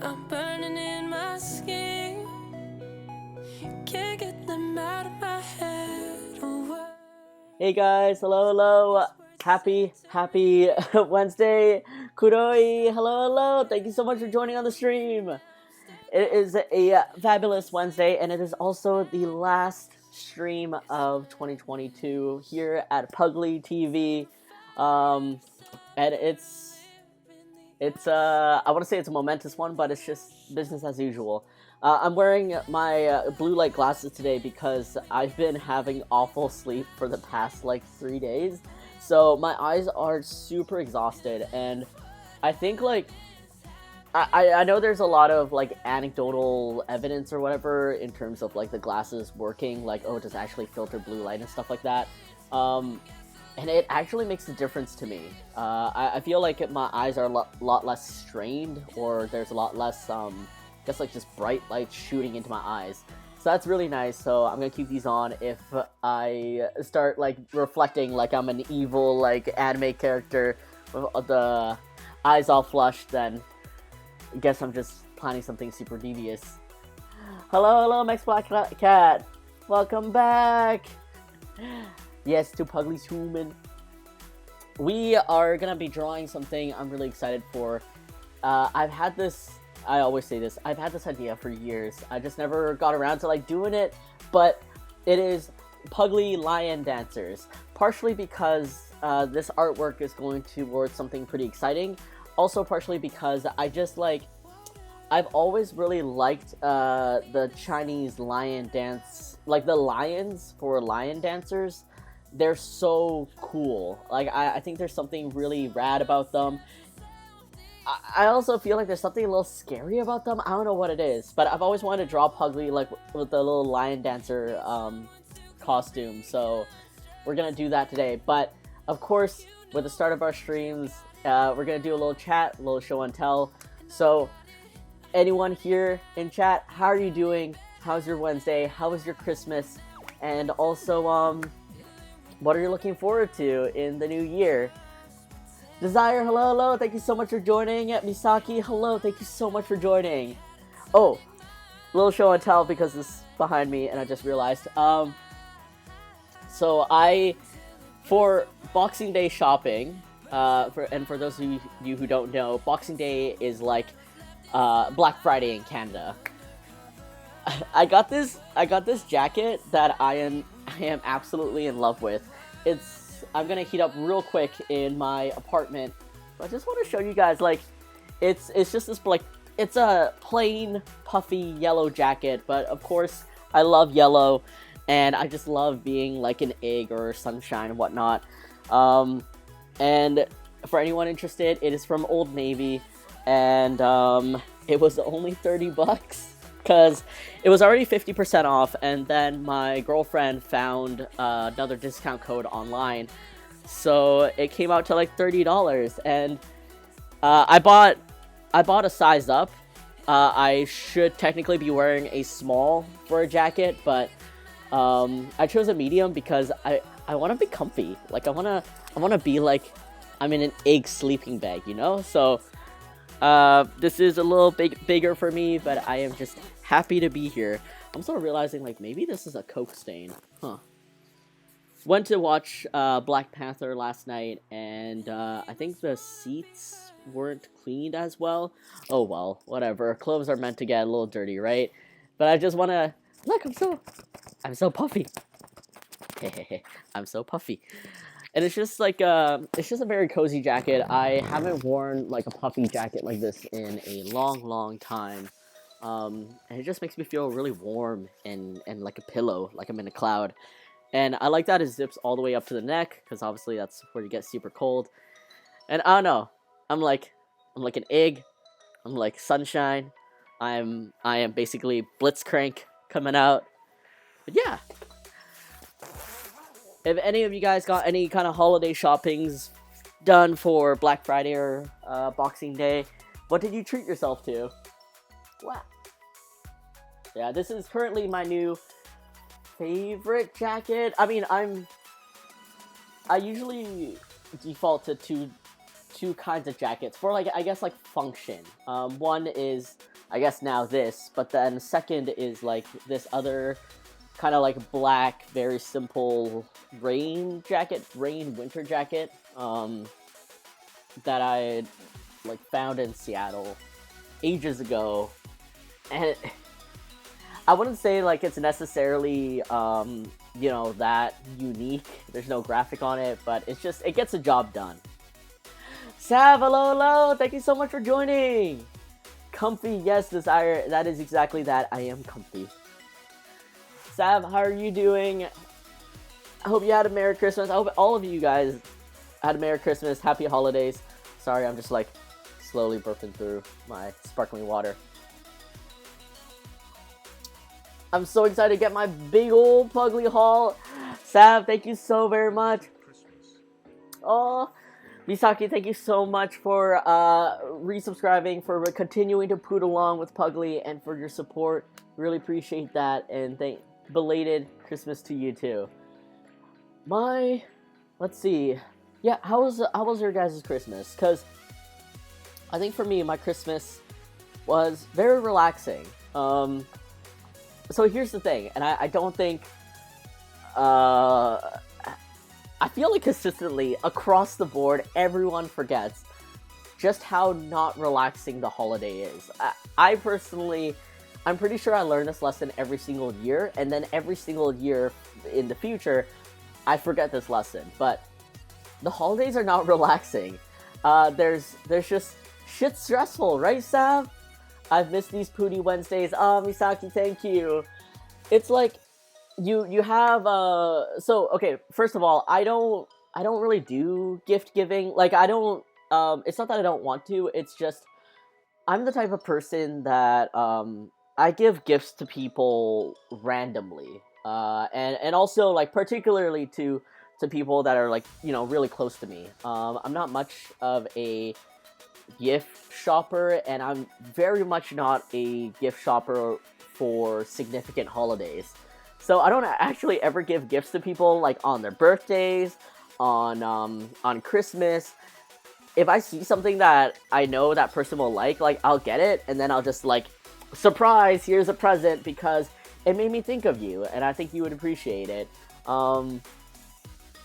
I'm burning in my skin. Can't get them out of my head. Hey guys, hello. Happy Wednesday. Kuroi, hello. Thank you so much for joining on the stream. It is a fabulous Wednesday, and it is also the last stream of 2022 here at Puglie TV. And it's I want to say it's a momentous one, but it's just business as usual. I'm wearing my blue light glasses today because I've been having awful sleep for the past like 3 days, so my eyes are super exhausted. And I think like I know there's a lot of like anecdotal evidence or whatever in terms of like the glasses working, like, oh, it does actually filter blue light and stuff like that. And it actually makes a difference to me. I feel like my eyes are a lot less strained, or there's a lot less, guess like just bright light shooting into my eyes. So that's really nice. So I'm gonna keep these on. If I start like reflecting like I'm an evil like anime character with the eyes all flushed, then I guess I'm just planning something super devious. Hello, Max Black Cat. Welcome back. Yes, to Puglie's Human. We are gonna be drawing something I'm really excited for. I've had this, I always say this, I've had this idea for years. I just never got around to like doing it, but it is Puglie Lion Dancers. Partially because this artwork is going towards something pretty exciting. Also partially because I just like, I've always really liked the Chinese lion dance, like the lions for lion dancers. They're so cool. Like, I think there's something really rad about them. I also feel like there's something a little scary about them. I don't know what it is, but I've always wanted to draw Puglie like with the little lion dancer costume. So we're gonna do that today. But of course, with the start of our streams, we're gonna do a little chat, a little show and tell. So anyone here in chat, how are you doing? How's your Wednesday? How was your Christmas? And also, what are you looking forward to in the new year? Desire, hello, thank you so much for joining. Misaki, hello, thank you so much for joining. Oh, little show and tell because it's behind me and I just realized. So for Boxing Day shopping, for those of you who don't know, Boxing Day is like Black Friday in Canada. I got this jacket that I am absolutely in love with. I'm gonna heat up real quick in my apartment. But I just want to show you guys, like, it's just this, like, it's a plain puffy yellow jacket, but of course I love yellow, and I just love being like an egg or sunshine and whatnot. And for anyone interested, it is from Old Navy, and it was only 30 bucks. Because it was already 50% off, and then my girlfriend found another discount code online, so it came out to like $30. And I bought a size up. I should technically be wearing a small for a jacket, but I chose a medium because I want to be comfy. Like I want to be like I'm in an egg sleeping bag, you know. So this is a little bigger for me, but I am just happy to be here. I'm sort of realizing, like, maybe this is a Coke stain. Huh. Went to watch Black Panther last night, and I think the seats weren't cleaned as well. Oh well, whatever. Clothes are meant to get a little dirty, right? But I just want to... Look, I'm so puffy. I'm so puffy. And it's just like it's just a very cozy jacket. I haven't worn like a puffy jacket like this in a long time. And it just makes me feel really warm and like a pillow, like I'm in a cloud. And I like that it zips all the way up to the neck, because obviously that's where you get super cold. And I don't know, I'm like an egg. I'm like sunshine. I am basically Blitzcrank coming out. But yeah. If any of you guys got any kind of holiday shoppings done for Black Friday or Boxing Day, what did you treat yourself to? Wow. Yeah, this is currently my new favorite jacket. I mean, I usually default to two kinds of jackets for, like, I guess, like function. One is I guess now this, but then second is like this other kind of like black, very simple rain winter jacket, that I like found in Seattle ages ago, and I wouldn't say like it's necessarily that unique. There's no graphic on it, but it gets the job done. Sav, hello, thank you so much for joining. Comfy, yes, Desire, that is exactly that. I am comfy. Sav, how are you doing? I hope you had a Merry Christmas. I hope all of you guys had a Merry Christmas, Happy Holidays. Sorry, I'm just like slowly burping through my sparkling water. I'm so excited to get my big old Puglie haul. Sav, thank you so very much. Oh, Misaki, thank you so much for resubscribing, for continuing to poot along with Puglie, and for your support. Really appreciate that, and belated Christmas to you too. Let's see. Yeah, how was your guys' Christmas? Because I think for me, my Christmas was very relaxing. So here's the thing, and I don't think, I feel like consistently across the board, everyone forgets just how not relaxing the holiday is. I personally, I'm pretty sure I learn this lesson every single year, and then every single year in the future, I forget this lesson. But the holidays are not relaxing. There's just shit stressful, right, Sav? I've missed these Pooty Wednesdays. Oh, Misaki, thank you. It's like you have so okay, first of all, I don't really do gift giving. Like I don't it's not that I don't want to, it's just I'm the type of person that I give gifts to people randomly. And also like particularly to people that are like, really close to me. I'm not much of a gift shopper, and I'm very much not a gift shopper for significant holidays. So I don't actually ever give gifts to people like on their birthdays, on Christmas. If I see something that I know that person will like I'll get it, and then I'll just like, surprise, here's a present because it made me think of you, and I think you would appreciate it.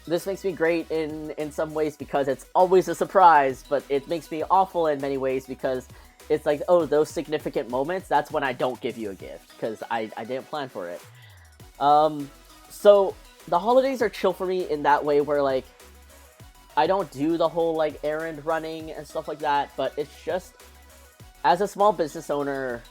This makes me great in some ways because it's always a surprise, but it makes me awful in many ways because it's like, oh, those significant moments, that's when I don't give you a gift because I didn't plan for it. So the holidays are chill for me in that way where like I don't do the whole like errand running and stuff like that, but it's just as a small business owner,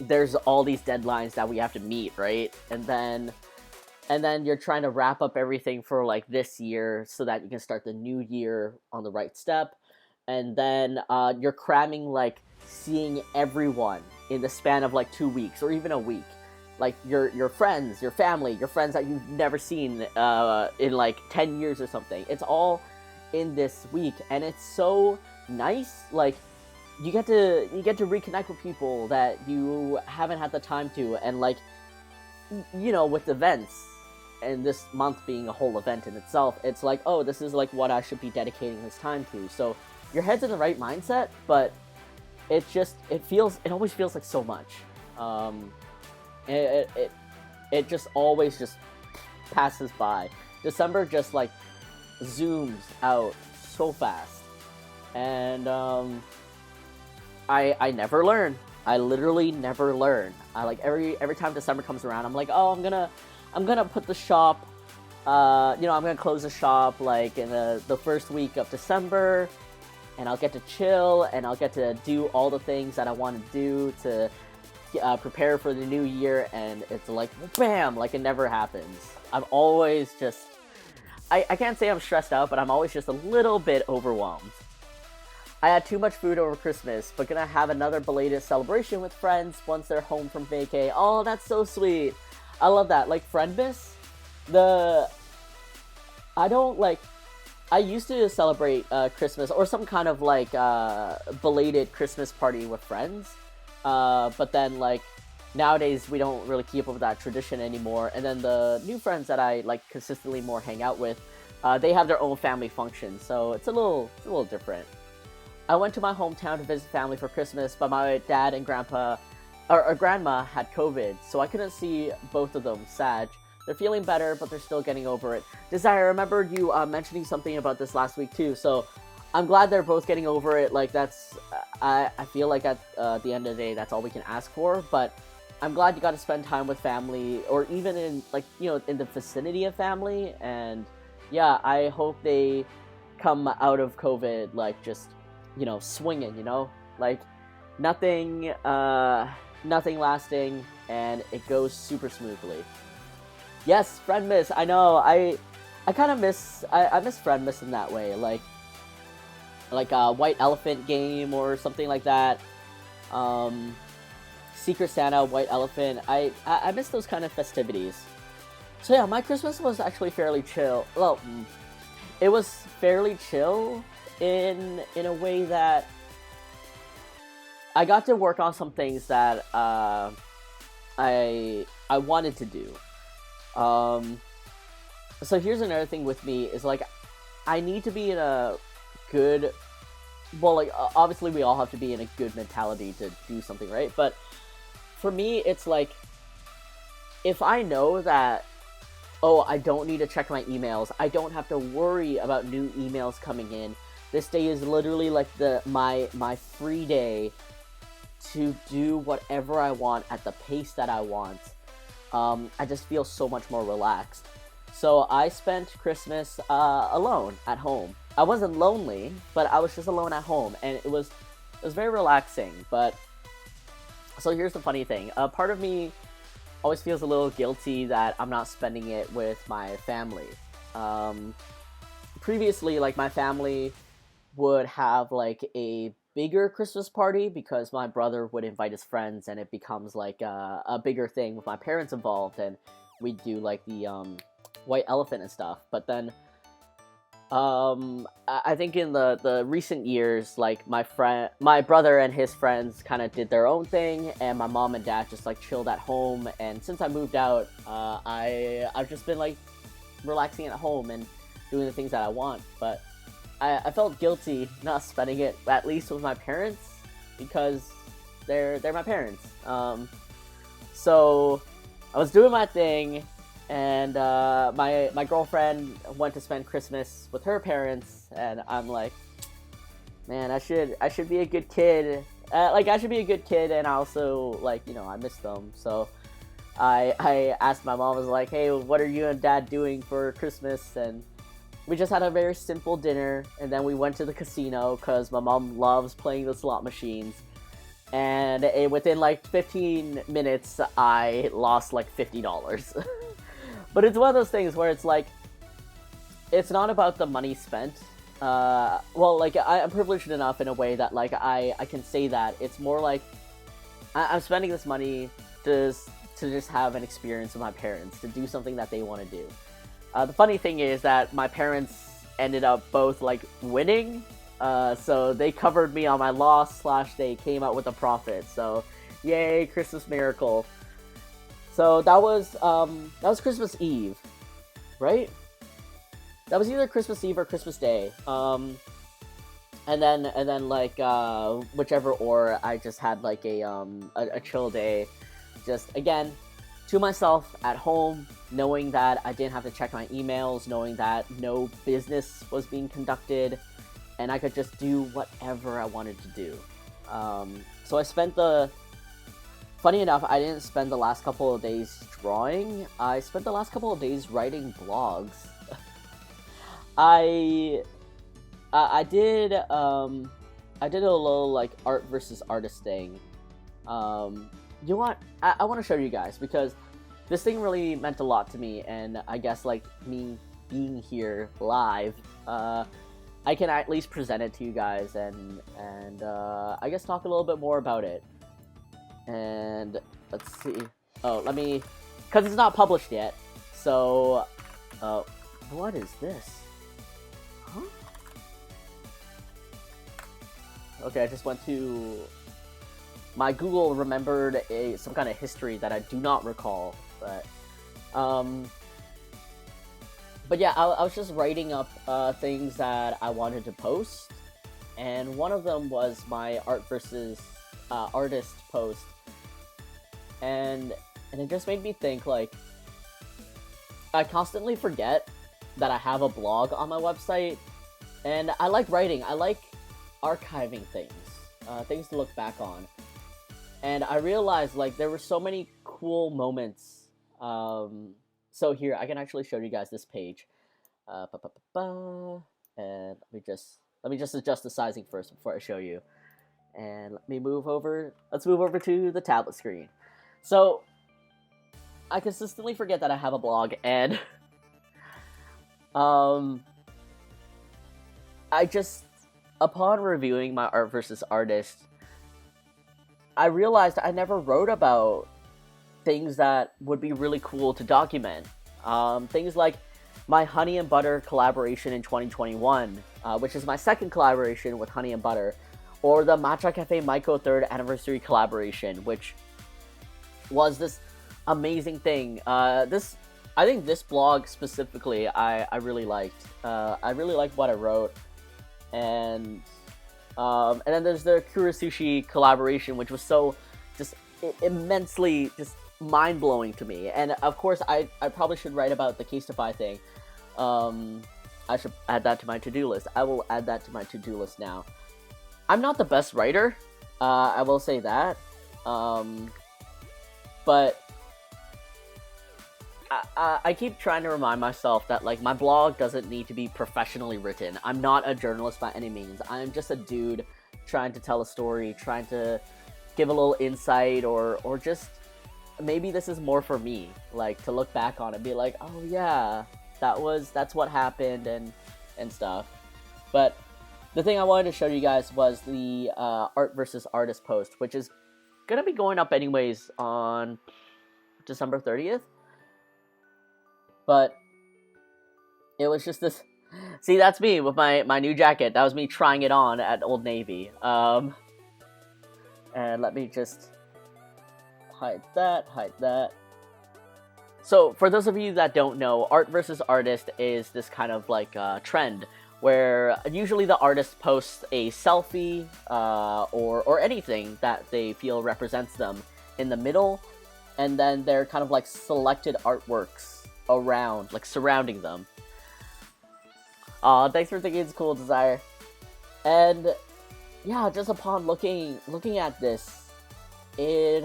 there's all these deadlines that we have to meet, right? And then you're trying to wrap up everything for like this year so that you can start the new year on the right step. And then you're cramming like seeing everyone in the span of like 2 weeks or even a week. Like your friends, your family, your friends that you've never seen in like 10 years or something. It's all in this week, and it's so nice. Like you get to reconnect with people that you haven't had the time to, and like with events, and this month being a whole event in itself, it's like, oh, this is like what I should be dedicating this time to. So your head's in the right mindset, but it always feels like so much. It just always just passes by. December just like zooms out so fast, and I never learn. I literally never learn. I like every time December comes around, I'm like, oh, I'm gonna put the shop, I'm gonna close the shop like in the first week of December, and I'll get to chill, and I'll get to do all the things that I want to do to prepare for the new year, and it's like, bam, like it never happens. I'm always just, I can't say I'm stressed out, but I'm always just a little bit overwhelmed. I had too much food over Christmas, but gonna have another belated celebration with friends once they're home from vacay. Oh, that's so sweet. I love that. Like, Friendmas, I used to celebrate Christmas or some kind of like belated Christmas party with friends. But then like nowadays we don't really keep up with that tradition anymore. And then the new friends that I like consistently more hang out with, they have their own family function, so it's a little different. I went to my hometown to visit family for Christmas, but my dad and grandpa, or grandma, had COVID, so I couldn't see both of them. Sad. They're feeling better, but they're still getting over it. Desire, I remember you mentioning something about this last week too, so I'm glad they're both getting over it. Like, that's, I feel like at the end of the day, that's all we can ask for, but I'm glad you got to spend time with family, or even in, like, you know, in the vicinity of family, and yeah, I hope they come out of COVID, like, just, you know, swinging, you know? Like, nothing, nothing lasting, and it goes super smoothly. Yes, Friend Miss, I know, I kind of miss, I miss Friend Miss in that way, like a White Elephant game or something like that. Secret Santa, White Elephant. I miss those kind of festivities. So yeah, my Christmas was actually fairly chill. Well, it was fairly chill in a way that I got to work on some things that I wanted to do. So here's another thing with me is, like, I need to be in a good, well, like, obviously we all have to be in a good mentality to do something, right? But for me, it's like, if I know that, oh, I don't need to check my emails, I don't have to worry about new emails coming in, this day is literally like my free day to do whatever I want at the pace that I want, I just feel so much more relaxed. So I spent Christmas alone at home. I wasn't lonely, but I was just alone at home, and it was very relaxing. But so here's the funny thing: part of me always feels a little guilty that I'm not spending it with my family. Previously, like, my family would have like a bigger Christmas party because my brother would invite his friends, and it becomes like a bigger thing with my parents involved, and we do like the White Elephant and stuff. But then I think in the recent years, like, my brother and his friends kind of did their own thing, and my mom and dad just like chilled at home. And since I moved out, I've just been like relaxing at home and doing the things that I want. But I felt guilty not spending it, at least with my parents, because they're my parents. So I was doing my thing, and my girlfriend went to spend Christmas with her parents, and I'm like, man, I should be a good kid. Like, I should be a good kid, and I also, like, you know, I miss them. So I asked my mom, I was like, hey, what are you and dad doing for Christmas? And we just had a very simple dinner, and then we went to the casino because my mom loves playing the slot machines. And within like 15 minutes, I lost like $50. But it's one of those things where it's like, it's not about the money spent. Well, like, I'm privileged enough in a way that, like, I can say that. It's more like, I'm spending this money to just have an experience with my parents, to do something that they want to do. The funny thing is that my parents ended up both, like, winning, so they covered me on my loss / they came out with a profit. So, yay, Christmas miracle. So that was Christmas Eve, right? That was either Christmas Eve or Christmas Day. And then like whichever, or I just had like a chill day, just again to myself at home, knowing that I didn't have to check my emails, knowing that no business was being conducted, and I could just do whatever I wanted to do. So I spent funny enough, I didn't spend the last couple of days drawing. I spent the last couple of days writing blogs. I did a little like art versus artist thing. You want? I want to show you guys because this thing really meant a lot to me, and I guess like me being here live, I can at least present it to you guys and I guess talk a little bit more about it. And let's see. Oh, because it's not published yet. So, what is this? Huh? Okay, I just went to my Google, remembered some kind of history that I do not recall, but yeah, I was just writing up things that I wanted to post. and one of them was my art versus artist post, and it just made me think, like, I constantly forget that I have a blog on my website, and I like writing. I like archiving things, things to look back on. And I realized, like, there were so many cool moments. So here, I can actually show you guys this page. And let me just adjust the sizing first before I show you. And let me move over. Let's move over to the tablet screen. So I consistently forget that I have a blog, and I just, upon reviewing my art versus artist, I realized I never wrote about things that would be really cool to document. Things like my Honey and Butter collaboration in 2021, which is my second collaboration with Honey and Butter, or the Matcha Cafe Maiko 3rd anniversary collaboration, which was this amazing thing. I think this blog specifically, I really liked. I really liked what I wrote, and then there's the Kurasushi collaboration, which was so just immensely just mind-blowing to me. And of course, I probably should write about the Casetify thing. I should add that to my to-do list. I will add that to my to-do list now. I'm not the best writer, I will say that. But I keep trying to remind myself that, like, my blog doesn't need to be professionally written. I'm not a journalist by any means. I'm just a dude trying to tell a story, trying to give a little insight, or just maybe this is more for me, like, to look back on and be like, oh yeah, that's what happened and stuff. But the thing I wanted to show you guys was the art versus artist post, which is gonna be going up anyways on December 30th. But it was just this. See, that's me with my new jacket. That was me trying it on at Old Navy. And let me just hide that. So, for those of you that don't know, art versus artist is this kind of like trend where usually the artist posts a selfie or anything that they feel represents them in the middle, and then they're kind of like selected artworks around, like, surrounding them. Thanks for thinking it's cool, Desire. And yeah, just upon looking at this, it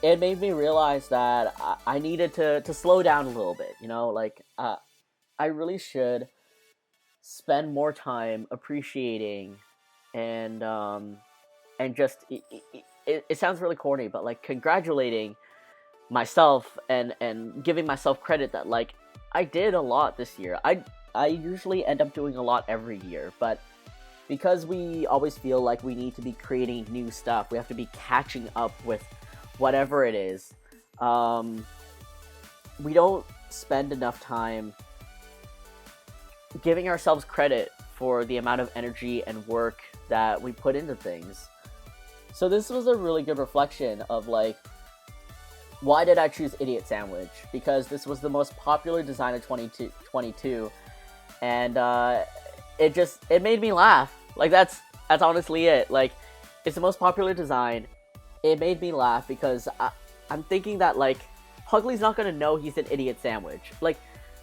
made me realize that I needed to slow down a little bit, you know, like, I really should spend more time appreciating and just, it sounds really corny, but, like, congratulating myself and giving myself credit that, like, I did a lot this year. I usually end up doing a lot every year, but because we always feel like we need to be creating new stuff, we have to be catching up with whatever it is, we don't spend enough time giving ourselves credit for the amount of energy and work that we put into things. So this was a really good reflection of, like, why did I choose Idiot Sandwich? Because this was the most popular design of 2022, and it made me laugh. Like, that's honestly it. Like, it's the most popular design. It made me laugh because I'm thinking that, like, Puglie's not gonna know he's an idiot sandwich. Like,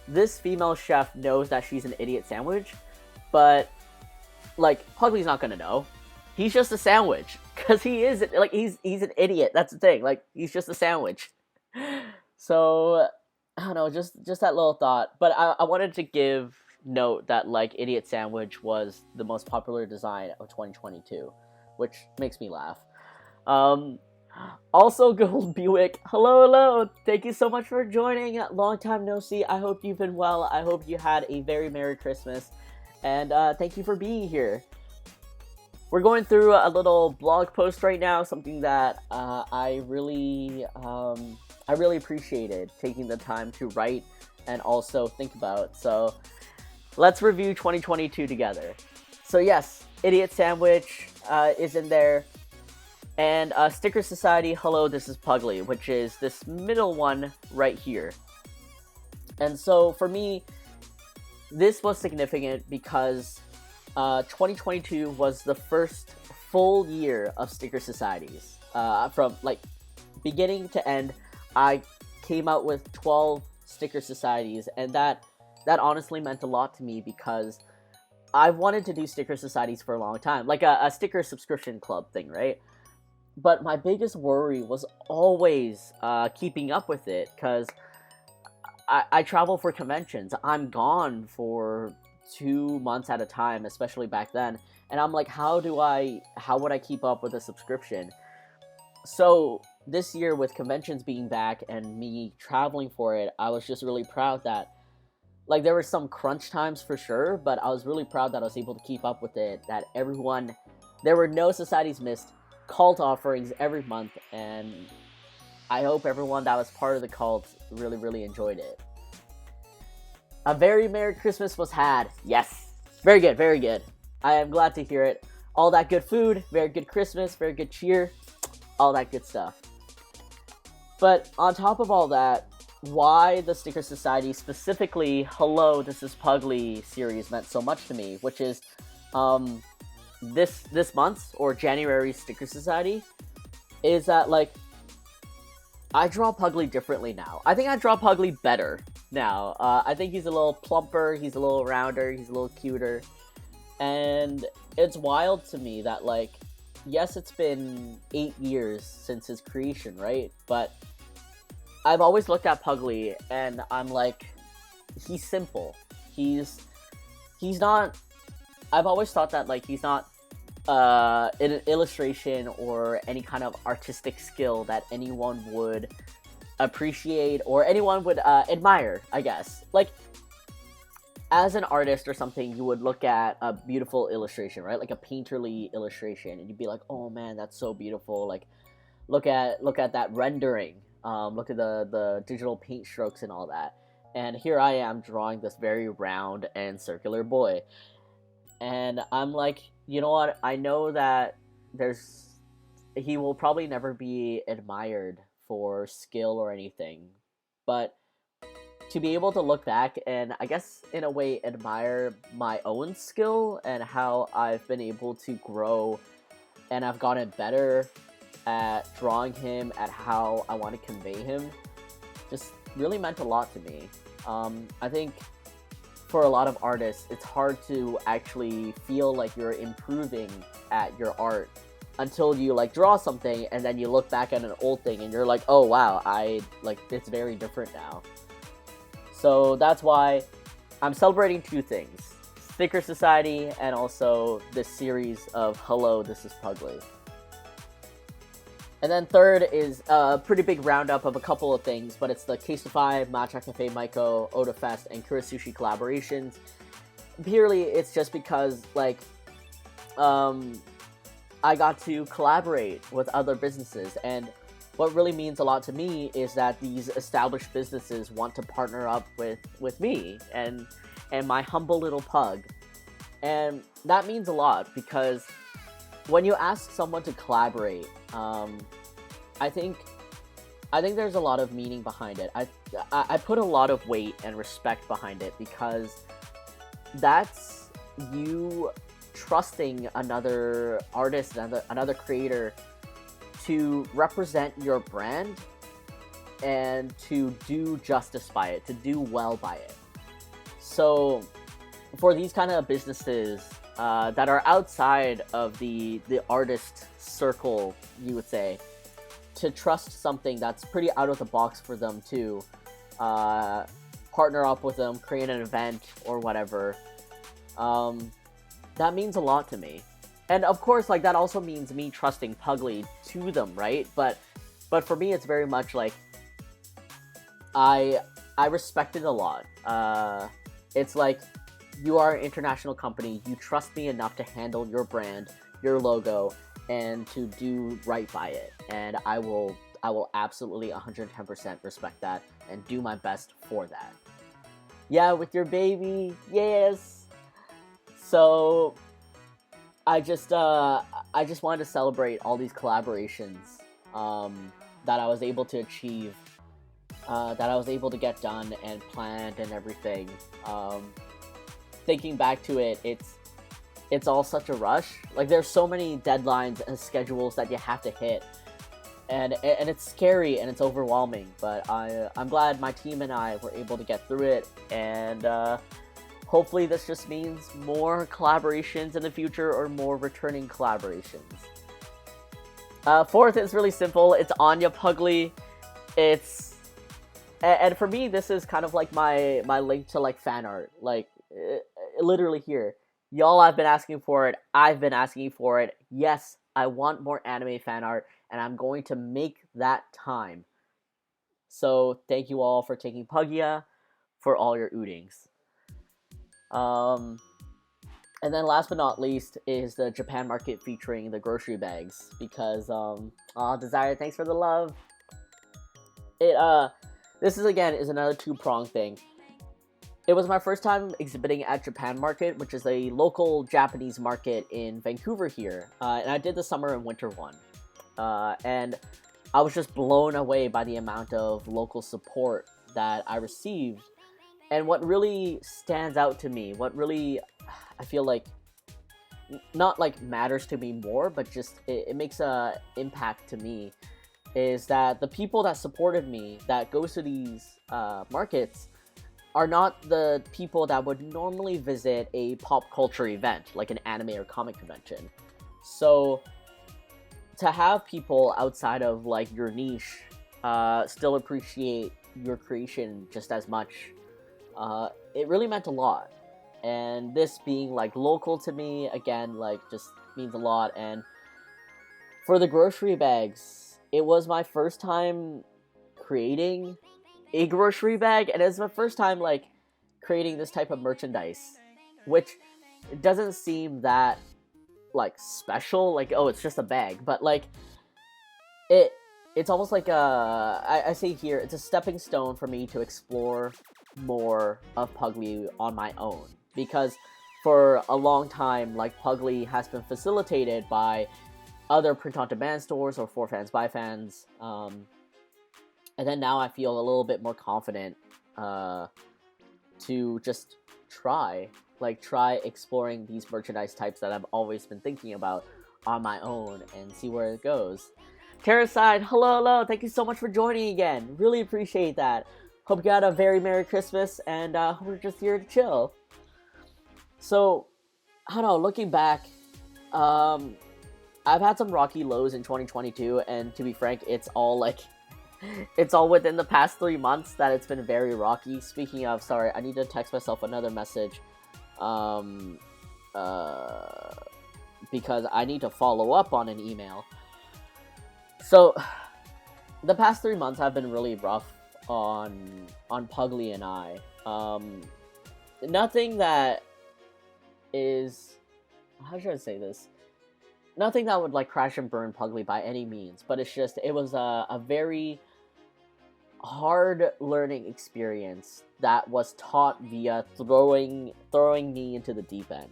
this female chef knows that she's an idiot sandwich, but, like, Puglie's not gonna know. He's just a sandwich, because he is, like, he's an idiot. That's the thing. Like, he's just a sandwich. So, I don't know, just that little thought. But I wanted to give note that, like, Idiot Sandwich was the most popular design of 2022, which makes me laugh. Also, Gold Buick, hello, thank you so much for joining. Long time no see. I hope you've been well. I hope you had a very Merry Christmas, and thank you for being here. We're going through a little blog post right now, something that I really appreciated taking the time to write and also think about. So let's review 2022 together. So yes, Idiot Sandwich is in there. And Sticker Society, hello, this is Puglie, which is this middle one right here. And so for me, this was significant because 2022 was the first full year of sticker societies. From like beginning to end, I came out with 12 sticker societies, and that honestly meant a lot to me because I've wanted to do sticker societies for a long time, like a sticker subscription club thing, right? But my biggest worry was always keeping up with it because I travel for conventions. I'm gone for 2 months at a time, especially back then. And I'm like, how would I keep up with a subscription? So this year with conventions being back and me traveling for it, I was just really proud that, like, there were some crunch times for sure, but I was really proud that I was able to keep up with it, that there were no societies missed, cult offerings every month, and I hope everyone that was part of the cult really, really enjoyed it. A very Merry Christmas was had. Yes. Very good, very good. I am glad to hear it. All that good food, very good Christmas, very good cheer, all that good stuff. But on top of all that, why the Sticker Society, specifically Hello, This is Puglie series meant so much to me, which is this month's or January's Sticker Society, is that, like, I draw Puglie differently now. I think I draw Puglie better now. I think he's a little plumper, he's a little rounder, he's a little cuter. And it's wild to me that, like, yes, it's been 8 years since his creation, right? But I've always looked at Puglie and I'm like, he's simple. He's not... I've always thought that, like, he's not an illustration or any kind of artistic skill that anyone would appreciate or anyone would admire, I guess. Like, as an artist or something, you would look at a beautiful illustration, right? Like a painterly illustration, and you'd be like, oh man, that's so beautiful. Like, look at that rendering. Look at the digital paint strokes and all that. And here I am drawing this very round and circular boy. And I'm like, you know what? I know that he will probably never be admired for skill or anything. But to be able to look back and, I guess, in a way, admire my own skill and how I've been able to grow and I've gotten better at drawing him, at how I want to convey him, just really meant a lot to me. I think for a lot of artists, it's hard to actually feel like you're improving at your art until you, like, draw something and then you look back at an old thing and you're like, oh wow, it's very different now. So that's why I'm celebrating two things: Sticker Society and also this series of Hello, This is Puglie. And then third is a pretty big roundup of a couple of things, but it's the Case-to-5, Matcha Cafe Maiko, Oda Fest, and Kurasushi collaborations. Purely, it's just because, like, I got to collaborate with other businesses, and what really means a lot to me is that these established businesses want to partner up with me and my humble little pug. And that means a lot because when you ask someone to collaborate, I think there's a lot of meaning behind it. I put a lot of weight and respect behind it because that's you trusting another artist, another creator to represent your brand and to do justice by it, to do well by it. So for these kind of businesses that are outside of the artist circle, you would say, to trust something that's pretty out of the box for them to partner up with them, create an event or whatever, that means a lot to me. And of course, like, that also means me trusting Puglie to them, right? But for me, it's very much like I respect it a lot. It's like, you are an international company. You trust me enough to handle your brand, your logo, and to do right by it. And I will absolutely 110% respect that and do my best for that. Yeah, with your baby, yes. So I just wanted to celebrate all these collaborations that I was able to achieve, that I was able to get done and planned and everything. Thinking back to it, it's all such a rush. Like, there's so many deadlines and schedules that you have to hit, and it's scary and it's overwhelming. But I'm glad my team and I were able to get through it, and hopefully this just means more collaborations in the future or more returning collaborations. Fourth is really simple. It's Anya Puglie. And for me, this is kind of like my link to like fan art. Like, literally here, y'all have been asking for it. I've been asking for it. Yes, I want more anime fan art, and I'm going to make that time. So thank you all for taking Puglia for all your ootings. And then last but not least is the Japan market featuring the grocery bags, because Desire, thanks for the love. This is another two-pronged thing. It was my first time exhibiting at Japan Market, which is a local Japanese market in Vancouver here, and I did the summer and winter one, and I was just blown away by the amount of local support that I received. And what really stands out to me, what really, I feel like, not like matters to me more, but just it makes a impact to me, is that the people that supported me, that goes to these markets, are not the people that would normally visit a pop culture event, like an anime or comic convention. So to have people outside of like your niche still appreciate your creation just as much, it really meant a lot. And this being like local to me, again, like just means a lot. And for the grocery bags, it was my first time creating a grocery bag, and it's my first time like creating this type of merchandise, which doesn't seem that like special, like, oh, it's just a bag, but like it's almost like I say here, it's a stepping stone for me to explore more of Puglie on my own, because for a long time, like, Puglie has been facilitated by other print-on-demand stores or for fans by fans, and then now I feel a little bit more confident to just try exploring these merchandise types that I've always been thinking about on my own and see where it goes. Terracide, hello, thank you so much for joining again. Really appreciate that. Hope you had a very Merry Christmas, and hope you're just here to chill. So, I don't know, looking back, I've had some rocky lows in 2022, and to be frank, it's all within the past 3 months that it's been very rocky. Speaking of, sorry, I need to text myself another message, because I need to follow up on an email. So, the past 3 months have been really rough on Puglie and I. Nothing that is, how should I say this? Nothing that would like crash and burn Puglie by any means, but it was a very hard learning experience that was taught via throwing me into the deep end.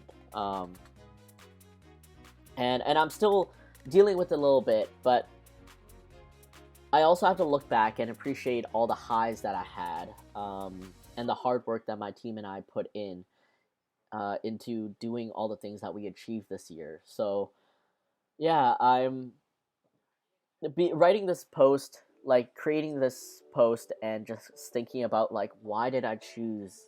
And I'm still dealing with it a little bit, but I also have to look back and appreciate all the highs that I had, and the hard work that my team and I put into doing all the things that we achieved this year. So yeah, I'm writing this post, like creating this post, and just thinking about like, why did I choose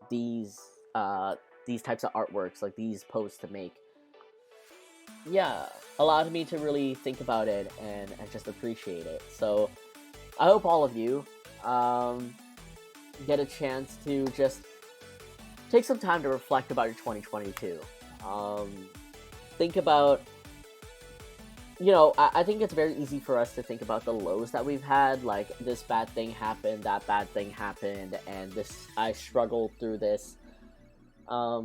these types of artworks, like these posts to make. Yeah, allowed me to really think about it and just appreciate it. So I hope all of you get a chance to just take some time to reflect about your 2022. Think about, I think it's very easy for us to think about the lows that we've had, like this bad thing happened, that bad thing happened, and I struggled through this. But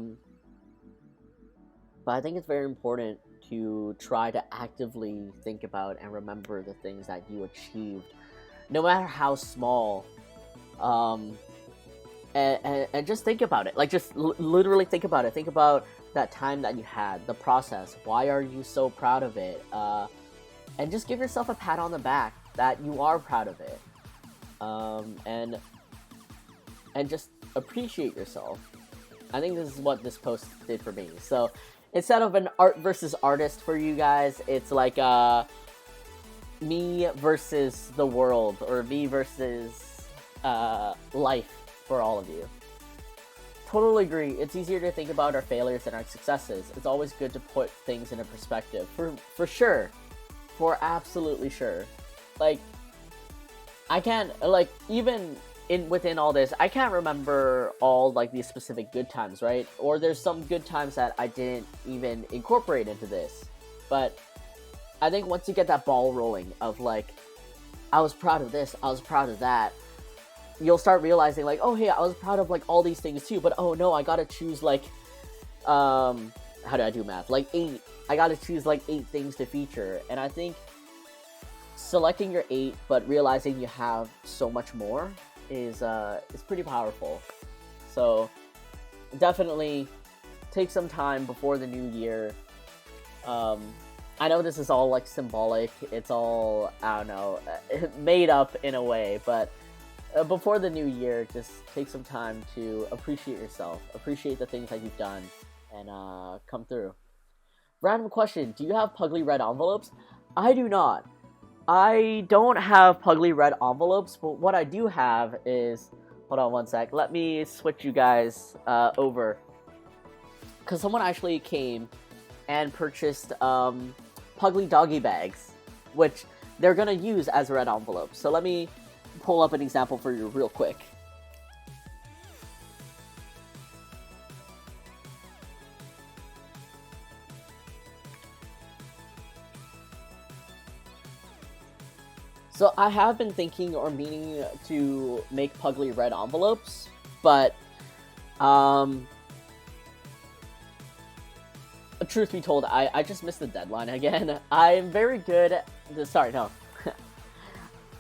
I think it's very important to try to actively think about and remember the things that you achieved, no matter how small. And just think about it. Like, just literally think about it. Think about that time that you had, the process. Why are you so proud of it? And just give yourself a pat on the back that you are proud of it. And just appreciate yourself. I think this is what this post did for me. So instead of an art versus artist for you guys, it's like me versus the world, or me versus life for all of you. Totally agree. It's easier to think about our failures than our successes. It's always good to put things into perspective. For sure. For absolutely sure. Like, I can't, like, even within all this, I can't remember all, like, these specific good times, right? Or there's some good times that I didn't even incorporate into this. But I think once you get that ball rolling of, like, I was proud of this, I was proud of that, you'll start realizing, like, oh, hey, I was proud of, like, all these things too, but oh no, I gotta choose, like, how do I do math? Like, 8. I gotta choose, like, 8 things to feature. And I think selecting your 8, but realizing you have so much more is pretty powerful. So definitely take some time before the new year. I know this is all, like, symbolic. It's all, I don't know, made up in a way, but before the new year, just take some time to appreciate yourself, appreciate the things that you've done, and come through. Random question, do you have Puglie red envelopes? I do not. I don't have Puglie red envelopes, but what I do have is, hold on one sec, let me switch you guys over. Because someone actually came and purchased Puglie doggy bags, which they're going to use as red envelopes. So let me pull up an example for you real quick. So I have been thinking or meaning to make Puglie red envelopes, but truth be told, I just missed the deadline again. I'm very good sorry, no.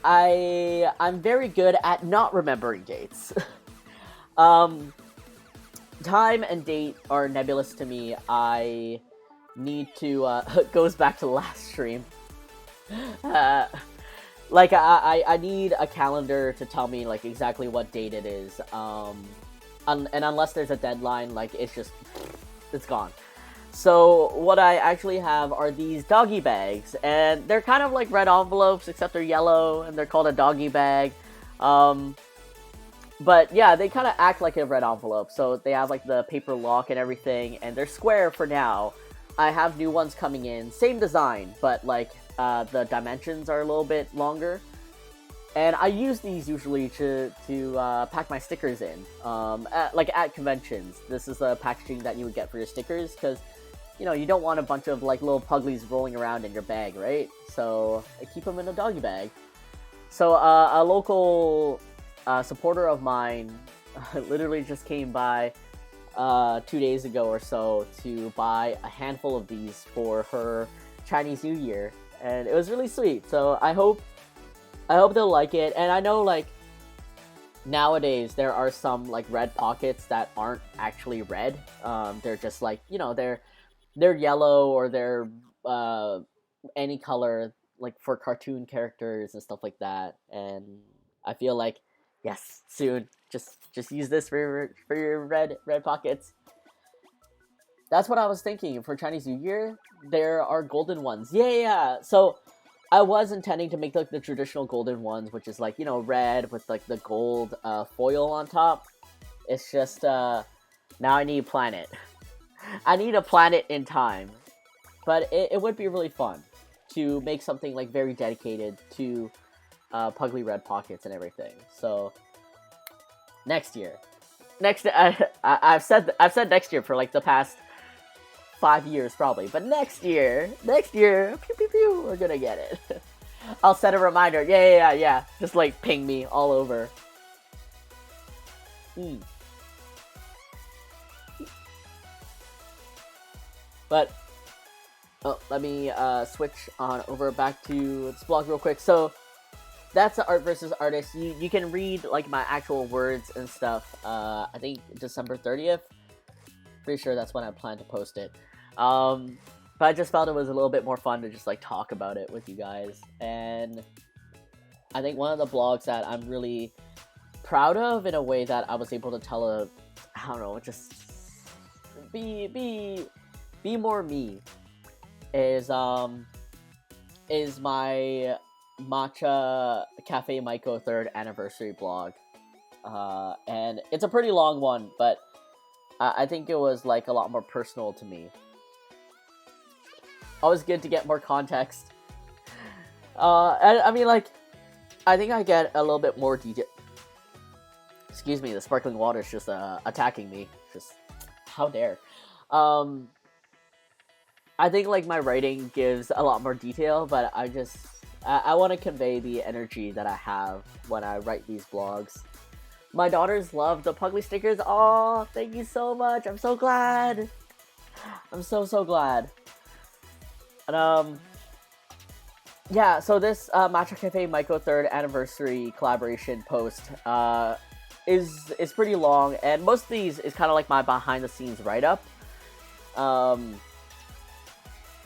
I'm very good at not remembering dates. Time and date are nebulous to me. I need to, goes back to the last stream. Like, I need a calendar to tell me, like, exactly what date it is. And unless there's a deadline, like, it's gone. So what I actually have are these doggy bags, and they're kind of like red envelopes, except they're yellow, and they're called a doggy bag. But yeah, they kind of act like a red envelope, so they have like the paper lock and everything, and they're square for now. I have new ones coming in, same design, but like the dimensions are a little bit longer. And I use these usually to pack my stickers in, at conventions. This is the packaging that you would get for your stickers, because you know, you don't want a bunch of, like, little Puglies rolling around in your bag, right? So, I keep them in a doggy bag. So, a local supporter of mine literally just came by 2 days ago or so to buy a handful of these for her Chinese New Year. And it was really sweet. So, I hope they'll like it. And I know, like, nowadays there are some, like, red pockets that aren't actually red. They're just, like, you know, they're yellow, or they're any color, like for cartoon characters and stuff like that. And I feel like, yes, soon, just use this for your red pockets. That's what I was thinking for Chinese New Year. There are golden ones. Yeah. So I was intending to make like the traditional golden ones, which is like, you know, red with like the gold foil on top. It's just now I need a planet. I need a planet in time, but it would be really fun to make something like very dedicated to Puglie red pockets and everything. So next year, I've said next year for like the past 5 years probably, but next year, pew, pew, pew, we're gonna get it. I'll set a reminder. Yeah. Just like ping me all over. But let me switch on over back to this blog real quick. So that's the art versus artist. You can read like my actual words and stuff. I think December 30th. Pretty sure that's when I plan to post it. But I just felt it was a little bit more fun to just like talk about it with you guys. And I think one of the blogs that I'm really proud of in a way that I was able to tell just be Be More Me is my Matcha Cafe Maiko 3rd anniversary blog. And it's a pretty long one, but I think it was like a lot more personal to me. Always good to get more context. I mean, like, I think I get a little bit more detail. Excuse me, the sparkling water is just attacking me. Just, how dare. I think, like, my writing gives a lot more detail, but I want to convey the energy that I have when I write these blogs. My daughters love the Puglie stickers. Oh, thank you so much. I'm so glad. I'm so glad. And, yeah, so this Matcha Cafe Maiko 3rd anniversary collaboration post is pretty long, and most of these is kind of like my behind-the-scenes write-up.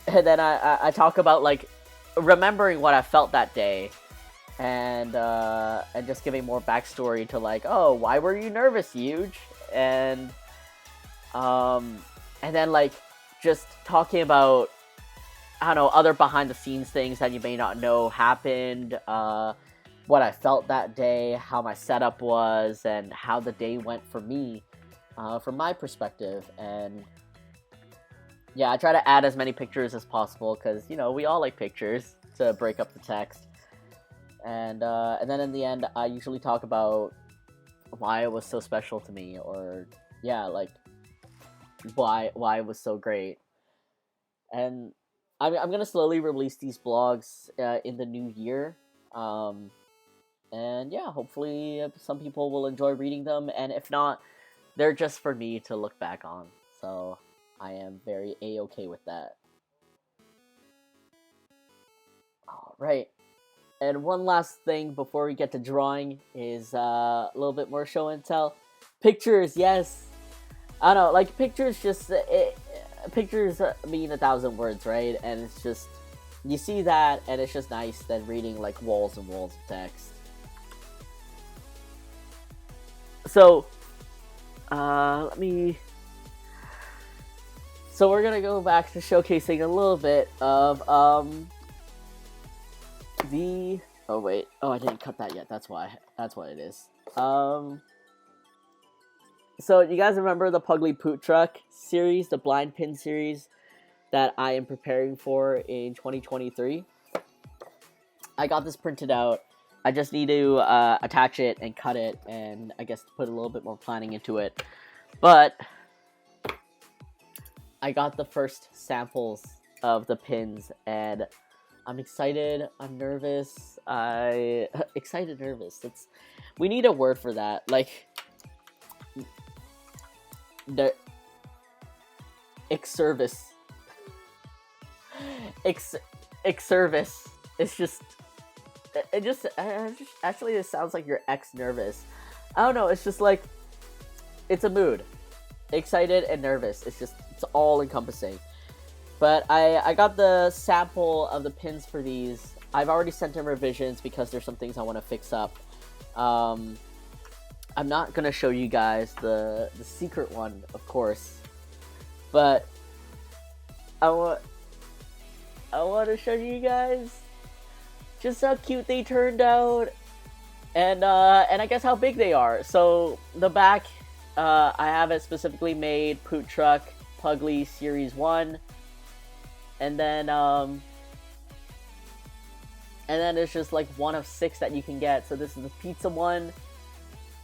And then I talk about, like, remembering what I felt that day, and just giving more backstory to, like, oh, why were you nervous, Huge? And then, like, just talking about, I don't know, other behind-the-scenes things that you may not know happened, what I felt that day, how my setup was, and how the day went for me, from my perspective. And yeah, I try to add as many pictures as possible, because, you know, we all like pictures to break up the text. And then in the end, I usually talk about why it was so special to me, or, yeah, like, why it was so great. And I'm gonna slowly release these blogs in the new year. And yeah, hopefully some people will enjoy reading them, and if not, they're just for me to look back on. So I am very A-okay with that. Alright. And one last thing before we get to drawing is a little bit more show and tell. Pictures, yes! I don't know, like, pictures just... pictures mean 1,000 words, right? And it's just... you see that, and it's just nice than reading, like, walls and walls of text. So, let me... So we're gonna go back to showcasing a little bit of, the... oh, wait. Oh, I didn't cut that yet. That's why. That's what it is. So, you guys remember the Puglie Poot Truck series, the blind pin series that I am preparing for in 2023? I got this printed out. I just need to attach it and cut it, and I guess put a little bit more planning into it. But I got the first samples of the pins, and I'm excited. I'm nervous. Excited, nervous. We need a word for that. Like, the Exservice. Exservice. It's just... actually, it sounds like you're nervous. I don't know, it's just like, it's a mood. Excited and nervous. It's all encompassing. But I got the sample of the pins for these. I've already sent in revisions because there's some things I want to fix up. I'm not going to show you guys the secret one, of course. But I want to show you guys just how cute they turned out, and I guess how big they are. So the back, I have it specifically made Poot Truck Puglie Series 1, and then it's just like one of 6 that you can get. So this is the pizza one,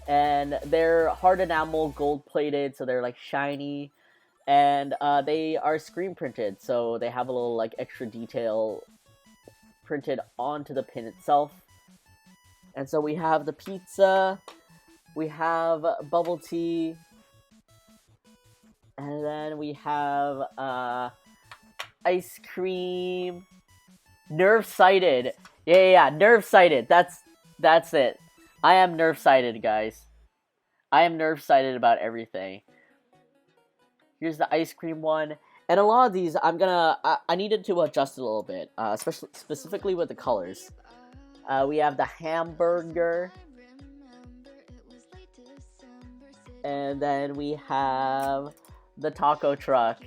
and they're hard enamel, gold plated, so they're like shiny, and they are screen printed, so they have a little like extra detail printed onto the pin itself. And so we have the pizza, we have bubble tea, and then we have ice cream. Nerve-sighted. Yeah, nerve-sighted. That's it. I am nerve-sighted, guys. I am nerve-sighted about everything. Here's the ice cream one. And a lot of these, I needed to adjust a little bit, specifically with the colors. We have the hamburger. And then we have the taco truck.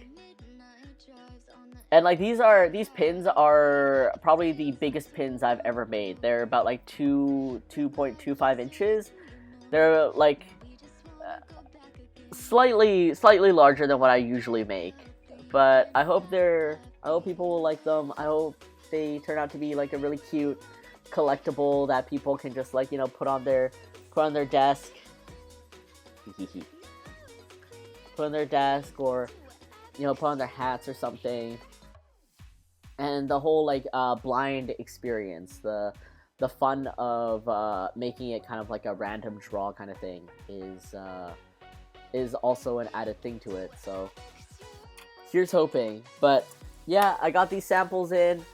And like these pins are probably the biggest pins I've ever made. They're about like 2.25 inches. They're like slightly larger than what I usually make. But I hope people will like them. I hope they turn out to be like a really cute collectible that people can just like, put on their desk. Put on their desk, or put on their hats or something. And the whole like blind experience, the fun of making it kind of like a random draw kind of thing is also an added thing to it. So here's hoping. But yeah, I got these samples in.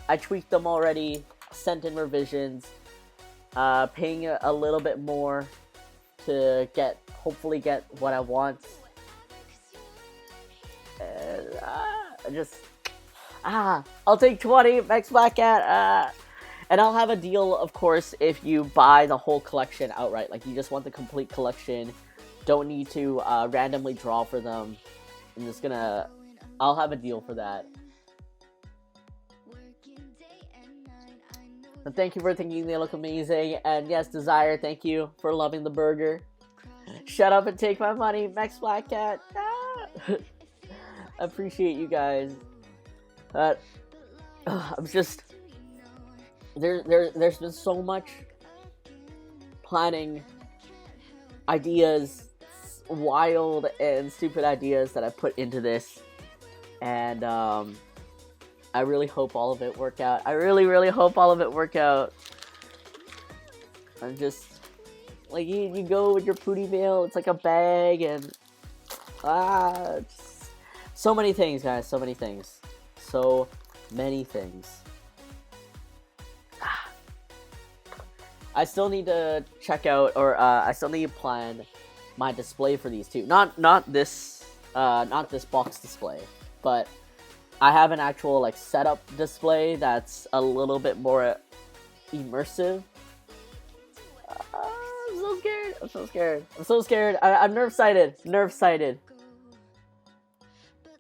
I tweaked them already, sent in revisions, paying a little bit more to hopefully get what I want. And I'll take 20, Max Black Cat. And I'll have a deal, of course, if you buy the whole collection outright. Like, you just want the complete collection, don't need to randomly draw for them. I'll have a deal for that. And thank you for thinking they look amazing. And yes, Desire, thank you for loving the burger. Shut up and take my money, Max Black Cat. I appreciate you guys. I'm just... There's been so much planning, ideas, wild and stupid ideas that I put into this. And, I really hope all of it work out. I really, really hope all of it work out. I'm just... Like, you go with your Puglie mail, it's like a bag, and... just, so many things, guys, so many things. So many things. I still need to check out, or I still need to plan my display for these two. Not this box display, but I have an actual like setup display that's a little bit more immersive. I'm so scared. I'm so scared. I'm so scared. I'm nerve-sighted. Nerve-sighted.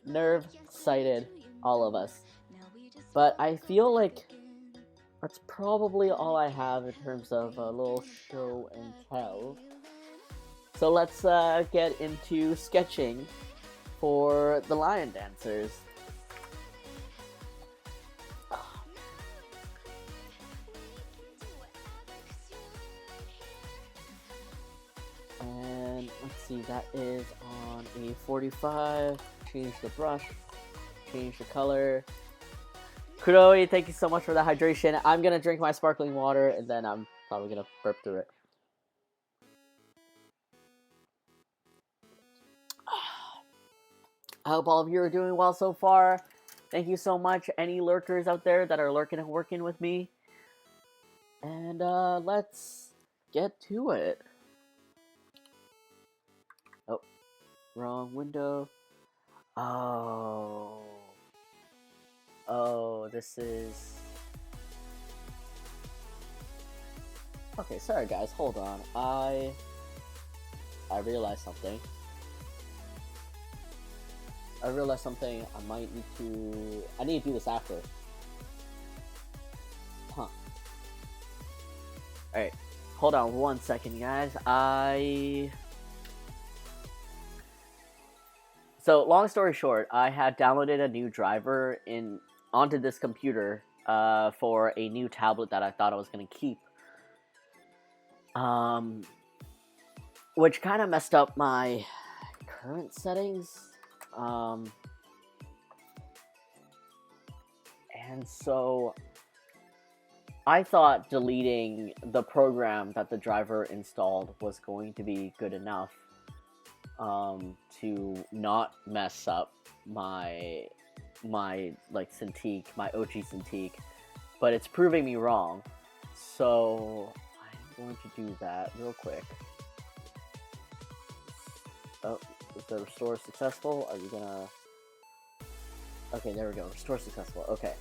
Nerve-sighted. All of us. But I feel like that's probably all I have in terms of a little show and tell. So let's get into sketching for the lion dancers. And let's see, that is on a 45. Change the brush, change the color. Kuroi, thank you so much for the hydration. I'm gonna drink my sparkling water and then I'm probably gonna burp through it. I hope all of you are doing well so far. Thank you so much, any lurkers out there that are lurking and working with me. And let's get to it. Oh, wrong window. Oh, this is... Okay, sorry guys, hold on. I realized something. I might need to... I need to do this after. Huh. Alright, hold on 1 second, guys. So, long story short, I had downloaded a new driver onto this computer for a new tablet that I thought I was going to keep. Which kind of messed up my current settings. And so I thought deleting the program that the driver installed was going to be good enough to not mess up my like Cintiq, my OG Cintiq, but it's proving me wrong. So I'm going to do that real quick. Oh, is the restore successful? Are you gonna... Okay, there we go. Restore successful. Okay.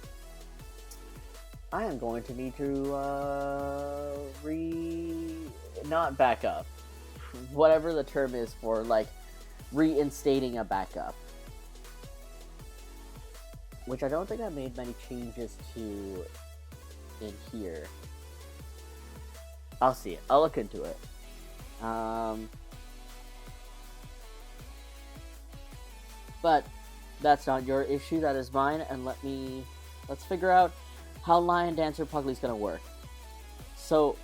I am going to need to not back up. Whatever the term is for like reinstating a backup. which I don't think I made many changes to in here. I'll see it. I'll look into it. But that's not your issue, that is mine, and let's figure out how Lion Dancer Puglie is gonna work. So,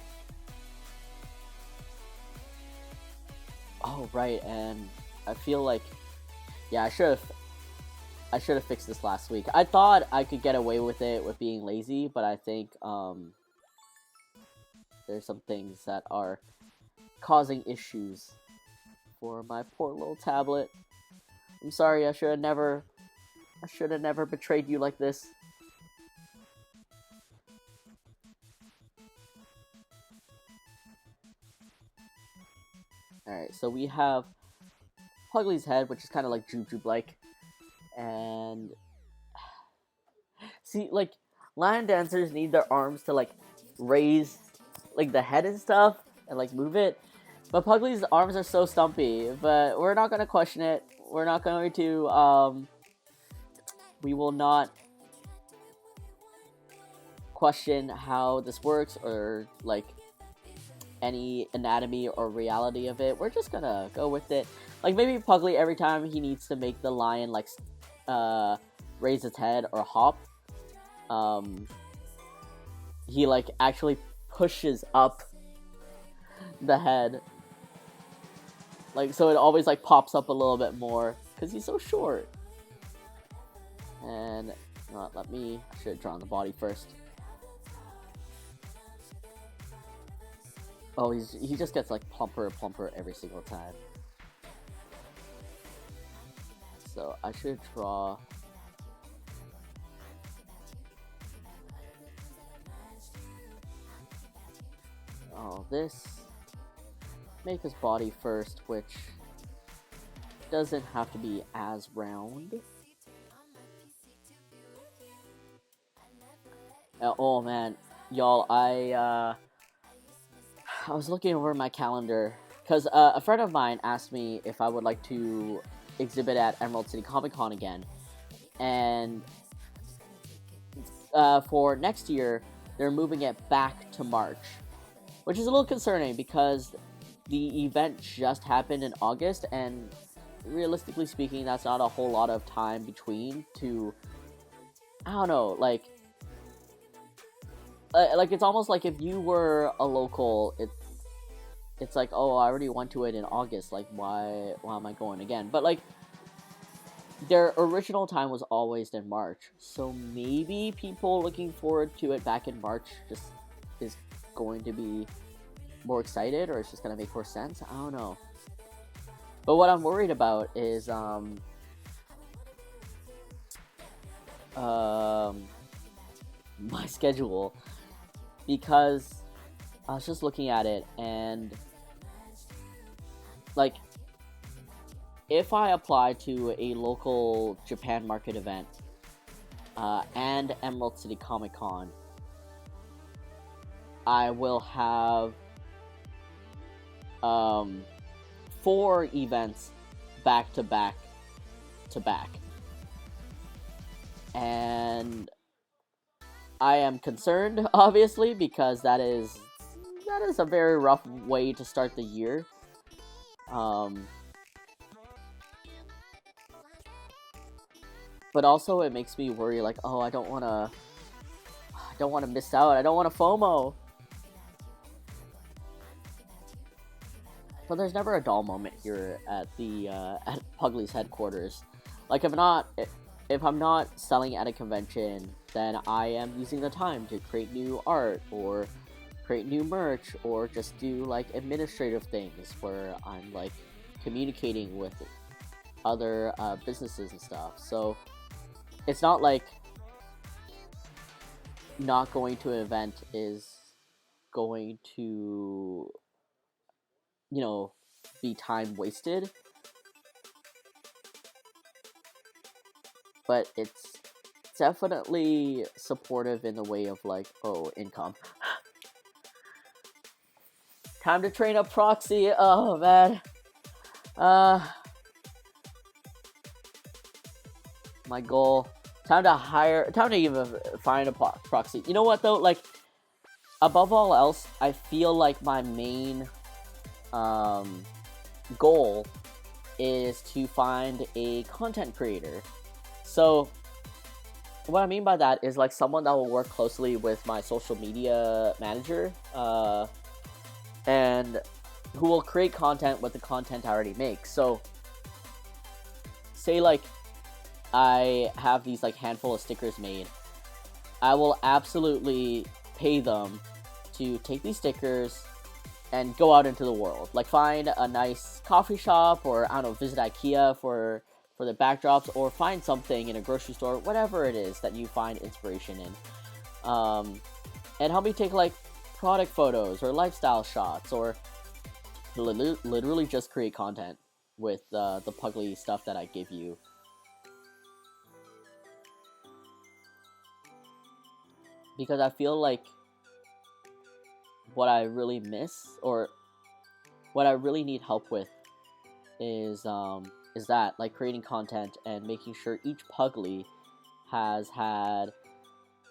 oh right, and I feel like, yeah, I should have fixed this last week. I thought I could get away with it with being lazy, but I think there's some things that are causing issues for my poor little tablet. I'm sorry, I should have never betrayed you like this. Alright, so we have Puglie's head, which is kind of like Jube-like. And see, like, lion dancers need their arms to, like, raise, like, the head and stuff, and, like, move it. But Puglie's arms are so stumpy, but we're not going to question it. We're not going to, we will not question how this works or, like, any anatomy or reality of it. We're just gonna go with it. Like, maybe Puglie, every time he needs to make the lion, like, raise its head or hop, he, like, actually pushes up the head. Like, so it always, like, pops up a little bit more, because he's so short. And, I should have drawn the body first. Oh, he just gets, like, plumper and plumper every single time. So, I should draw... Oh, this... Make his body first, which doesn't have to be as round. Oh man, y'all, I was looking over my calendar because a friend of mine asked me if I would like to exhibit at Emerald City Comic Con again, and for next year they're moving it back to March, which is a little concerning because the event just happened in August, and realistically speaking, that's not a whole lot of time between to, I don't know, like it's almost like if you were a local, it's like, oh, I already went to it in August, like, why am I going again? But, like, their original time was always in March, so maybe people looking forward to it back in March just is going to be more excited, or it's just going to make more sense. I don't know. But what I'm worried about is, my schedule, because I was just looking at it, and, like, if I apply to a local Japan market event, and Emerald City Comic Con, I will have 4 events back to back to back. And I am concerned, obviously, because that is a very rough way to start the year. But also it makes me worry, like, oh, I don't want to miss out. I don't want to FOMO. But there's never a dull moment here at the at Puglie's headquarters. Like, if I'm not selling at a convention, then I am using the time to create new art or create new merch or just do, like, administrative things where I'm, like, communicating with other businesses and stuff. So it's not like not going to an event is going to, you know, be time wasted. But it's definitely supportive in the way of, like, oh, income. Time to train up Proxy. Oh, man. My goal Time to even find a proxy. You know what though? Like, above all else, I feel like my main goal is to find a content creator. So what I mean by that is like someone that will work closely with my social media manager, and who will create content with the content I already make. So say like I have these like handful of stickers made, I will absolutely pay them to take these stickers and go out into the world. Like find a nice coffee shop, or I don't know, visit IKEA for the backdrops, or find something in a grocery store, whatever it is that you find inspiration in. And help me take like product photos or lifestyle shots, or literally just create content with the Puglie stuff that I give you. Because I feel like what I really miss, or what I really need help with, is that, like, creating content and making sure each Puglie has had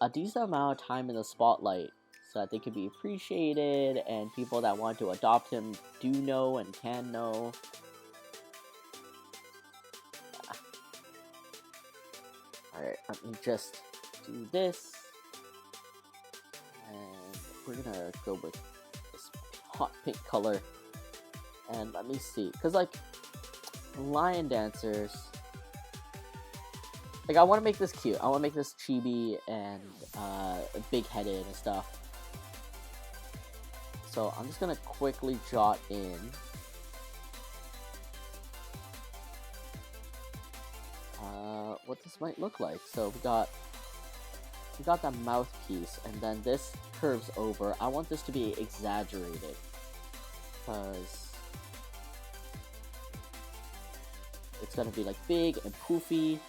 a decent amount of time in the spotlight, so that they can be appreciated, and people that want to adopt him do know and can know. Alright, let me just do this. And we're gonna go with this hot pink color. And let me see, because like lion dancers, like I want to make this cute. I want to make this chibi and big headed and stuff. So I'm just gonna quickly jot in what this might look like. So we got that mouthpiece, and then this curves over. I want this to be exaggerated, because it's gonna be like big and poofy.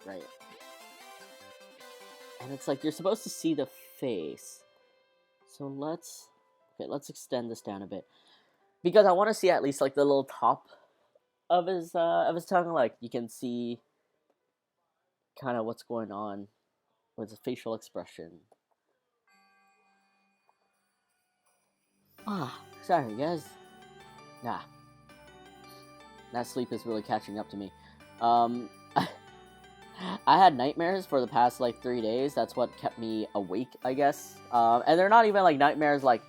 Right. And it's like you're supposed to see the face. So let's extend this down a bit, because I want to see at least like the little top of his tongue. Like you can see kind of what's going on with his facial expression. Sorry guys. Nah. That sleep is really catching up to me. I had nightmares for the past like 3 days. That's what kept me awake, I guess. And they're not even like nightmares, like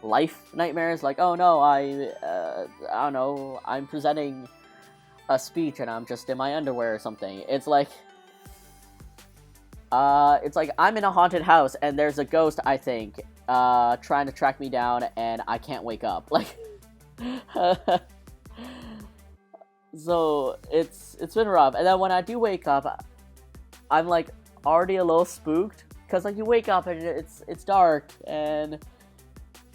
life nightmares. Like, oh no, I don't know, I'm presenting a speech and I'm just in my underwear or something. It's like I'm in a haunted house and there's a ghost, I think, trying to track me down, and I can't wake up. Like, so it's been rough. And then when I do wake up, I'm like already a little spooked, because like you wake up and it's dark and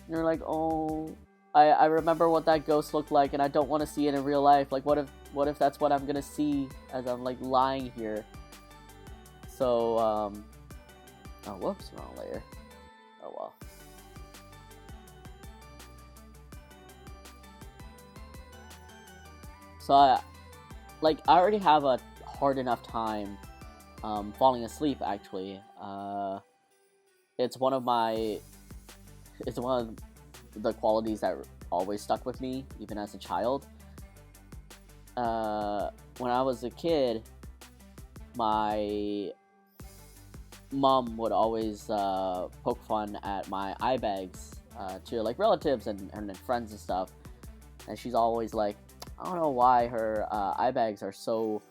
you're like, oh, I remember what that ghost looked like, and I don't want to see it in real life. Like, what if that's what I'm gonna see as I'm like lying here? So oh whoops, wrong layer. Oh well. So I already have a hard enough time falling asleep, actually. It's one of the qualities that always stuck with me, even as a child. When I was a kid, my mom would always poke fun at my eye bags to like relatives and friends and stuff, and she's always like, I don't know why her eye bags are so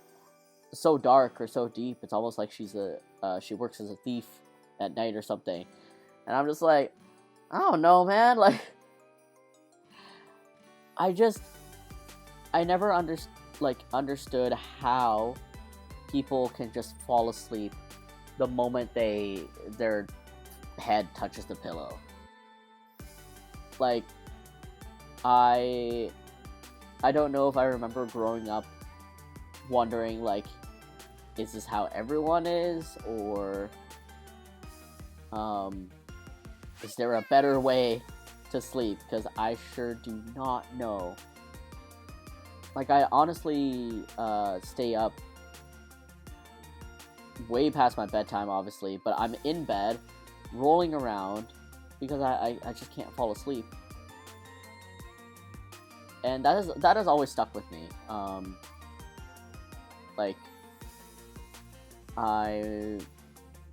dark or so deep. It's almost like she works as a thief at night or something. And I'm just like, I don't know, man. Like, I never understood how people can just fall asleep the moment their head touches the pillow. Like, I I don't know if I remember growing up wondering, like, is this how everyone is, or is there a better way to sleep? Because I sure do not know. Like, I honestly stay up way past my bedtime, obviously, but I'm in bed, rolling around, because I just can't fall asleep. And that has always stuck with me. Like,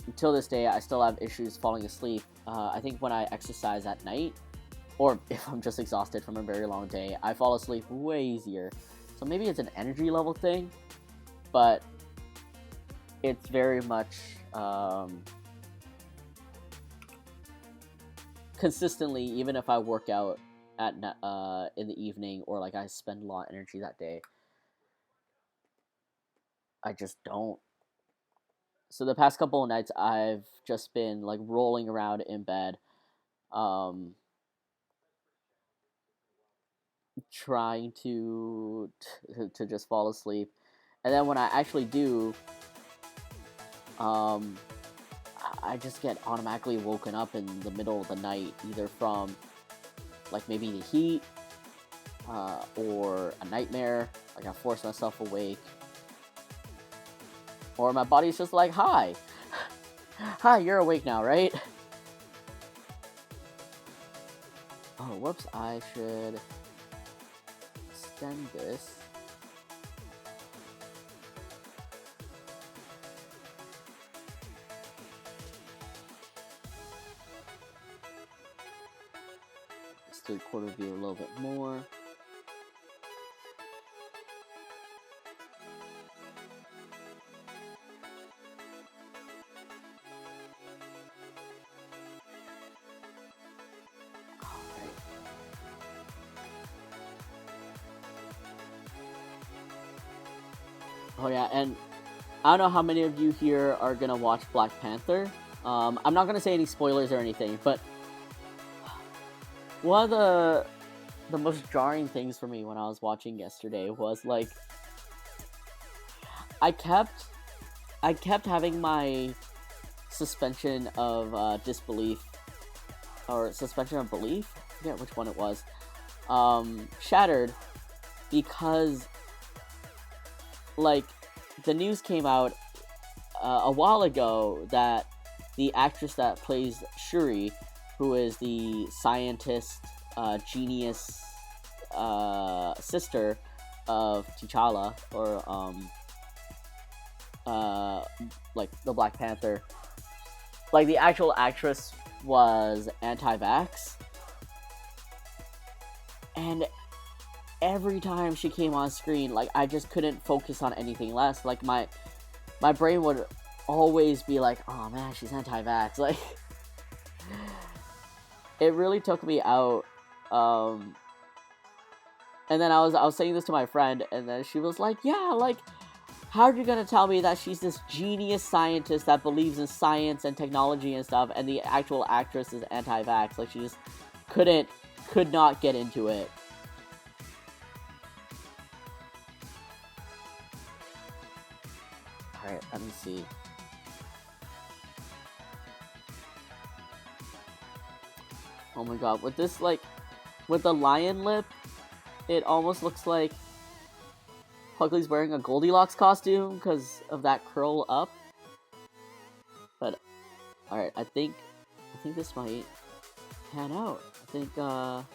until this day, I still have issues falling asleep. I think when I exercise at night, or if I'm just exhausted from a very long day, I fall asleep way easier. So maybe it's an energy level thing, but it's very much consistently, even if I work out at in the evening, or like I spend a lot of energy that day, I just don't. So the past couple of nights, I've just been like rolling around in bed, trying to just fall asleep, and then when I actually do, I just get automatically woken up in the middle of the night, either from like maybe the heat, or a nightmare. Like I force myself awake, or my body's just like, "Hi, hi, you're awake now, right?" Oh, whoops! I should extend this. Let's do quarter view a little bit more. Oh yeah, and I don't know how many of you here are gonna watch Black Panther. I'm not gonna say any spoilers or anything, but one of the most jarring things for me when I was watching yesterday was like I kept having my suspension of disbelief, or suspension of belief, I forget which one it was, shattered, because like the news came out a while ago that the actress that plays Shuri, who is the scientist, genius sister of T'Challa, or like the Black Panther, like the actual actress was anti-vax, and every time she came on screen, like I just couldn't focus on anything less. Like my brain would always be like, "Oh man, she's anti-vax." Like it really took me out. And then I was saying this to my friend, and then she was like, "Yeah, like, how are you gonna tell me that she's this genius scientist that believes in science and technology and stuff, and the actual actress is anti-vax?" Like she just could not get into it. Alright, let me see. Oh my god, with this, like, with the lion lip, it almost looks like Puglie's wearing a Goldilocks costume because of that curl up. But, alright, I think this might pan out. I think, okay.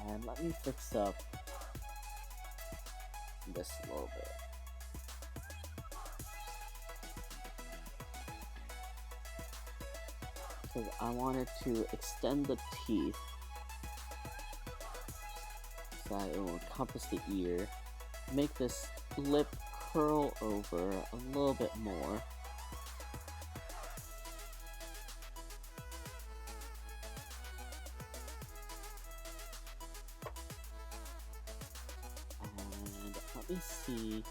And let me fix up this a little bit. Because I wanted to extend the teeth so that it will encompass the ear. Make this lip curl over a little bit more. me see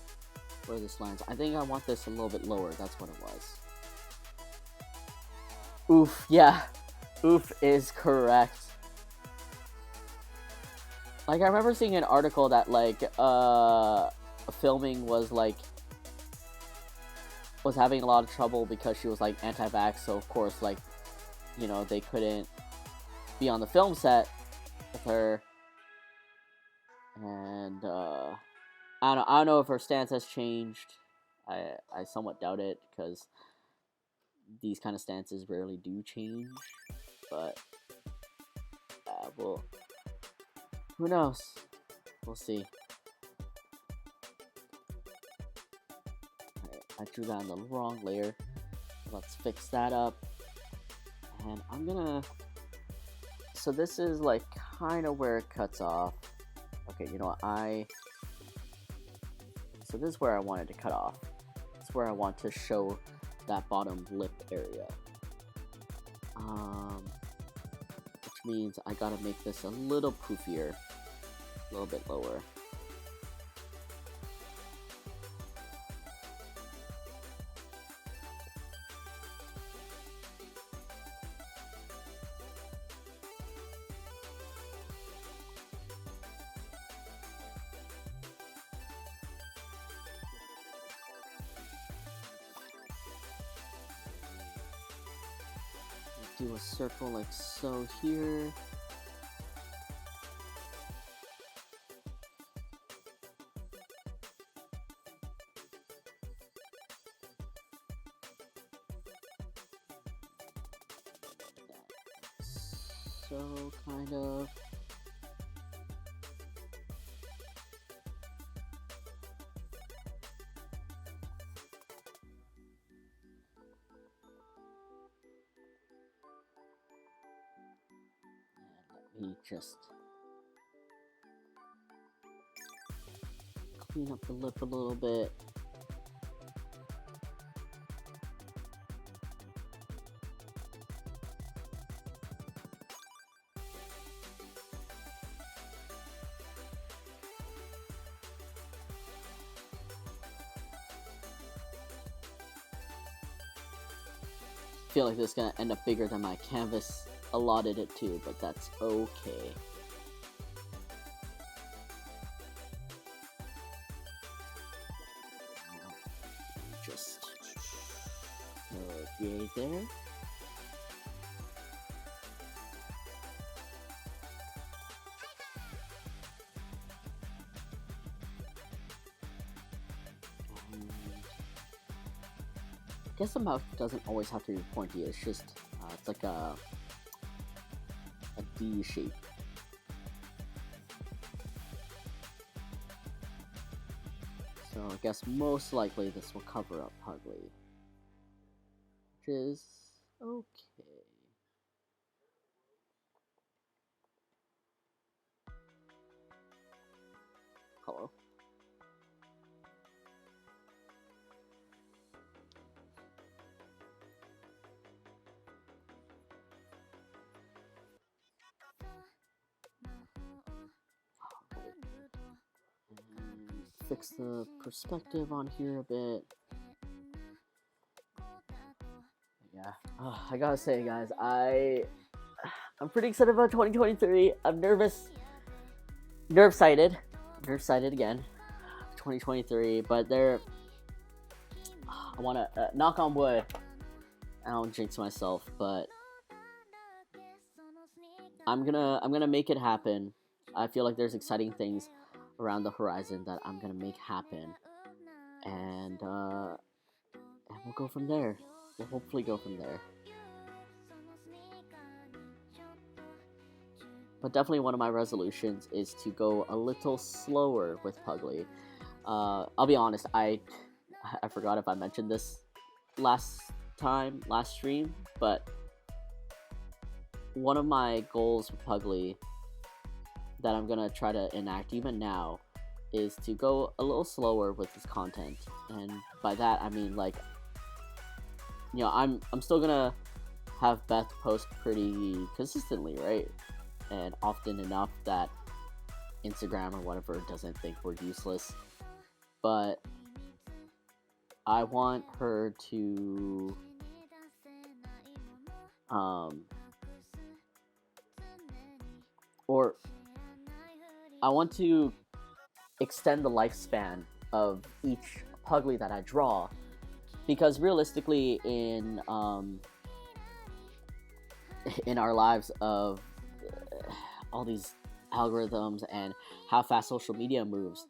where this lands. I think I want this a little bit lower. That's what it was. Oof, yeah. Oof is correct. Like, I remember seeing an article that, like, filming was, like, was having a lot of trouble because she was, like, anti-vax, so, of course, like, you know, they couldn't be on the film set with her. And, I don't know if her stance has changed. I somewhat doubt it, because these kind of stances rarely do change. But, well, who knows? We'll see. I drew that on the wrong layer. Let's fix that up. And I'm gonna... So this is, like, kind of where it cuts off. Okay, you know what? So this is where I wanted to cut off. It's where I want to show that bottom lip area. Which means I gotta make this a little poofier. A little bit lower. Do a circle like so here. So kind of. And let me just clean up the lip a little bit. I feel like this is gonna end up bigger than my canvas allotted it to, but that's okay. Just yay there. I guess the mouth doesn't always have to be pointy. It's just it's like a D shape. So I guess most likely this will cover up Puglie, which is okay. Hello. Fix the perspective on here a bit. Yeah, I gotta say, guys, I'm pretty excited about 2023. I'm nerve-sighted again. 2023, but I want to knock on wood. I don't jinx myself, but I'm gonna make it happen. I feel like there's exciting things around the horizon that I'm gonna make happen, and we'll go from there. We'll hopefully go from there. But definitely one of my resolutions is to go a little slower with Puglie. I'll be honest, I forgot if I mentioned this last stream, but one of my goals with Puglie that I'm gonna try to enact even now is to go a little slower with his content. And by that I mean, like, you know, I'm still gonna have Beth post pretty consistently, right? And often enough that Instagram or whatever doesn't think we're useless. but I want her to or I want to extend the lifespan of each Puglie that I draw, because realistically, in our lives of all these algorithms and how fast social media moves,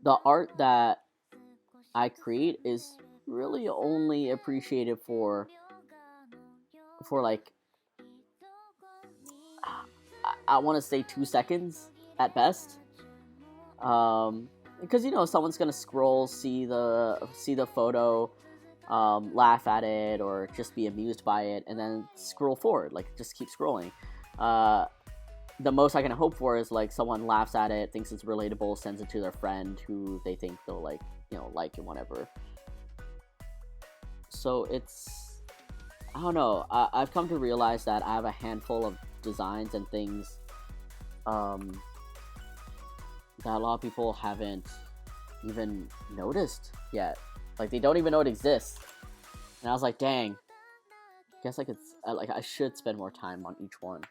the art that I create is really only appreciated for like I want to say 2 seconds at best. Because someone's gonna scroll, see the photo, laugh at it, or just be amused by it, and then scroll forward, like just keep scrolling. The most I can hope for is like someone laughs at it, thinks it's relatable, sends it to their friend who they think they'll like and whatever. So I don't know. I've come to realize that I have a handful of designs and things that a lot of people haven't even noticed yet. Like, they don't even know it exists. And I was like, dang. Guess I should spend more time on each one.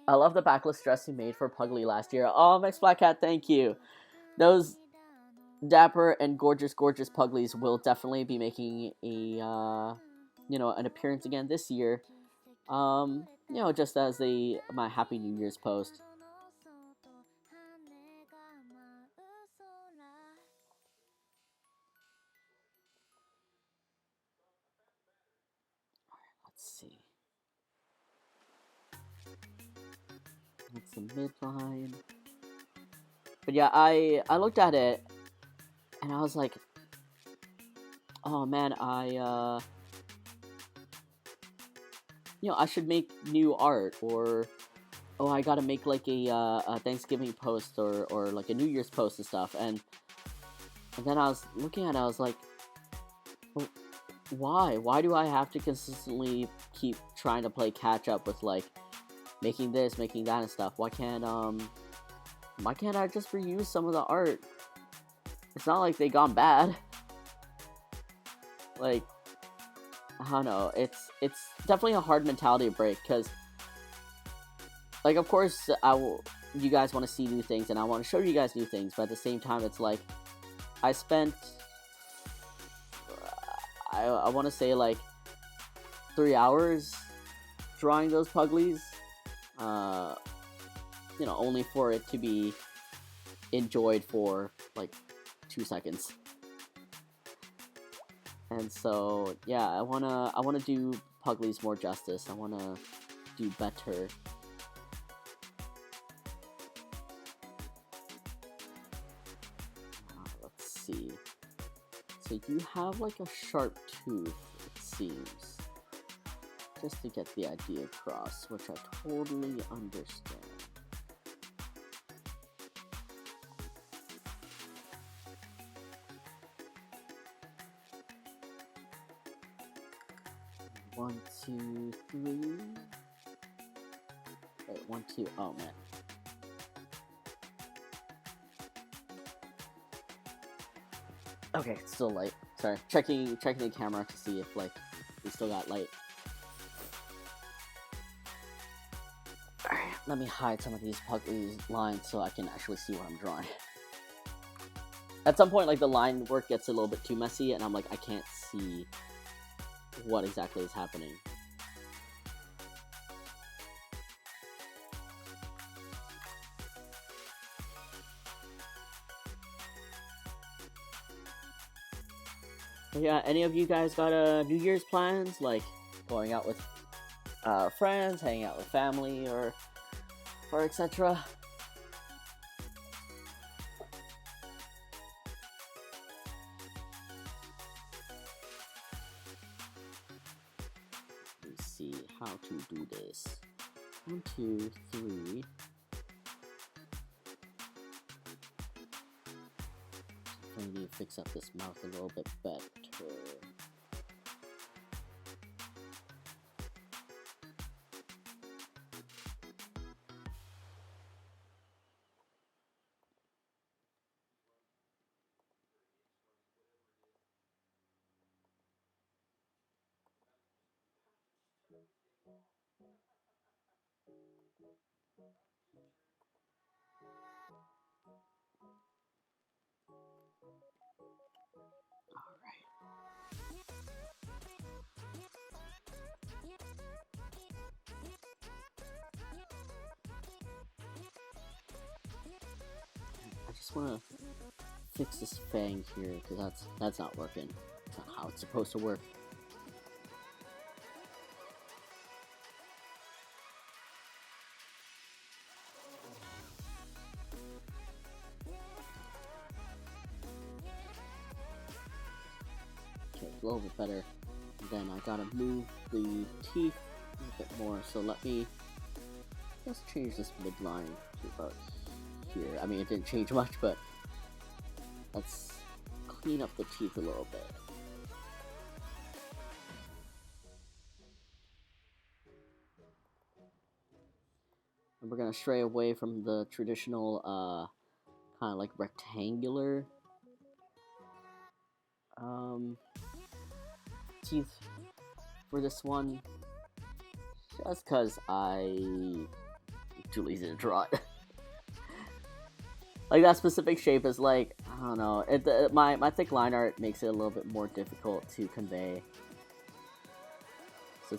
I love the backless dress you made for Puglie last year. Oh, Max Black Cat, thank you. Those dapper and gorgeous Puglies will definitely be making an appearance again this year. Just as my Happy New Year's post. Let's see. That's the midline. But yeah, I looked at it and I was like, oh man, I should make new art, or I gotta make like a Thanksgiving post or like a New Year's post and stuff. And then I was looking at it, I was like, well, why do I have to consistently keep trying to play catch up with like making this, making that and stuff? Why can't I just reuse some of the art? It's not like they gone bad. Like, I don't know, it's definitely a hard mentality to break, because like, of course you guys want to see new things and I want to show you guys new things, but at the same time it's like I spent I want to say like 3 hours drawing those Puglies, only for it to be enjoyed for like 2 seconds. And so yeah, I wanna do Puglies more justice. I wanna do better. Let's see. So you have like a sharp tooth, it seems, just to get the idea across, which I totally understand. One, two, three. Wait, 1, 2. Oh man. Okay, it's still light. Sorry, checking the camera to see if like we still got light. Alright, let me hide some of these lines so I can actually see what I'm drawing. At some point, like, the line work gets a little bit too messy, and I'm like, I can't see what exactly is happening. Yeah, any of you guys got New Year's plans, like going out with friends, hanging out with family, or etc.? Let's see how to do this. 1, 2, 3. I need to fix up this mouth a little bit better. I just want to fix this fang here because that's not working. It's not how it's supposed to work. Okay, it's a little bit better. Then I gotta move the teeth a little bit more. So let's change this midline to about here. I mean, it didn't change much, but let's clean up the teeth a little bit. And we're gonna stray away from the traditional, kind of like rectangular teeth for this one, just because I'm too lazy to draw it. Like, that specific shape is like, I don't know, my thick line art makes it a little bit more difficult to convey. So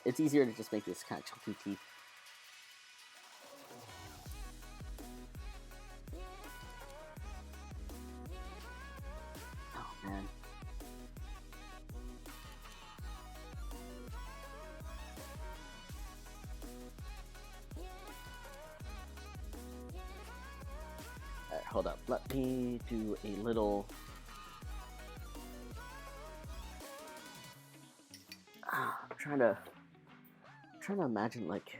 it's easier to just make this kind of chunky teeth. Oh man. Alright, hold up. Let me do a little... I'm trying to imagine, like...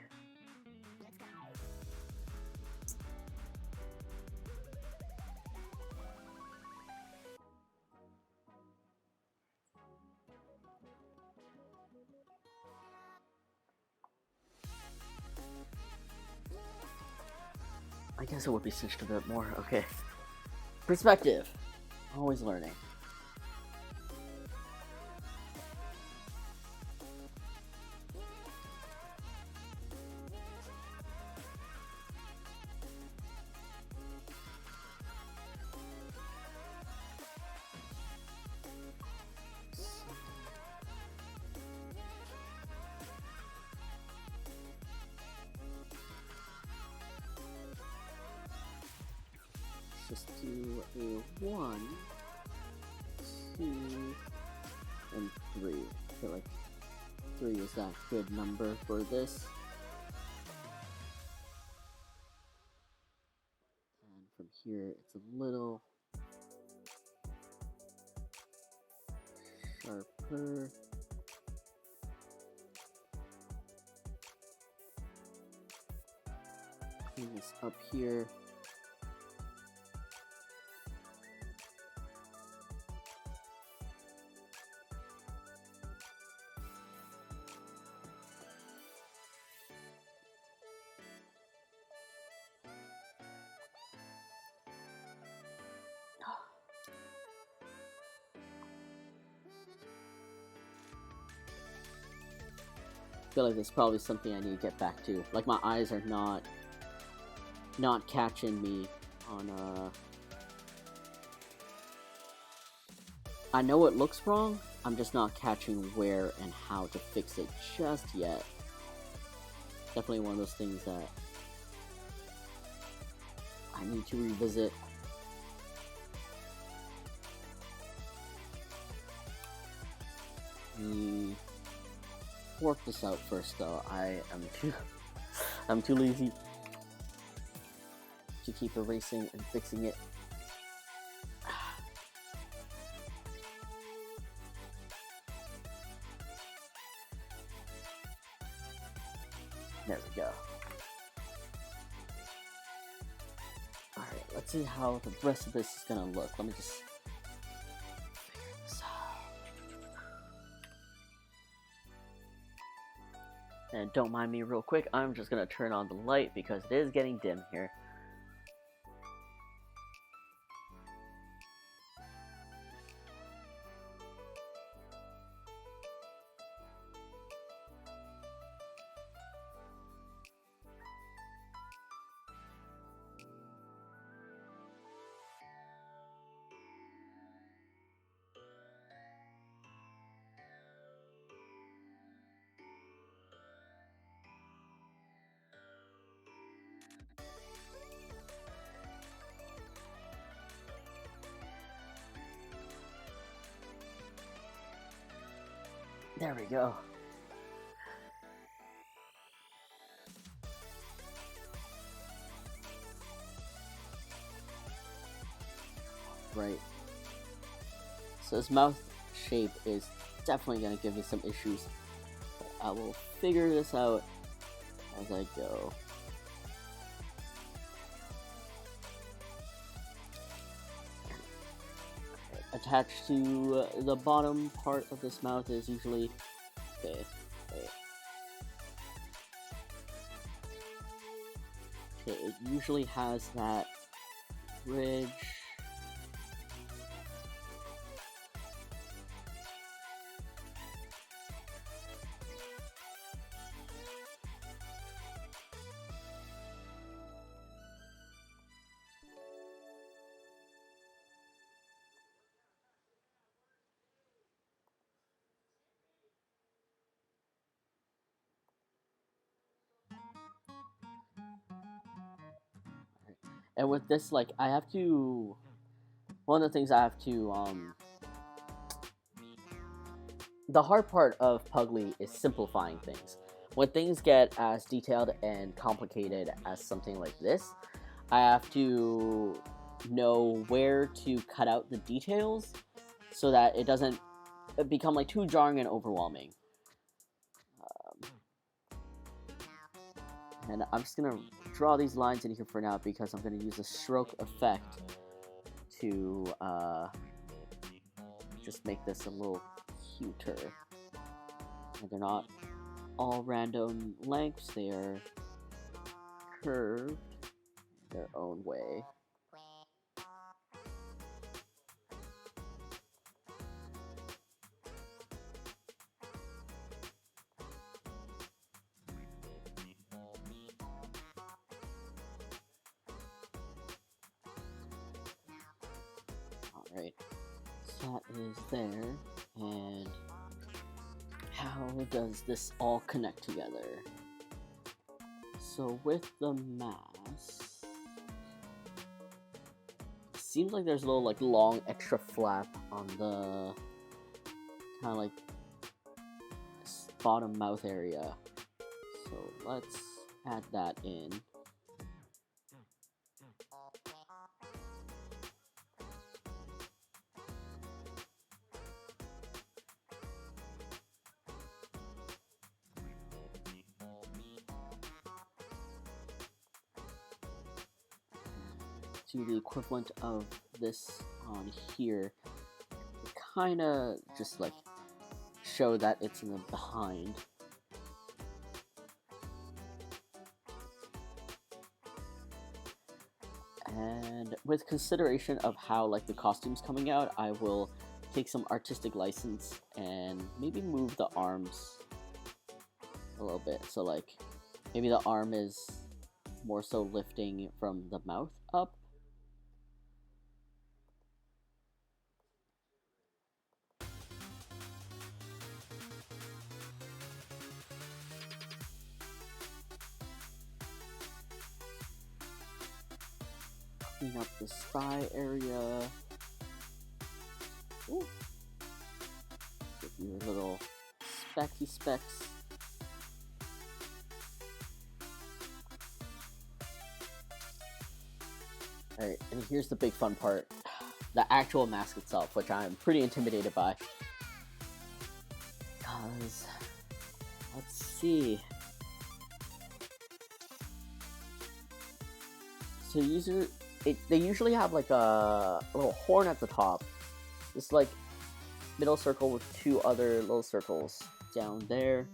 I guess it would be cinched a bit more. Okay. Perspective. Always learning. Just do a 1, 2, and 3. I feel like 3 is that good number for this. And from here, it's a little sharper. Clean this up here. I feel like that's probably something I need to get back to. Like, my eyes are not catching me on I know it looks wrong, I'm just not catching where and how to fix it just yet. Definitely one of those things that I need to revisit. Work this out first, though. I'm too lazy to keep erasing and fixing it. There we go. Alright, let's see how the rest of this is gonna look. Let me just figure this out. And don't mind me real quick, I'm just gonna turn on the light because it is getting dim here. There we go. Right. So this mouth shape is definitely going to give me some issues. But I will figure this out as I go. Attached to the bottom part of this mouth is usually... Okay, wait. Okay, it usually has that ridge. And with this, like, I have to... One of the things I have to, the hard part of Puglie is simplifying things. When things get as detailed and complicated as something like this, I have to know where to cut out the details so that it doesn't become like too jarring and overwhelming. And I'm just gonna draw these lines in here for now because I'm gonna use a stroke effect to just make this a little cuter. And they're not all random lengths, they are curved in their own way. Alright, so that is there, and how does this all connect together? So with the mask, seems like there's a little like long extra flap on the kind of like bottom mouth area. So let's add that in. Do the equivalent of this on here, kind of just like show that it's in the behind. And with consideration of how like the costume's coming out, I will take some artistic license and maybe move the arms a little bit. So like maybe the arm is more so lifting from the mouth up. Clean up this thigh area. Ooh. Give you a little specky specks. Alright, and here's the big fun part. The actual mask itself, which I'm pretty intimidated by. Cause, let's see. So they usually have like a little horn at the top. This like middle circle with two other little circles down there.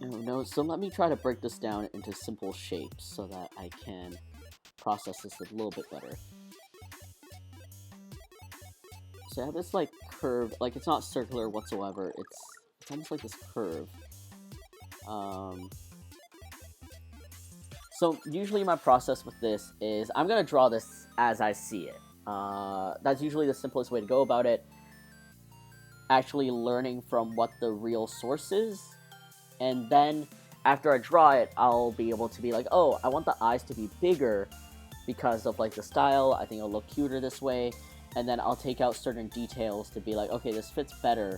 No, so let me try to break this down into simple shapes so that I can process this a little bit better. So I have this like curve, like it's not circular whatsoever, it's almost like this curve. So usually my process with this is I'm gonna draw this as I see it. That's usually the simplest way to go about it. Actually learning from what the real source is, and then after I draw it, I'll be able to be like, oh, I want the eyes to be bigger because of like the style. I think it'll look cuter this way, and then I'll take out certain details to be like, okay, this fits better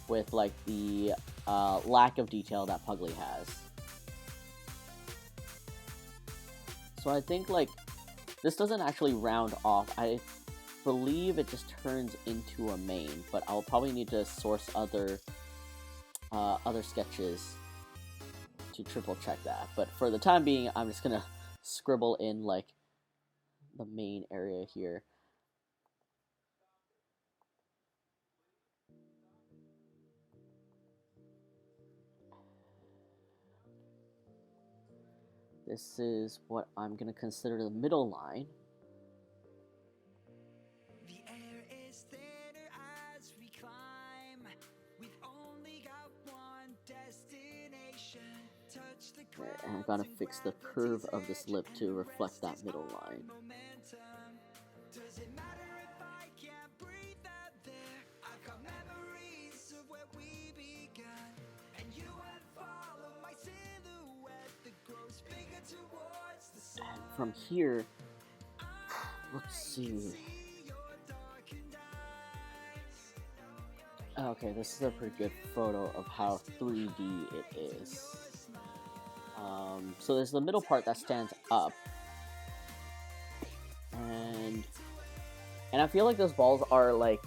with like the lack of detail that Puglie has. So I think like this doesn't actually round off. I believe it just turns into a mane, but I'll probably need to source other sketches to triple check that. But for the time being, I'm just gonna scribble in like the main area here. This is what I'm gonna consider the middle line. The air is thinner as we climb. We've only got one destination. Touch the clouds And I gotta fix the curve of this lip to reflect that middle line. Does it matter if I can't breathe out there? I've got memories of where we began, and you would follow my silhouette that grows bigger towards the sun. And from here, let's see. Okay, this is a pretty good photo of how 3D it is. So there's the middle part that stands up, and I feel like those balls are like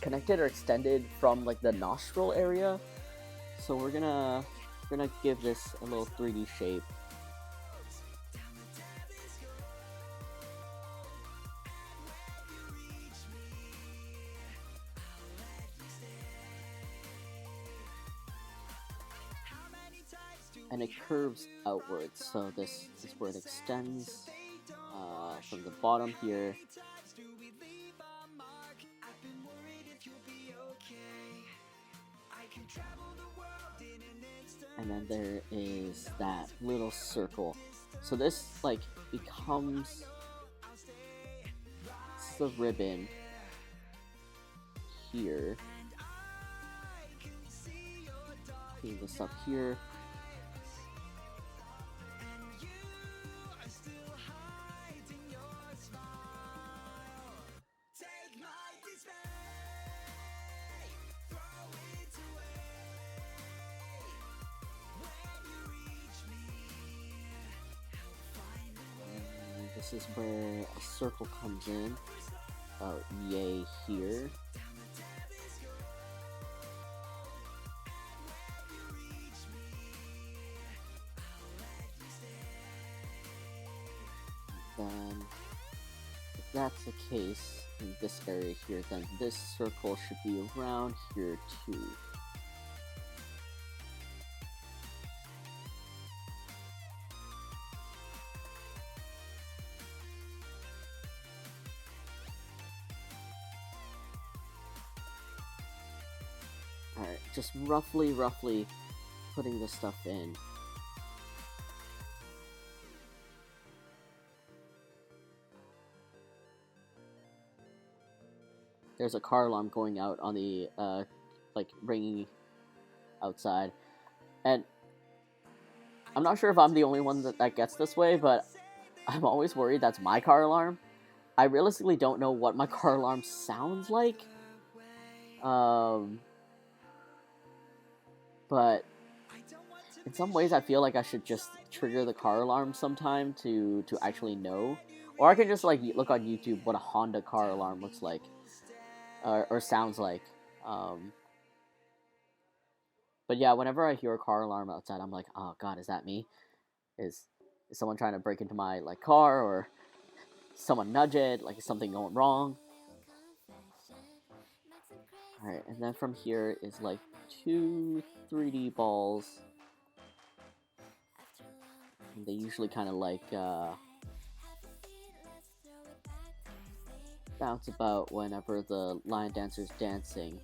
connected or extended from like the nostril area. So we're gonna give this a little 3D shape. And it curves outwards, so this is where it extends from the bottom here. And then there is that little circle. So this like becomes the ribbon here. Clean this up here. This is where a circle comes in, about yay here. Then, if that's the case in this area here, then this circle should be around here too. Alright, just roughly putting this stuff in. There's a car alarm going out on the, like, ringing outside. And I'm not sure if I'm the only one that gets this way, but I'm always worried that's my car alarm. I realistically don't know what my car alarm sounds like. But in some ways I feel like I should just trigger the car alarm sometime to actually know. Or I can just like look on YouTube what a Honda car alarm looks like. Or sounds like. But yeah, whenever I hear a car alarm outside, I'm like, oh god, is that me? Is someone trying to break into my like car, or someone nudge it? Like, is something going wrong? Alright, and then from here is like 2 3D balls. And they usually kind of like bounce about whenever the lion dancer's dancing.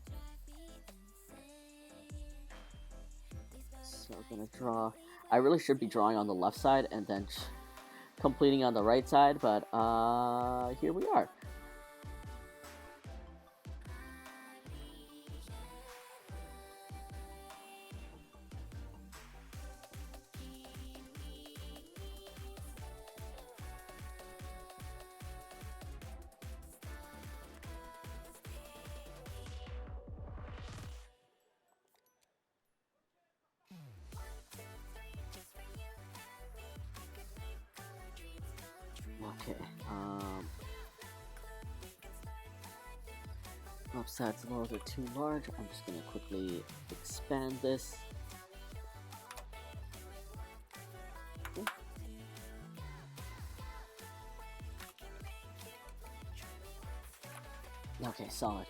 So I'm gonna draw. I really should be drawing on the left side and then completing on the right side, but here we are. Oops, that's a little bit too large. I'm just gonna quickly expand this. Okay, solid.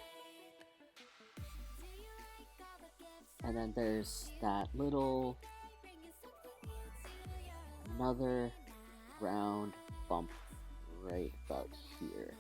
And then there's that little another round bump right about here.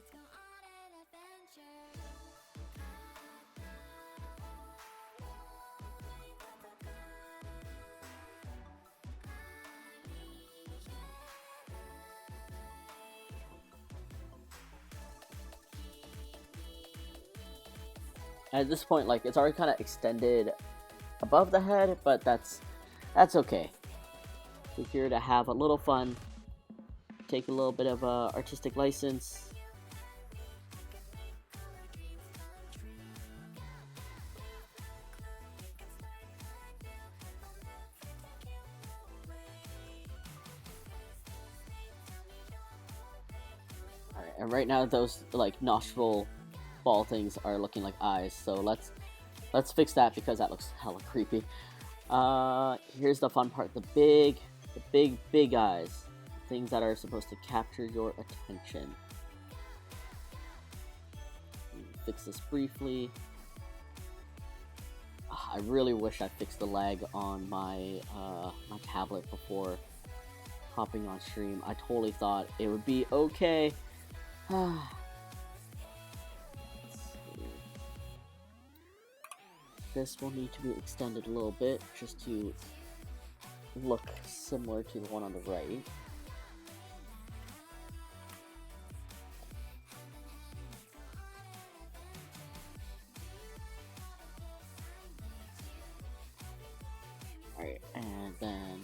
At this point, like, it's already kind of extended above the head, but that's okay. We're here to have a little fun, take a little bit of artistic license. Alright, and right now those, like, nostril ball things are looking like eyes, so let's fix that because that looks hella creepy. Here's the fun part, the big eyes, things that are supposed to capture your attention. Fix this briefly. I really wish I fixed the lag on my my tablet before hopping on stream. I totally thought it would be okay. This will need to be extended a little bit just to look similar to the one on the right. Alright, and then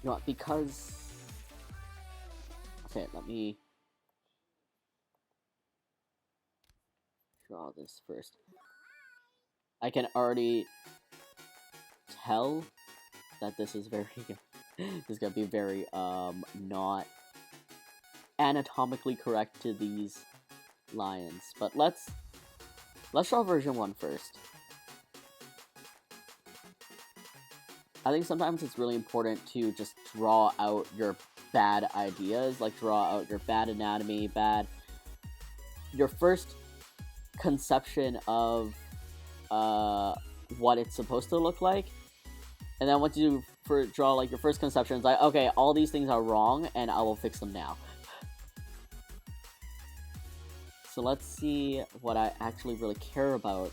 you know what, because okay, let me draw this first. I can already tell that this is very this is gonna be very not anatomically correct to these lions. But let's draw version 1 first. I think sometimes it's really important to just draw out your bad ideas, like draw out your bad anatomy, your first conception of what it's supposed to look like, and then once you draw like your first conception, it's like, okay, all these things are wrong and I will fix them now. So let's see what I actually really care about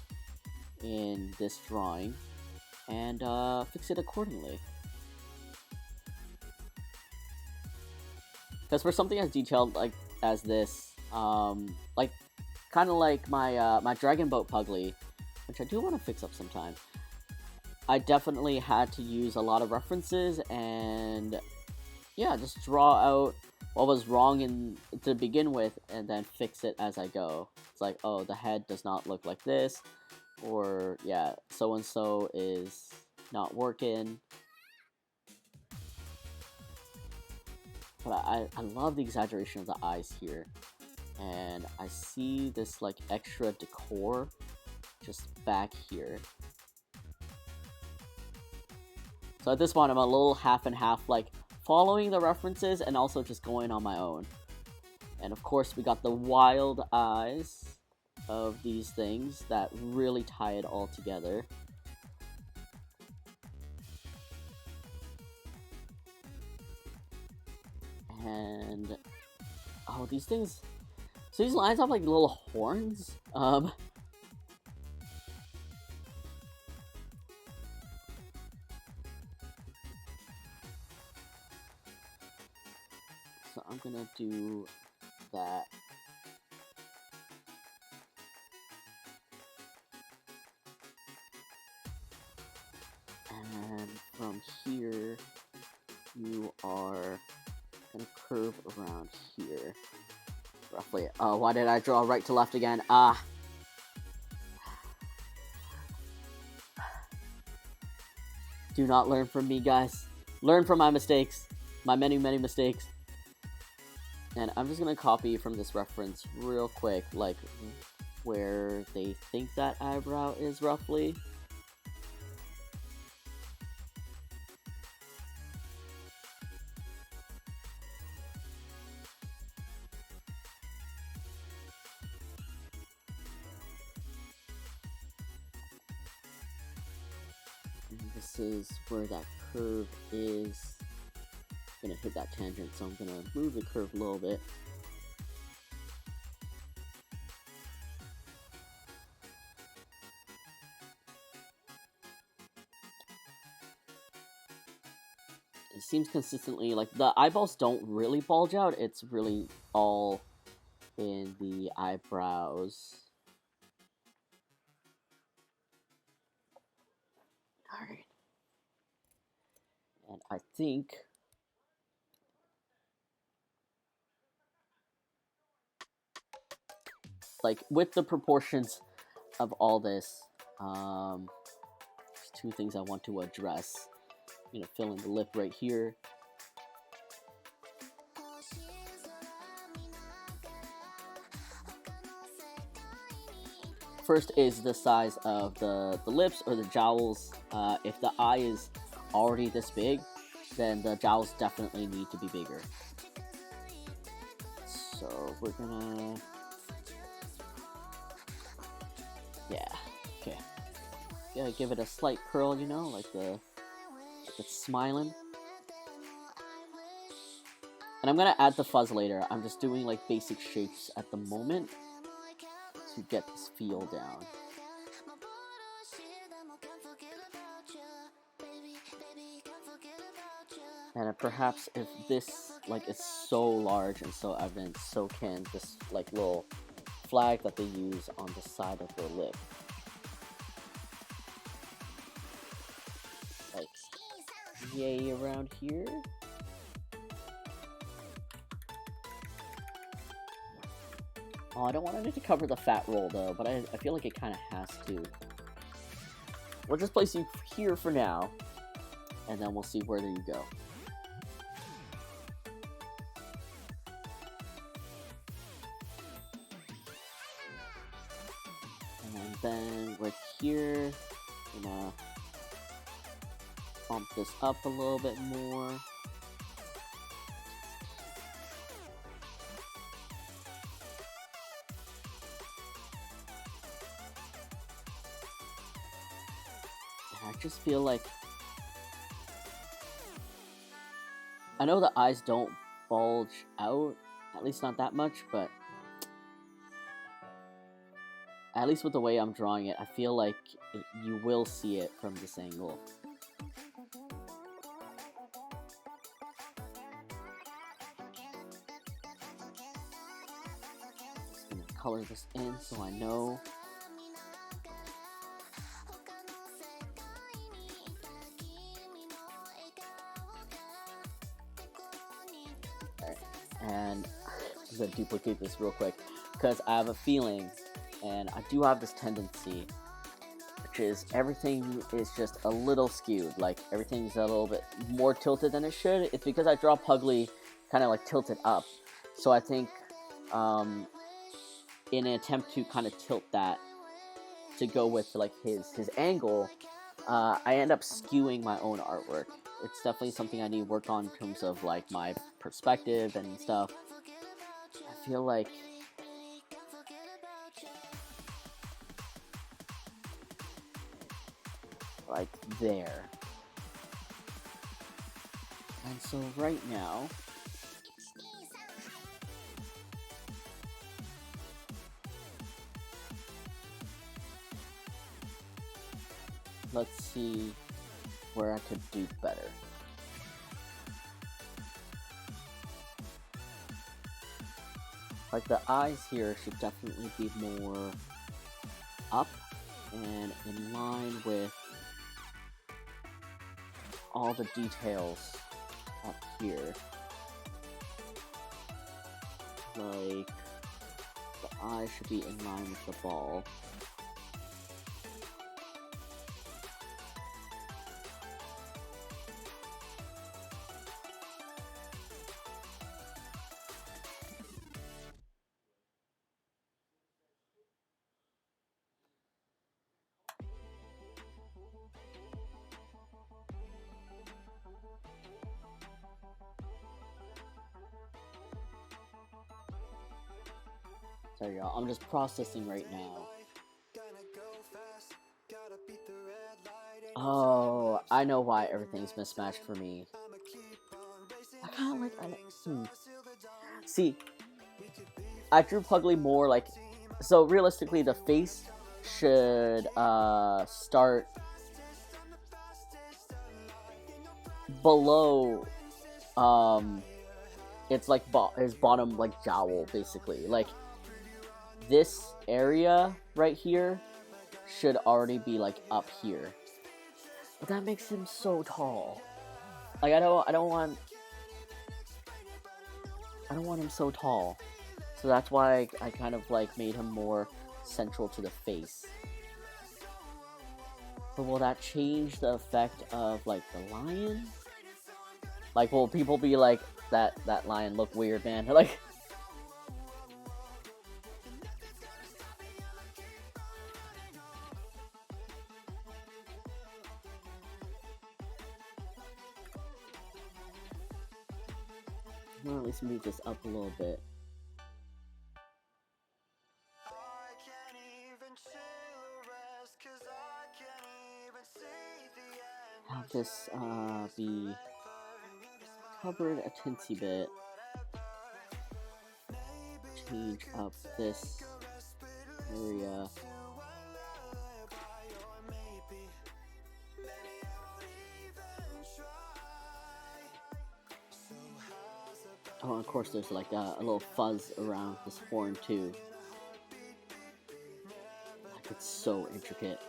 in this drawing and fix it accordingly. Because for something as detailed like as this, like kind of like my my dragon boat Puglie, which I do want to fix up sometime, I definitely had to use a lot of references and yeah, just draw out what was wrong to begin with and then fix it as I go. It's like, oh, the head does not look like this, or yeah, so and so is not working. But I love the exaggeration of the eyes here, and I see this like extra decor just back here. So at this point, I'm a little half and half, like following the references and also just going on my own. And of course, we got the wild eyes of these things that really tie it all together. And oh, these things. So these lions have like little horns. So I'm gonna do that. And from here, you are gonna curve around here, roughly. Oh, why did I draw right to left again? Do not learn from me, guys. Learn from my mistakes. My many, many mistakes. And I'm just gonna copy from this reference real quick, like where they think that eyebrow is roughly. And this is where that curve is gonna hit that tangent, so I'm gonna move the curve a little bit. It seems consistently, like, the eyeballs don't really bulge out, it's really all in the eyebrows. Alright. And I think like with the proportions of all this, there's two things I want to address. I'm gonna fill in the lip right here. First is the size of the lips or the jowls. If the eye is already this big, then the jowls definitely need to be bigger. So we're gonna, yeah, okay. Yeah, give it a slight curl, you know, like it's smiling. And I'm gonna add the fuzz later. I'm just doing like basic shapes at the moment to get this feel down. And perhaps if this like is so large and so evident, so can this like little flag that they use on the side of their lip. Like yay around here. Oh, I don't want it to cover the fat roll though, but I feel like it kind of has to. We'll just place you here for now, and then we'll see where you go. And then right here, gonna bump this up a little bit more. I just feel like, I know the eyes don't bulge out, at least not that much, but at least with the way I'm drawing it, I feel like you will see it from this angle. Just gonna color this in so I know. And I'm gonna duplicate this real quick because I have a feeling, and I do have this tendency, which is everything is just a little skewed. Like everything's a little bit more tilted than it should. It's because I draw Puglie kind of like tilted up. So I think in an attempt to kind of tilt that to go with like his angle, I end up skewing my own artwork. It's definitely something I need to work on in terms of like my perspective and stuff. I feel like there. And so right now, let's see where I could do better. Like the eyes here should definitely be more up and in line with all the details up here. Like the eye should be in line with the ball. Sorry, y'all. I'm just processing right now. Oh, I know why everything's mismatched for me. I kind of like. See, I drew Puglie more like. So realistically, the face should start below. It's like his bottom like jowl, basically. Like this area right here should already be like up here. But that makes him so tall. Like I don't want him so tall. So that's why I kind of like made him more central to the face. But will that change the effect of like the lion? Like will people be like that lion look weird, man? Like well, at least move this up a little bit. Have this be covered a teensy bit. Change up this area. Oh, and of course there's like a little fuzz around this horn too. Like it's so intricate.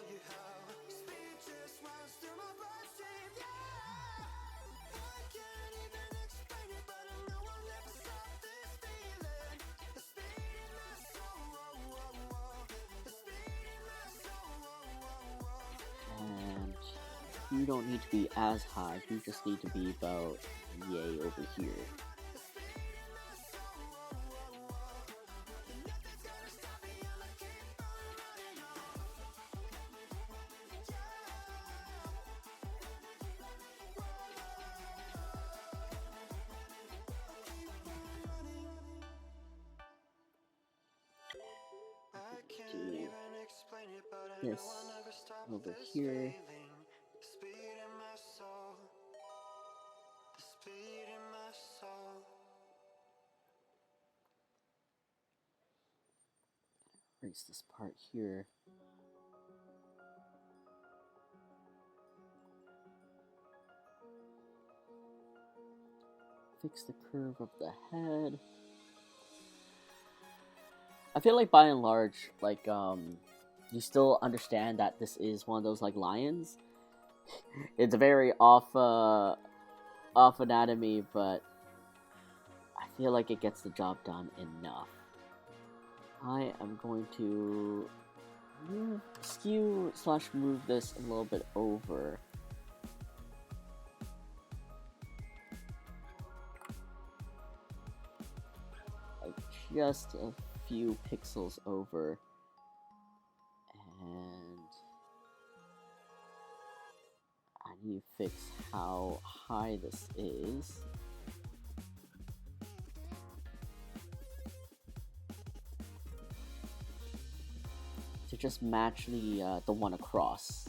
And you don't need to be as high, you just need to be about yay over here. Do this over here. Erase this part here. Fix the curve of the head. I feel like by and large, like, you still understand that this is one of those, like, lions. It's very off anatomy, but I feel like it gets the job done enough. I am going to skew / move this a little bit over. Like just a few pixels over. And I need to fix how high this is. To just match the one across.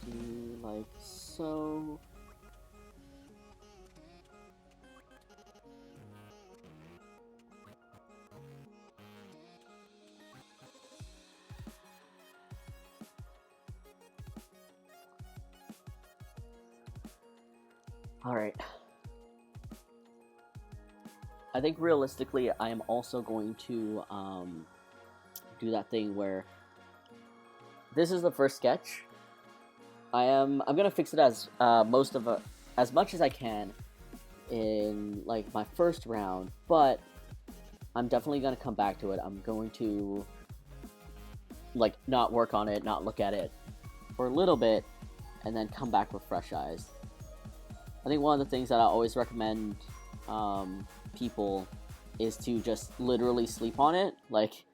Do like so. Alright. I think realistically, I am also going to do that thing where this is the first sketch. I'm gonna fix it as as much as I can in like my first round, but I'm definitely gonna come back to it. I'm going to like not work on it, not look at it for a little bit, and then come back with fresh eyes. I think one of the things that I always recommend people is to just literally sleep on it. Like,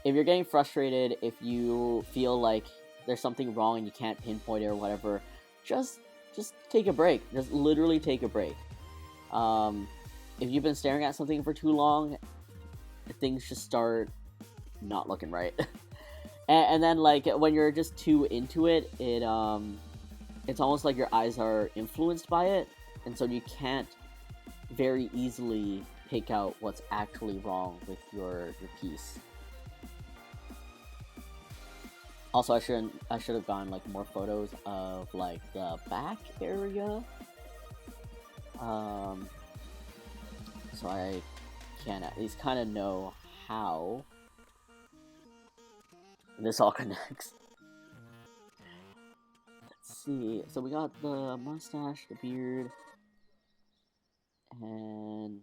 if you're getting frustrated, if you feel like there's something wrong and you can't pinpoint it or whatever, just take a break. Just literally take a break. If you've been staring at something for too long, things just start not looking right. And then, like, when you're just too into it, it's almost like your eyes are influenced by it, and so you can't very easily pick out what's actually wrong with your piece. Also, I should have gotten like more photos of like the back area, so I can at least kind of know how this all connects. Let's see. So we got the mustache, the beard, and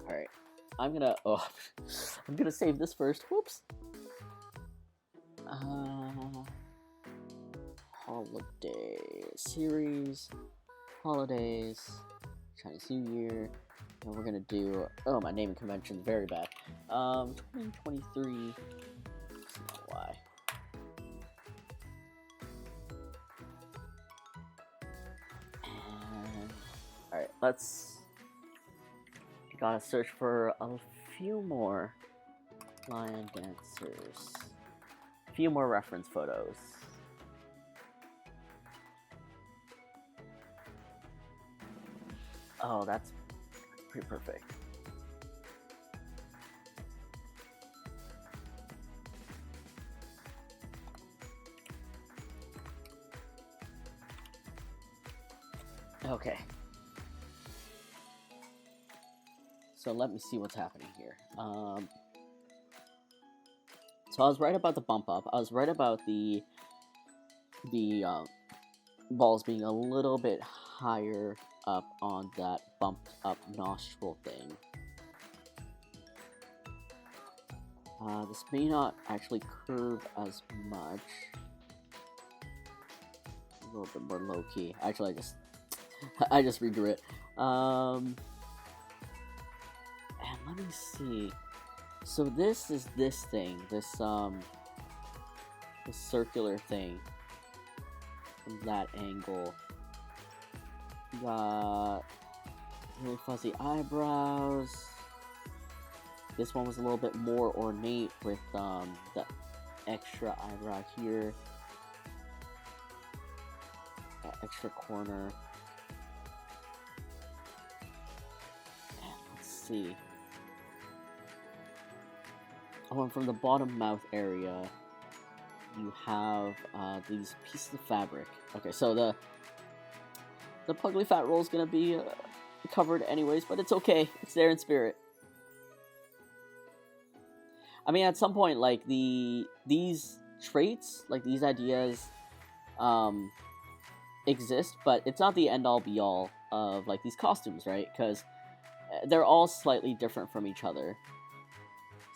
all right. I'm gonna save this first. Whoops. Holiday series, holidays, Chinese New Year, and we're gonna do. Oh, my naming convention is very bad. 2023. Let's know why. And all right, let's. Gotta search for a few more lion dancers. A few more reference photos. Oh, that's pretty perfect. Okay. So let me see what's happening here. So I was right about the bump up. I was right about the balls being a little bit higher up on that bumped up nostril thing. This may not actually curve as much. A little bit more low key. Actually, I just redrew it. And let me see. So this is this thing, this circular thing from that angle. You got really fuzzy eyebrows. This one was a little bit more ornate with the extra eyebrow here, that extra corner. And let's see. Oh, and from the bottom mouth area, you have these pieces of fabric. Okay, so the Puglie fat roll is gonna be covered anyways, but it's okay. It's there in spirit. I mean, at some point, like these traits, like these ideas, exist, but it's not the end all be all of like these costumes, right? Because they're all slightly different from each other.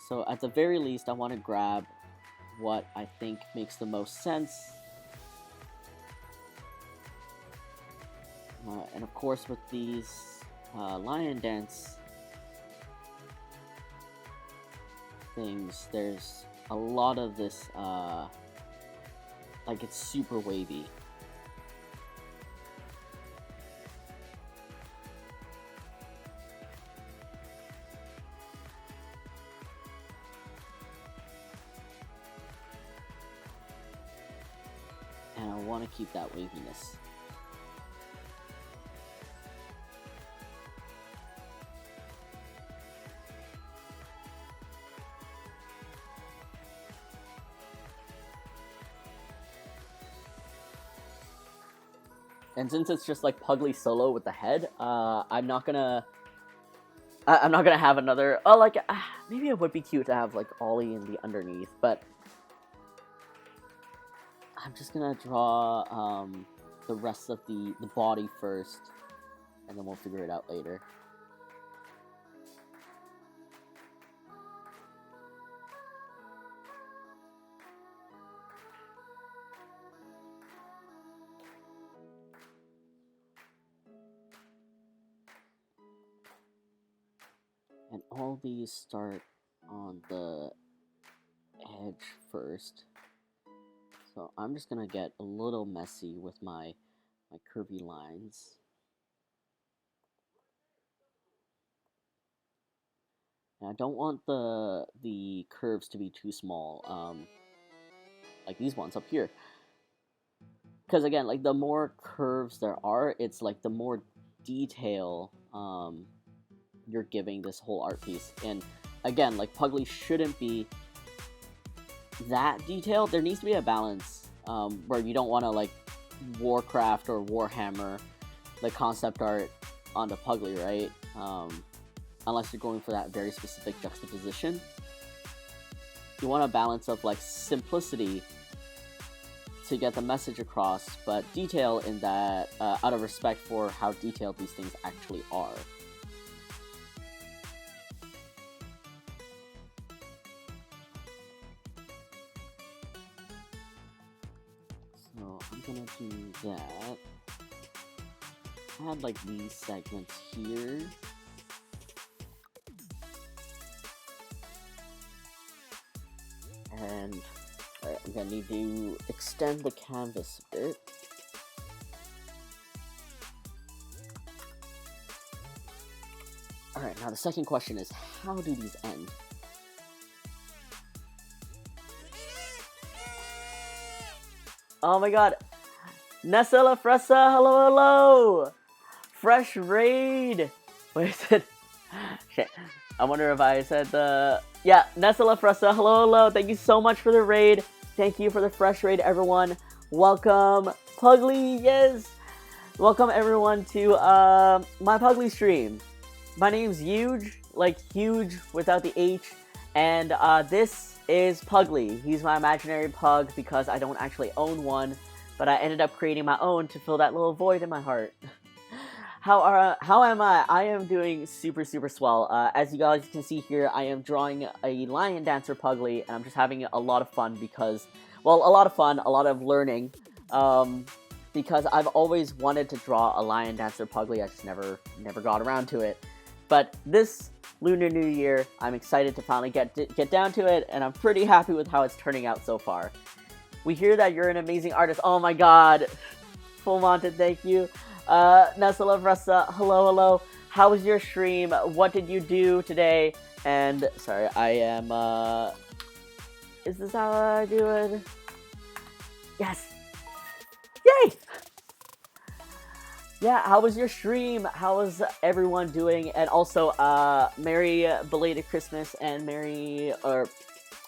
So at the very least, I want to grab what I think makes the most sense. And of course, with these lion dance things, there's a lot of this, like it's super wavy. And I want to keep that waviness. And since it's just like Puglie solo with the head, I'm not gonna have another. Oh, like maybe it would be cute to have like Ollie in the underneath, but I'm just gonna draw the rest of the body first, and then we'll figure it out later. And all these start on the edge first. So I'm just gonna get a little messy with my curvy lines. And I don't want the curves to be too small, like these ones up here. Because again, like the more curves there are, it's like the more detail you're giving this whole art piece. And again, like Puglie shouldn't be that detailed. There needs to be a balance where you don't want to like Warcraft or Warhammer the concept art onto Puglie, right? Unless you're going for that very specific juxtaposition. You want a balance of like simplicity to get the message across, but detail in that out of respect for how detailed these things actually are. So I'm gonna do that. Add like these segments here. And I'm gonna need to extend the canvas a bit. Alright, now the second question is, how do these end? Oh my god! Nessa La Fresa, hello, hello! Fresh raid! Wait, shit. I wonder if I said the... Yeah, Nessa La Fresa, hello, hello. Thank you so much for the raid. Thank you for the fresh raid, everyone. Welcome, Puglie, yes! Welcome, everyone, to my Puglie stream. My name's Huge, like huge without the H. And this is Puglie. He's my imaginary pug because I don't actually own one. But I ended up creating my own to fill that little void in my heart. How am I? I am doing super swell. As you guys can see here, I am drawing a lion dancer Puglie, and I'm just having a lot of fun because, well, a lot of fun, a lot of learning, because I've always wanted to draw a lion dancer Puglie. I just never got around to it. But this Lunar New Year, I'm excited to finally get down to it, and I'm pretty happy with how it's turning out so far. We hear that you're an amazing artist. Oh my god, Full Monted, thank you. Nessa La Fresa, hello. How was your stream? What did you do today? And, sorry, I am, is this how I do it? Yes! Yay! Yeah, how was your stream? How was everyone doing? And also, Merry belated Christmas and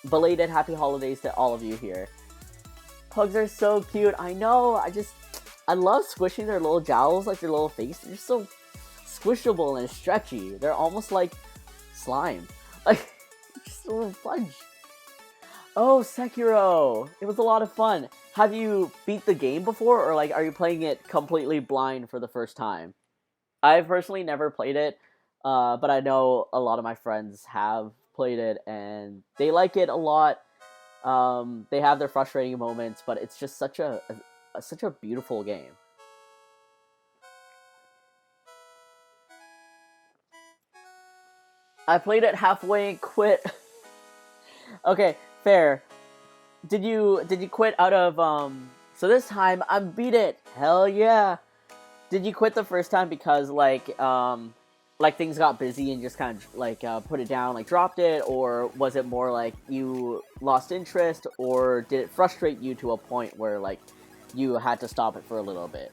belated Happy Holidays to all of you here. Pugs are so cute. I know, I love squishing their little jowls, like their little face. They're just so squishable and stretchy. They're almost like slime. Like, just a little fudge. Oh, Sekiro! It was a lot of fun. Have you beat the game before, or like, are you playing it completely blind for the first time? I've personally never played it, but I know a lot of my friends have played it, and they like it a lot. They have their frustrating moments, but it's just such a beautiful game. I played it halfway and quit. Okay, fair. Did you quit out of so this time I beat it. Hell yeah. Did you quit the first time because like things got busy and just kind of like put it down, like dropped it, or was it more like you lost interest, or did it frustrate you to a point where like you had to stop it for a little bit?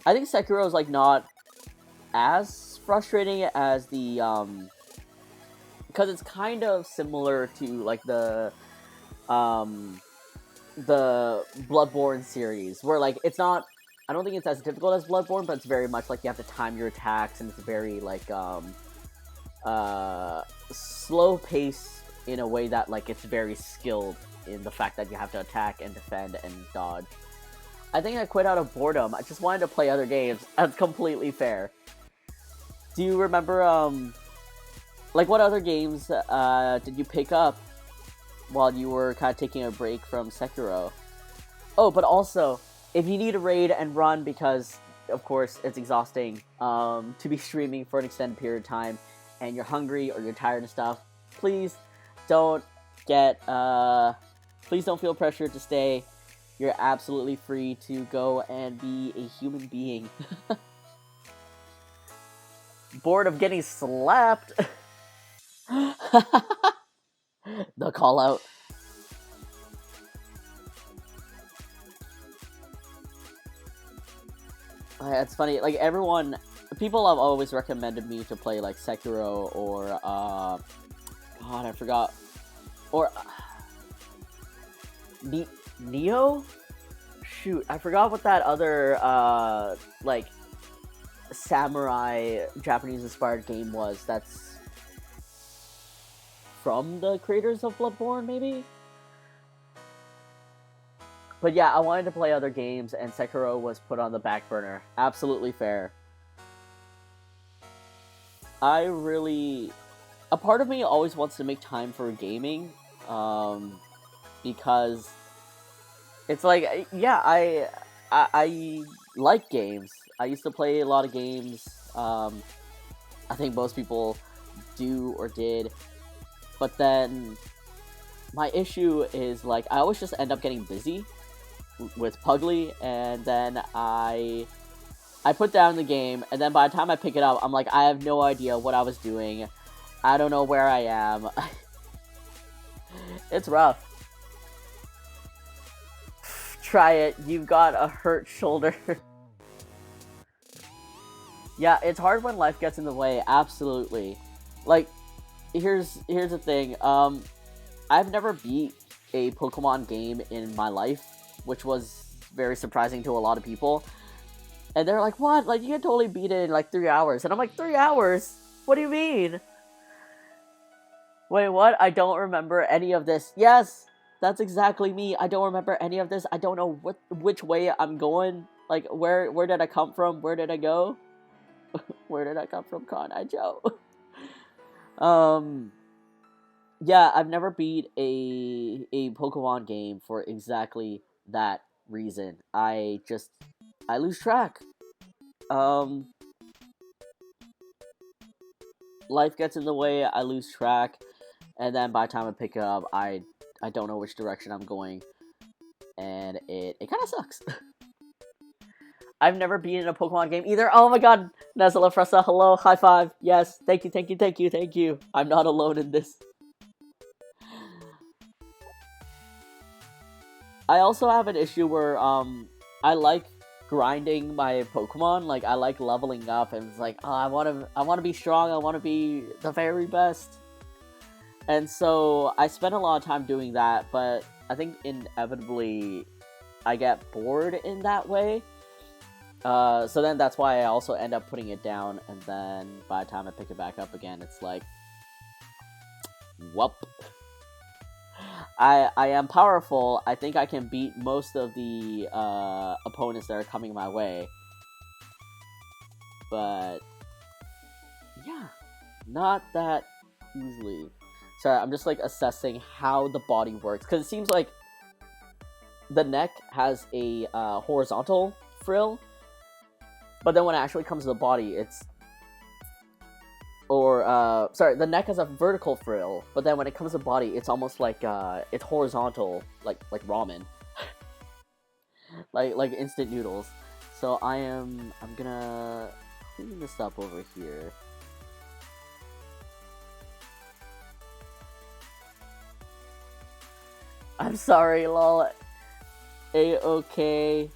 I think Sekiro is like not as frustrating as the because it's kind of similar to like the Bloodborne series, where like it's not, I don't think it's as difficult as Bloodborne, but it's very much like you have to time your attacks, and it's very like slow pace in a way that like it's very skilled in the fact that you have to attack and defend and dodge. I think I quit out of boredom. I just wanted to play other games. That's completely fair. Do you remember like what other games did you pick up while you were kind of taking a break from Sekiro? Oh, but also, if you need a raid and run, because of course it's exhausting to be streaming for an extended period of time, and you're hungry or you're tired and stuff, please don't please don't feel pressured to stay. You're absolutely free to go and be a human being. Bored of getting slapped? The call out. It's funny, like people have always recommended me to play like Sekiro or God, I forgot, or Neo? Shoot, I forgot what that other like samurai Japanese inspired game was that's from the creators of Bloodborne, maybe? But yeah, I wanted to play other games, and Sekiro was put on the back burner. Absolutely fair. A part of me always wants to make time for gaming, because it's like, yeah, I like games. I used to play a lot of games. I think most people do or did. But then my issue is, like, I always just end up getting busy with Puglie, and then I put down the game, and then by the time I pick it up, I'm like, I have no idea what I was doing. I don't know where I am. It's rough. Try it. You've got a hurt shoulder. Yeah, it's hard when life gets in the way. Absolutely. Like, here's the thing. I've never beat a Pokemon game in my life, which was very surprising to a lot of people. And they're like, what? Like, you can totally beat it in like 3 hours. And I'm like, 3 hours? What do you mean? Wait, what? I don't remember any of this. Yes, that's exactly me. I don't remember any of this. I don't know which way I'm going. Like, where did I come from? Where did I go? Where did I come from, Con Joe? Yeah, I've never beat a Pokemon game for exactly that reason. I lose track. Life gets in the way, I lose track, and then by the time I pick it up, I don't know which direction I'm going, and it kind of sucks. I've never beaten a Pokemon game either. Oh my god, Nezla Fressa, hello, high five, yes, thank you. I'm not alone in this. I also have an issue where, I like grinding my Pokemon, like, I like leveling up, and it's like, oh, I want to be strong, I want to be the very best. And so, I spend a lot of time doing that, but I think inevitably, I get bored in that way. So then that's why I also end up putting it down, and then by the time I pick it back up again, it's like, whoop. I am powerful. I think I can beat most of the opponents that are coming my way. But yeah, not that easily. Sorry, I'm just like assessing how the body works, because it seems like the neck has a horizontal frill, but then when it actually comes to the body, the neck has a vertical frill, but then when it comes to the body, it's almost like it's horizontal, like ramen, like instant noodles. So I'm gonna clean this up over here. I'm sorry, lol. A-okay.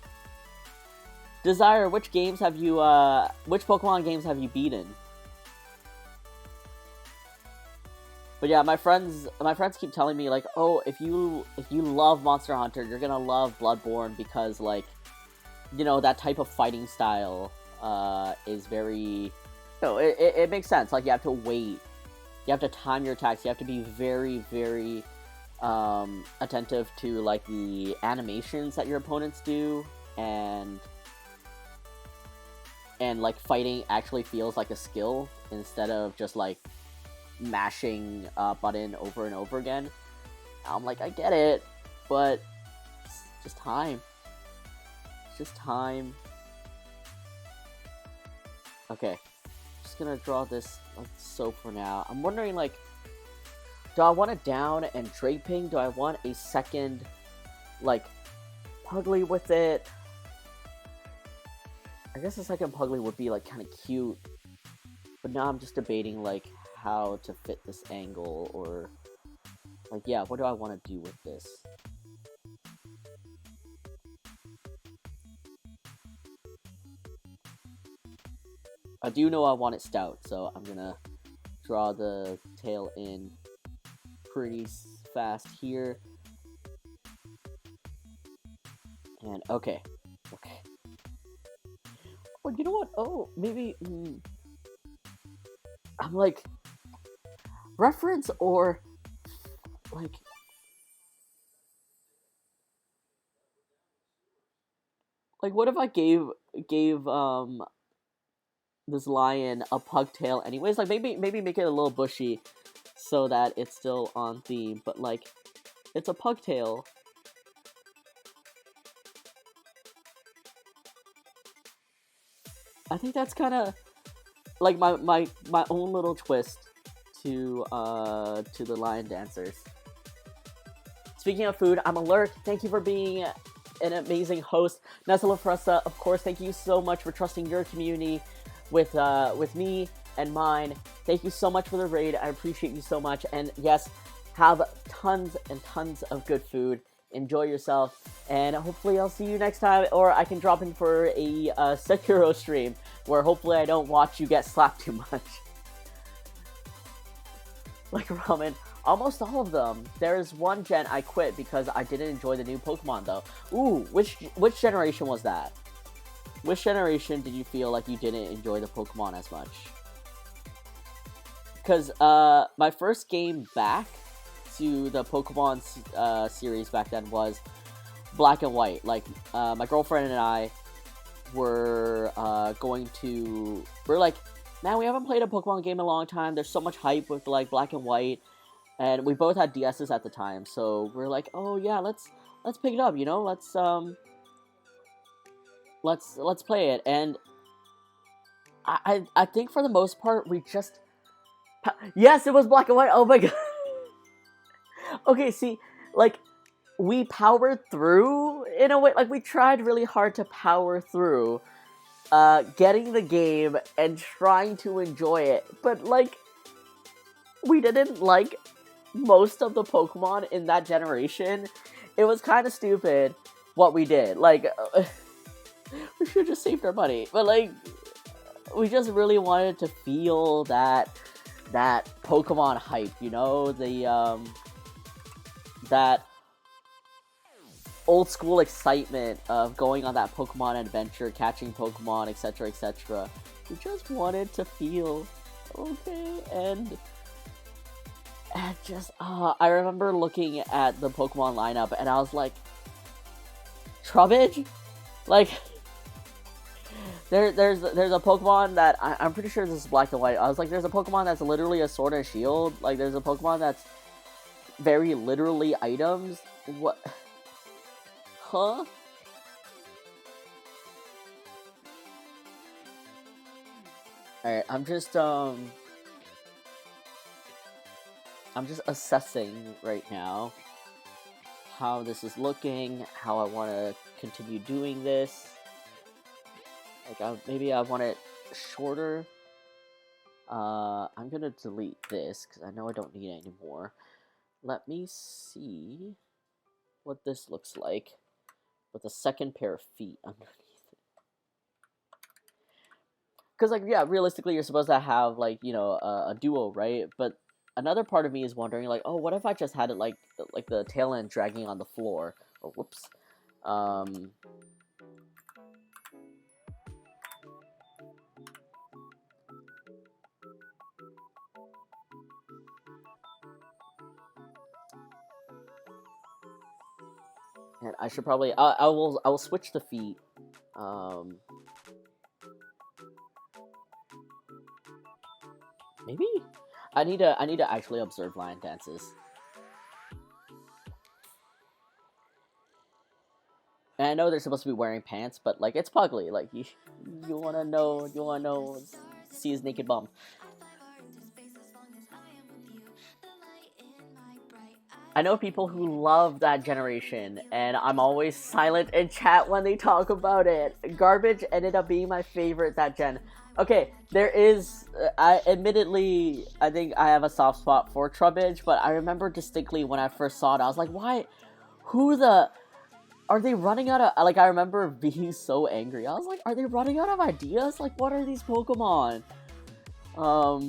Desire, which Pokemon games have you beaten? But yeah, my friends keep telling me, like, oh, if you love Monster Hunter, you're gonna love Bloodborne, because, like, you know, that type of fighting style is very, it makes sense. Like, you have to wait, you have to time your attacks, you have to be very, very attentive to, like, the animations that your opponents do, and like, fighting actually feels like a skill instead of just, like, mashing a button over and over again. I'm like, I get it, but it's just time. It's just time. Okay, just gonna draw this like so for now. I'm wondering, like, Do I want a down and draping? Do I want a second, like, Puglie with it? I guess a second Puglie would be, like, kind of cute. But now I'm just debating, like, how to fit this angle, or, like, yeah, what do I want to do with this? I do know I want it stout, so I'm gonna draw the tail in pretty fast here. And, okay. Oh, you know what? Oh, maybe, I'm like, reference or, like, what if I gave this lion a pugtail anyways? Like, maybe make it a little bushy so that it's still on theme, but, like, it's a pugtail. I think that's kind of like my own little twist to the lion dancers. Speaking of food, I'm alert. Thank you for being an amazing host, Nessa Lafressa. Of course, thank you so much for trusting your community with me and mine. Thank you so much for the raid. I appreciate you so much. And yes, have tons and tons of good food. Enjoy yourself, and hopefully I'll see you next time, or I can drop in for a Sekiro stream where hopefully I don't watch you get slapped too much. Like ramen, almost all of them. There's one gen I quit because I didn't enjoy the new Pokemon though. Ooh, which generation was that? Which generation did you feel like you didn't enjoy the Pokemon as much? Because my first game back to the Pokemon series back then was Black and White. Like, my girlfriend and I were we're like, man, we haven't played a Pokemon game in a long time. There's so much hype with, like, Black and White, and we both had DSs at the time, so we're like, oh yeah, let's pick it up, you know, let's play it. And I think for the most part we just yes, it was Black and White. Oh my god. Okay, see, like, we powered through in a way. Like, we tried really hard to power through getting the game and trying to enjoy it, but, like, we didn't like most of the Pokemon in that generation. It was kind of stupid what we did. Like, we should have just saved our money, but, like, we just really wanted to feel that Pokemon hype, you know, that old school excitement of going on that Pokemon adventure, catching Pokemon, etc., etc. We just wanted to feel okay, and just I remember looking at the Pokemon lineup and I was like, Trubbish? Like, there's a Pokemon that I'm pretty sure this is Black and White. I was like, there's a Pokemon that's literally a sword and shield. Like, there's a Pokemon that's very literally items. What? Huh? Alright, I'm just assessing right now how this is looking, how I want to continue doing this. Like, maybe I want it shorter. I'm gonna delete this because I know I don't need it anymore. Let me see what this looks like with a second pair of feet underneath it. Because, like, yeah, realistically, you're supposed to have, like, you know, a duo, right? But another part of me is wondering, like, oh, what if I just had it, like the tail end dragging on the floor? Oh, whoops. And I should probably, I will switch the feet. Maybe I need to actually observe lion dances. And I know they're supposed to be wearing pants, but, like, it's Puglie. Like, you wanna know, see his naked bum. I know people who love that generation, and I'm always silent in chat when they talk about it. Garbage ended up being my favorite that gen. Okay, there is, I think I have a soft spot for Trubbage, but I remember distinctly when I first saw it, I was like, why, are they running out of, like, I remember being so angry. I was like, are they running out of ideas? Like, what are these Pokemon? But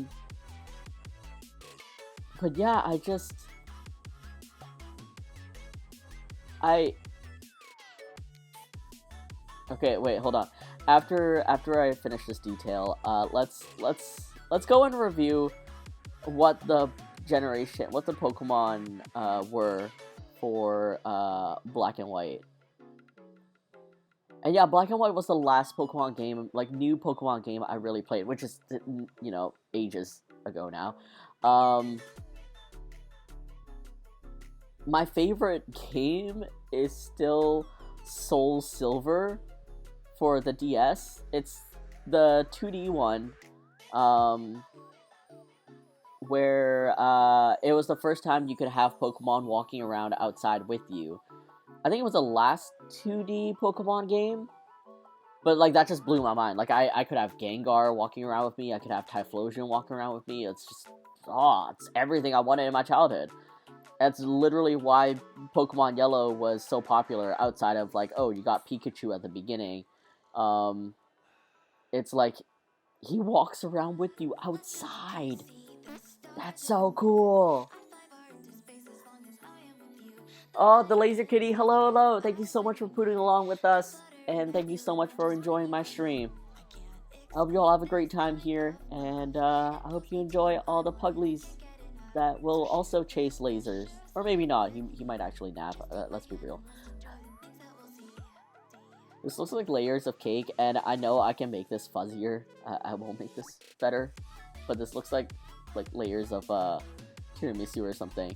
yeah, okay, wait, hold on. After I finish this detail, let's go and review what the Pokemon were for Black and White. And yeah, Black and White was the last Pokemon game, like new Pokemon game I really played, which is, you know, ages ago now. My favorite game is still Soul Silver for the DS. It's the 2D one, where it was the first time you could have Pokemon walking around outside with you. I think it was the last 2D Pokemon game, but like that just blew my mind. Like I could have Gengar walking around with me, I could have Typhlosion walking around with me. It's just, it's everything I wanted in my childhood. That's literally why Pokemon Yellow was so popular outside of, like, oh, you got Pikachu at the beginning. It's like, he walks around with you outside. That's so cool. Oh, the Laser Kitty, hello. Thank you so much for putting along with us, and thank you so much for enjoying my stream. I hope you all have a great time here, and I hope you enjoy all the Puglies that will also chase lasers. Or maybe not, he might actually nap, let's be real. This looks like layers of cake, and I know I can make this fuzzier. I will make this better, but this looks like layers of tiramisu or something.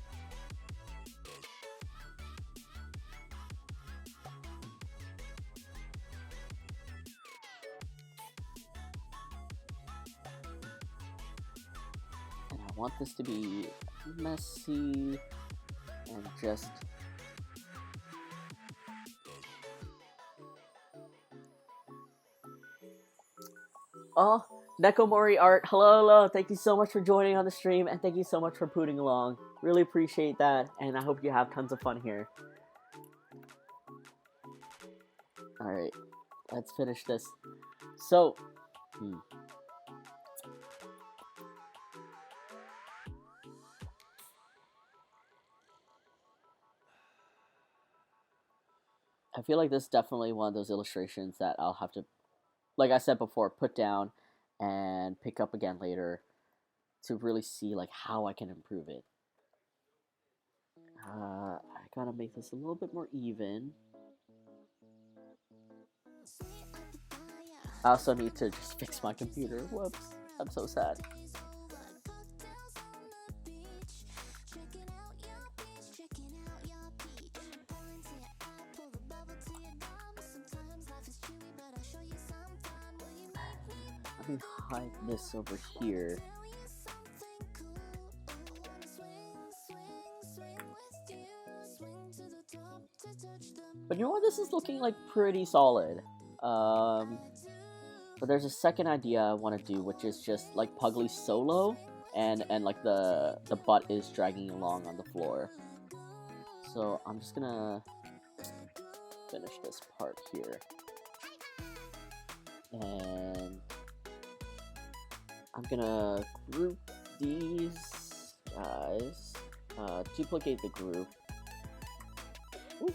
And I want this to be messy and just... Oh, Nekomori Art, hello, thank you so much for joining on the stream, and thank you so much for putting along. Really appreciate that, and I hope you have tons of fun here. Alright, let's finish this. So, I feel like this is definitely one of those illustrations that I'll have to, like I said before, put down and pick up again later to really see like how I can improve it. I gotta make this a little bit more even. I also need to just fix my computer. Whoops, I'm so sad. Let me hide this over here. But you know what? This is looking like pretty solid. But there's a second idea I want to do, which is just like Puglie solo, and like the butt is dragging along on the floor. So I'm just gonna finish this part here, and I'm gonna group these guys, duplicate the group. Ooh.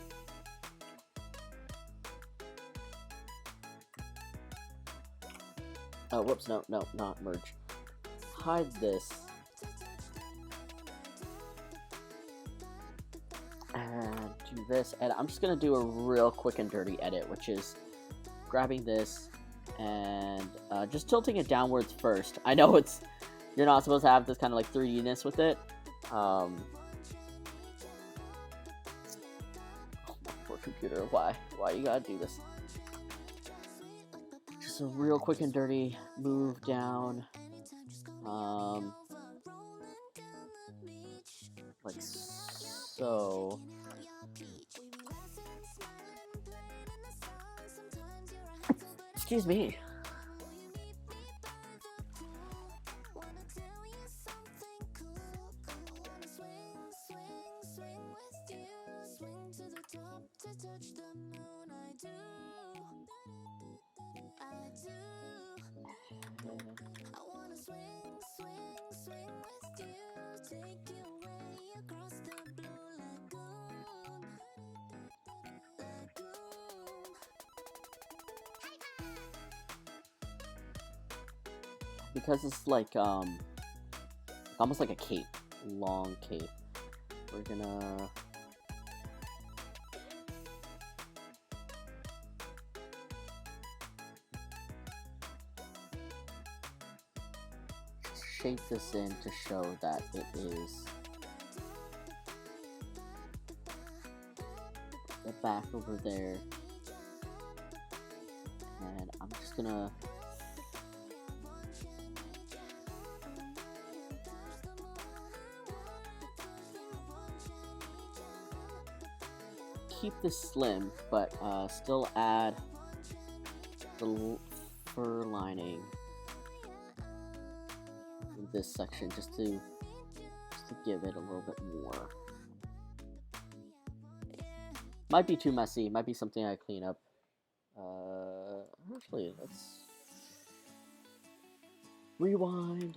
Oh, whoops, no, not merge. Hide this. And do this, and I'm just gonna do a real quick and dirty edit, which is grabbing this and just tilting it downwards first. I know you're not supposed to have this kind of like 3D-ness with it. Oh, my poor computer, why you gotta do this? Just a real quick and dirty move down, like So excuse me. Because it's like almost like a cape, long cape. We're gonna shape this in to show that it is the back over there, and I'm just gonna keep this slim, but still add the fur lining in this section just to give it a little bit more. Might be too messy, might be something I clean up. Actually, let's rewind.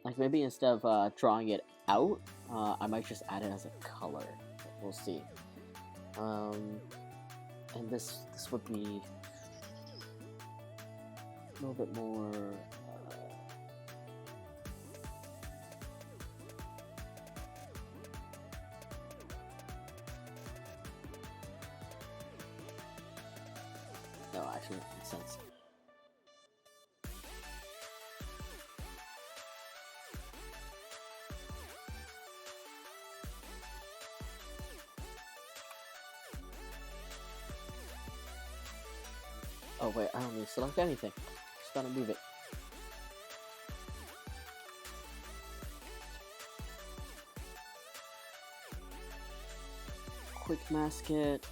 Like maybe instead of drawing it out, I might just add it as a color. We'll see. And this would be a little bit more. No, actually, it makes sense. Oh wait, I don't need to select anything. Just gotta move it. Quick mask it.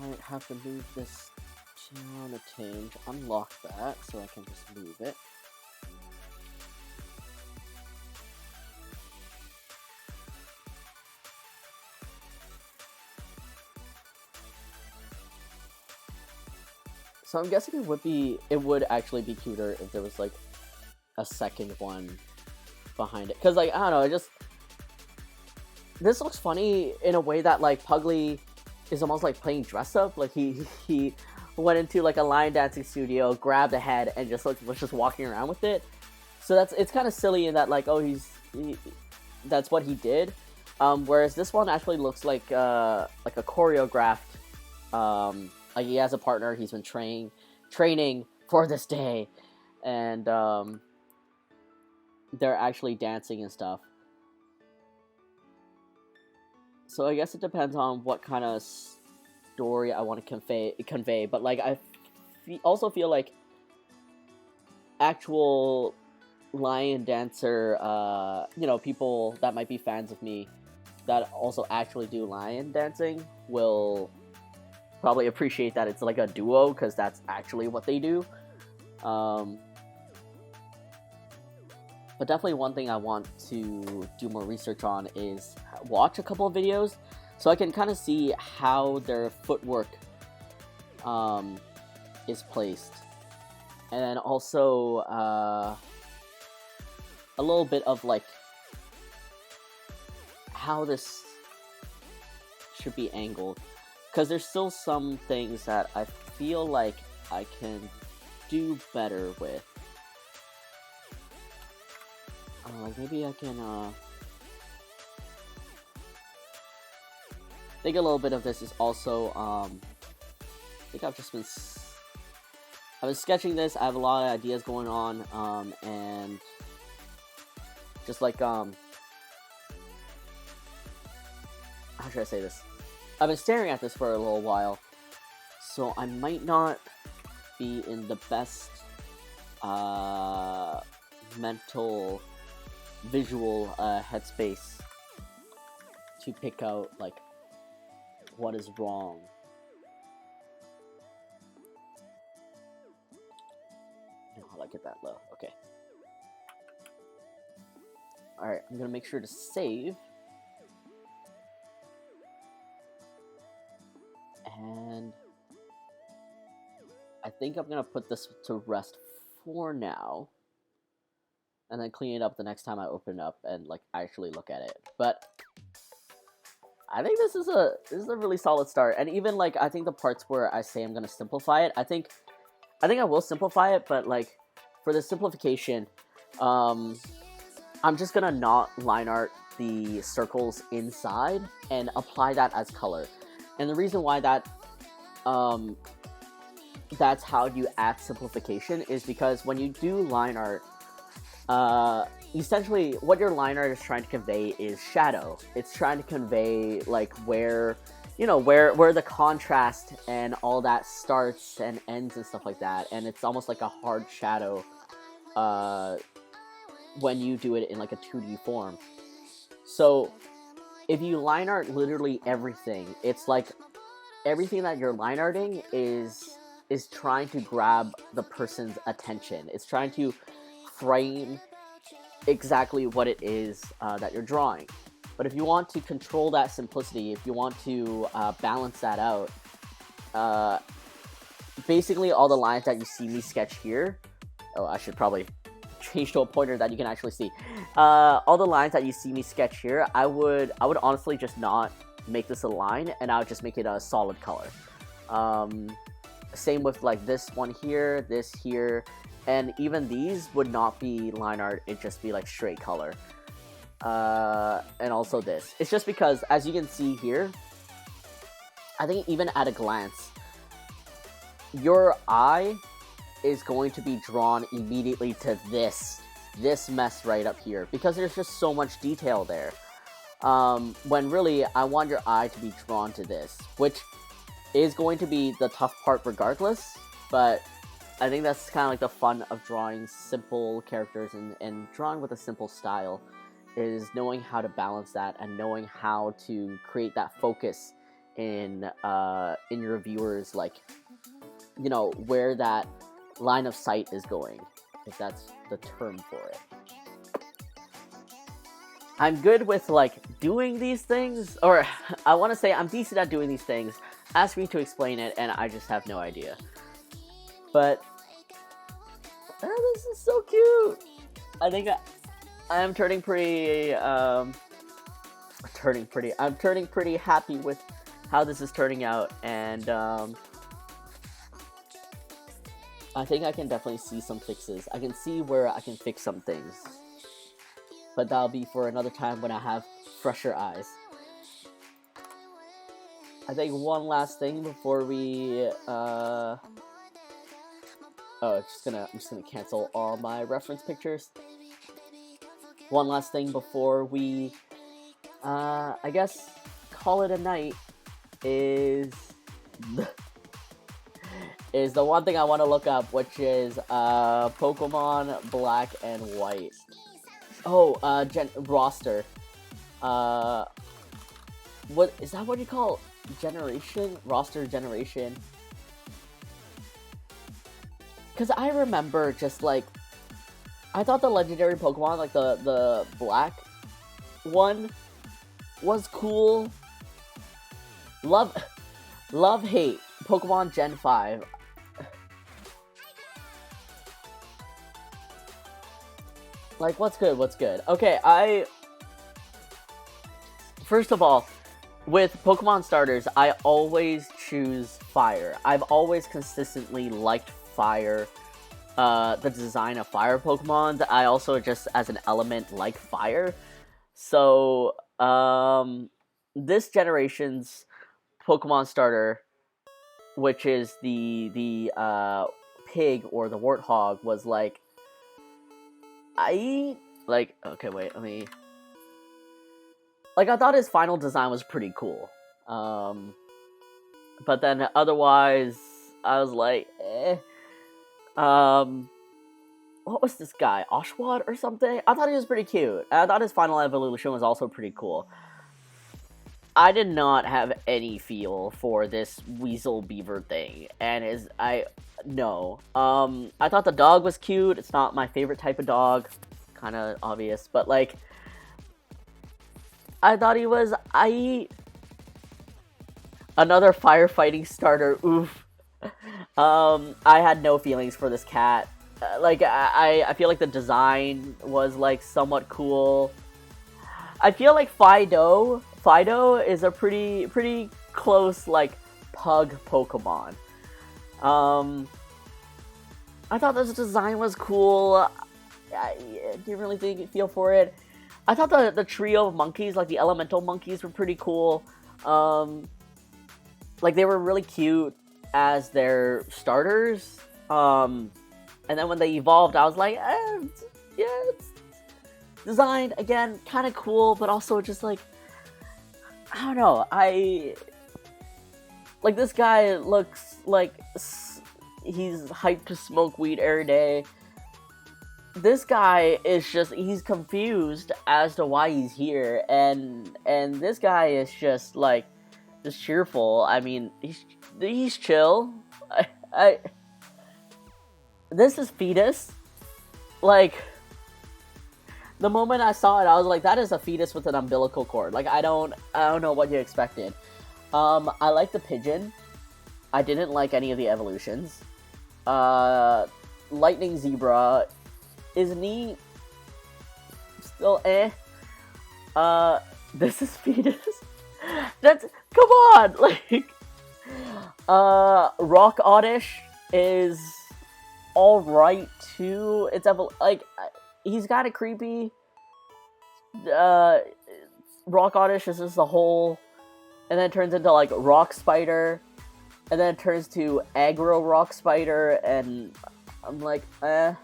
Might have to move this down a tinge. Unlock that so I can just move it. So I'm guessing it would actually be cuter if there was like a second one behind it. Cause like, I don't know, this looks funny in a way that like Puglie is almost like playing dress up. Like he went into like a line dancing studio, grabbed a head, and was just walking around with it. So it's kind of silly in that like, oh, that's what he did. Whereas this one actually looks like a choreographed. Like he has a partner. He's been training for this day, and they're actually dancing and stuff. So I guess it depends on what kind of story I want to convey. But like also feel like actual lion dancer, people that might be fans of me that also actually do lion dancing will probably appreciate that it's like a duo, because that's actually what they do. But definitely one thing I want to do more research on is watch a couple of videos so I can kind of see how their footwork is placed. And then also a little bit of like how this should be angled. Because there's still some things that I feel like I can do better with. Like maybe I can I think a little bit of this is also I think I've been sketching this. I have a lot of ideas going on, and just like how should I say this? I've been staring at this for a little while, so I might not be in the best mental, visual headspace to pick out like what is wrong. No, I like it that low. Okay. Alright, I'm gonna make sure to save. And I think I'm gonna put this to rest for now. And then clean it up the next time I open it up and like actually look at it. But I think this is a really solid start. And even like I think the parts where I say I'm gonna simplify it, I think I will simplify it, but like for the simplification, I'm just gonna not line art the circles inside and apply that as color. And the reason why that's how you add simplification is because when you do line art, essentially what your line art is trying to convey is shadow. It's trying to convey like where the contrast and all that starts and ends and stuff like that, and it's almost like a hard shadow when you do it in like a 2D form. So if you line art literally everything, it's like everything that you're line arting is trying to grab the person's attention. It's trying to frame exactly what it is that you're drawing. But if you want to control that simplicity, if you want to balance that out, basically all the lines that you see me sketch here, I should probably change to a pointer that you can actually see. All the lines that you see me sketch here, I would honestly just not make this a line, and I would just make it a solid color. Same with like this one here, this here, and even these would not be line art, it'd just be like straight color. And also this. It's just because, as you can see here, I think even at a glance, your eye is going to be drawn immediately to this mess right up here, because there's just so much detail there. When really, I want your eye to be drawn to this, which is going to be the tough part regardless, but I think that's kind of like the fun of drawing simple characters and drawing with a simple style, is knowing how to balance that and knowing how to create that focus in your viewers, like, you know, where that line of sight is going, if that's the term for it. I'm good with like doing these things, or I want to say I'm decent at doing these things. Ask me to explain it and I just have no idea. But this is so cute. I think I am turning pretty happy with how this is turning out, and I think I can definitely see some fixes. I can see where I can fix some things, but that'll be for another time when I have fresher eyes. I think one last thing before we I'm just gonna cancel all my reference pictures. One last thing before we I guess call it a night is the one thing I want to look up, which is Pokemon Black and White. Oh, roster. What is that? What you call generation? Roster generation? Because I remember just like, I thought the legendary Pokemon, like the black one, was cool. Love hate Pokemon Gen 5. Like, what's good? Okay, first of all, with Pokemon starters, I always choose fire. I've always consistently liked fire. The design of fire Pokemon. I also just as an element like fire. So, this generation's Pokemon starter, which is the pig or the warthog, was like, okay, wait, let me... Like, I thought his final design was pretty cool. But then otherwise, I was like, eh. What was this guy? Oshawott or something? I thought he was pretty cute. I thought his final evolution was also pretty cool. I did not have any feel for this weasel beaver thing, and I thought the dog was cute. It's not my favorite type of dog, kind of obvious, but like, I thought he was another firefighting starter. Oof. I had no feelings for this cat. Like, I feel like the design was like somewhat cool. I feel like Fido is a pretty close like pug Pokemon. I thought this design was cool. I didn't really feel for it. I thought the trio of monkeys, like the elemental monkeys, were pretty cool. Like, they were really cute as their starters. And then when they evolved, I was like, yeah, it's designed again, kind of cool, but also just like, I don't know. Like, this guy looks like he's hyped to smoke weed every day. This guy is just, he's confused as to why he's here, and this guy is just like, just cheerful. I mean, he's chill. This is Fetus. Like, the moment I saw it, I was like, that is a fetus with an umbilical cord. Like, I don't know what you expected. I like the pigeon. I didn't like any of the evolutions. Lightning Zebra is neat. Still this is Fetus. That's, come on! Like, Rock Oddish is alright too. It's like, he's kind of creepy. Rock Oddish is just the whole, and then it turns into like Rock Spider, and then it turns to Aggro Rock Spider, and I'm like, I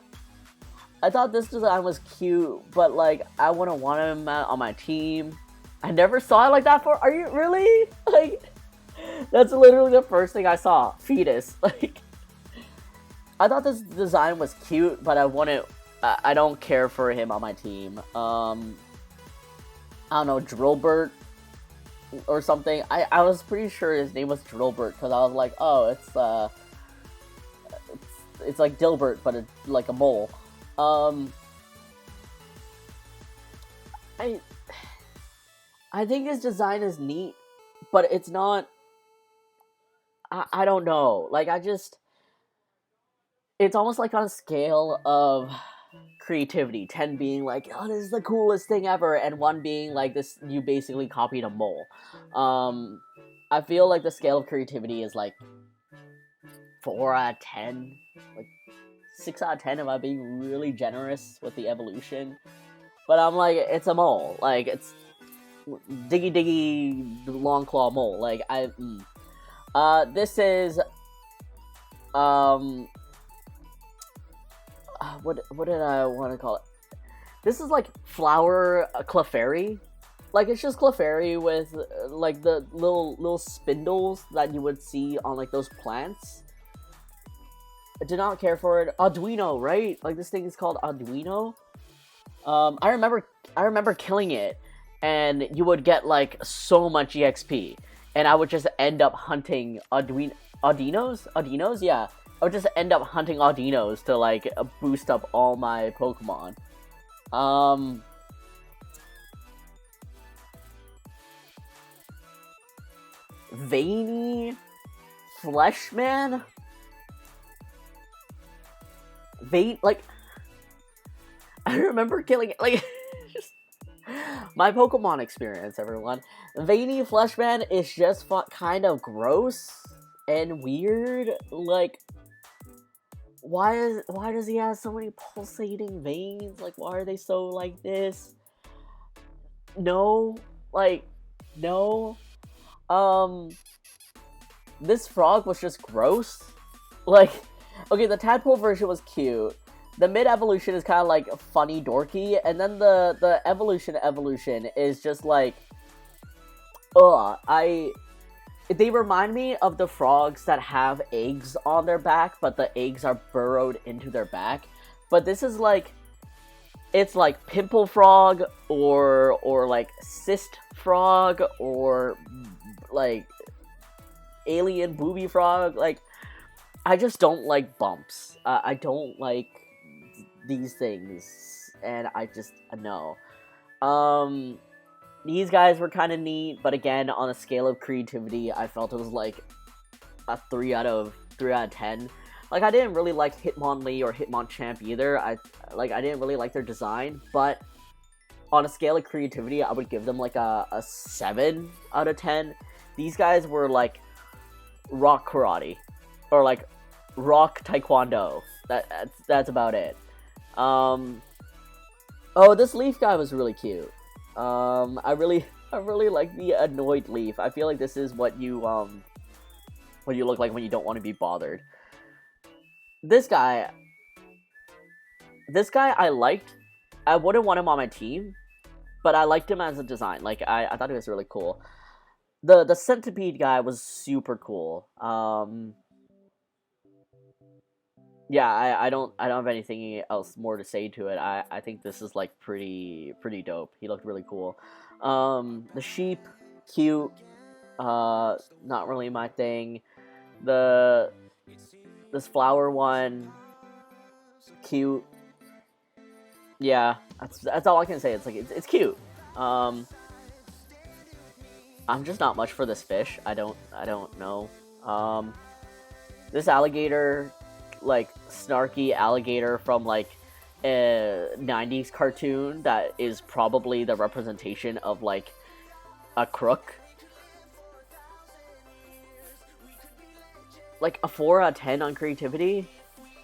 thought this design was cute, but like, I wouldn't want him on my team. I never saw it like that for. Are you really? Like, that's literally the first thing I saw. Fetus. Like, I thought this design was cute, but I wouldn't. I don't care for him on my team. I don't know, Drillbert or something. I was pretty sure his name was Drillbert because I was like, oh, it's like Dilbert, but it's like a mole. I think his design is neat, but it's not. I don't know. Like, it's almost like on a scale of creativity. 10 being like, oh, this is the coolest thing ever, and 1 being like, this, you basically copied a mole. I feel like the scale of creativity is like 4 out of 10, like 6 out of 10 if I'm being really generous with the evolution. But I'm like, it's a mole. Like, it's diggy long claw mole. Like, this is what did I want to call it? This is like flower Clefairy. Like, it's just Clefairy with like the little spindles that you would see on like those plants. I did not care for it. Arduino, right? Like, this thing is called Arduino. I remember killing it, and you would get like so much EXP, and I would just end up hunting Audinos, yeah. I would just end up hunting Audinos to like boost up all my Pokemon. Veiny Fleshman? Like, I remember killing it, like, just my Pokemon experience, everyone. Veiny Fleshman is just kind of gross and weird. Like, why does he have so many pulsating veins? Like, why are they so like this? No. Like, no. This frog was just gross. Like, okay, the tadpole version was cute. The mid-evolution is kind of like funny, dorky, and then the evolution is just like, ugh, They remind me of the frogs that have eggs on their back, but the eggs are burrowed into their back. But this is like, it's like pimple frog or like cyst frog or like alien booby frog. Like, I just don't like bumps. I don't like these things, and I just no. These guys were kind of neat, but again, on a scale of creativity, I felt it was like a 3 out of 10. Like, I didn't really like Hitmonlee or Hitmonchamp either. I didn't really like their design, but on a scale of creativity, I would give them like a 7 out of 10. These guys were like rock karate or like rock taekwondo. That's about it. Oh, this leaf guy was really cute. I really like the annoyed leaf. I feel like this is what you look like when you don't want to be bothered. This guy I liked. I wouldn't want him on my team, but I liked him as a design. Like, I thought he was really cool. The centipede guy was super cool. Yeah, I don't have anything else more to say to it. I think this is like pretty dope. He looked really cool. The sheep, cute. Not really my thing. This flower one, cute. Yeah, that's all I can say. It's like it's cute. I'm just not much for this fish. I don't know. This alligator, like snarky alligator from like a 90s cartoon that is probably the representation of like a crook. Like a 4 out of 10 on creativity.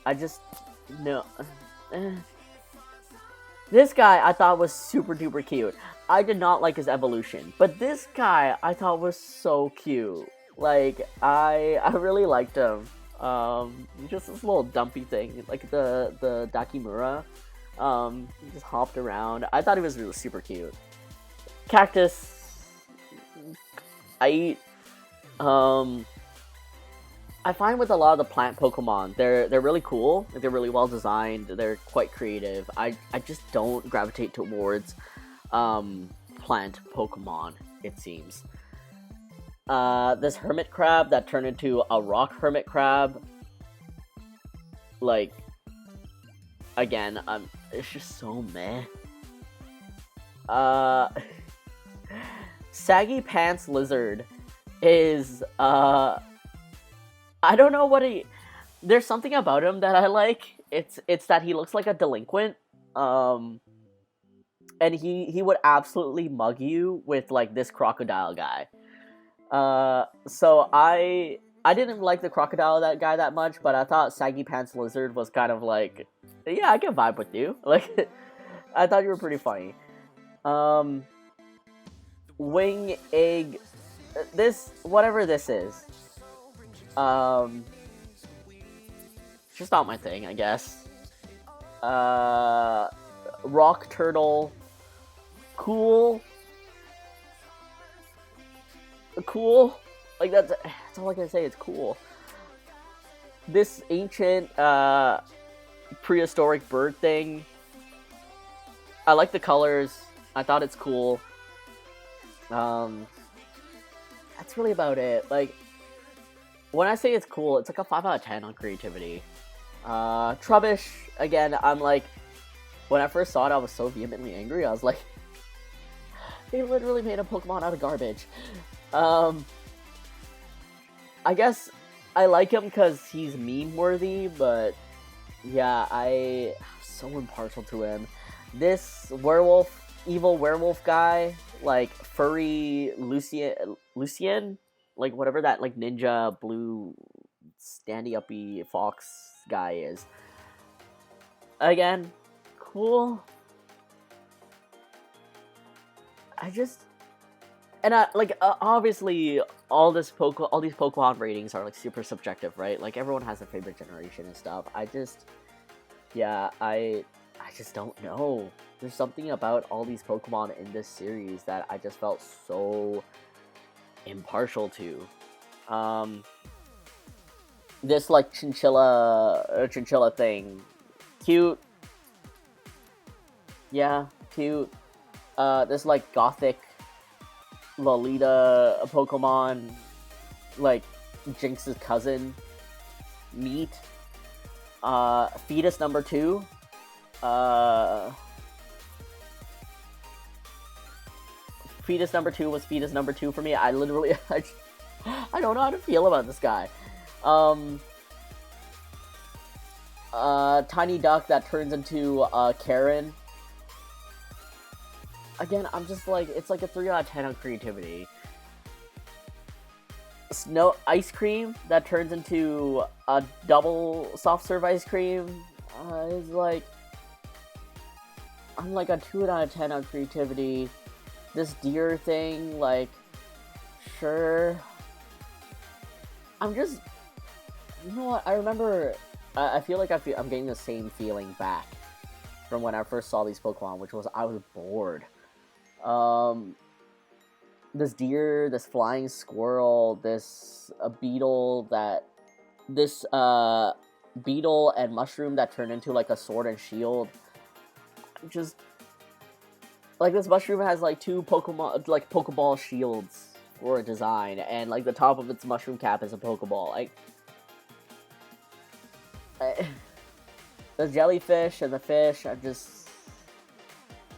I just no. This guy I thought was super duper cute. I did not like his evolution, but this guy I thought was so cute. Like, I really liked him. Just this little dumpy thing, like the Dakimura. He just hopped around. I thought he was really super cute. Cactus. I find with a lot of the plant Pokemon, they're really cool. They're really well designed. They're quite creative. I just don't gravitate towards plant Pokemon, it seems. This hermit crab that turned into a rock hermit crab. Like, again, it's just so meh. Saggy Pants Lizard is I don't know what there's something about him that I like. It's that he looks like a delinquent. And he would absolutely mug you with like this crocodile guy. So I didn't like the crocodile guy that much, but I thought Saggy Pants Lizard was kind of like, yeah, I can vibe with you. Like, I thought you were pretty funny. Wing egg, this whatever this is. Just not my thing, I guess. Rock turtle, cool. Like, that's all I can say. It's cool. This ancient prehistoric bird thing, I like the colors. I thought it's cool. That's really about it. Like, when I say it's cool, it's like a 5 out of 10 on creativity. Trubbish, again, I'm like, when I first saw it, I was so vehemently angry. I was like, they literally made a Pokemon out of garbage. I guess I like him because he's meme-worthy, but yeah, I'm so impartial to him. This evil werewolf guy, like furry Lucien, like whatever that like ninja blue standy-uppy fox guy is. Again, cool. Obviously all these Pokemon ratings are like super subjective, right? Like, everyone has a favorite generation and stuff. I just don't know. There's something about all these Pokemon in this series that I just felt so impartial to. This like chinchilla thing, cute. Yeah, cute. This like gothic Lolita Pokemon, like Jinx's cousin, neat. Fetus number 2. Fetus number 2 was fetus number 2 for me. I literally, I don't know how to feel about this guy. Tiny Duck that turns into Karen. Again, I'm just like, it's like a 3 out of 10 on creativity. Snow ice cream that turns into a double soft serve ice cream is like, I'm like a 2 out of 10 on creativity. This deer thing, like, sure. I'm just, you know what? I remember. I feel like I'm getting the same feeling back from when I first saw these Pokemon, which was I was bored. This deer, this flying squirrel, this beetle and mushroom that turned into like a sword and shield. Just like this mushroom has like 2 Pokemon, like Pokeball shields for a design, and like the top of its mushroom cap is a Pokeball. Like the jellyfish and the fish are just,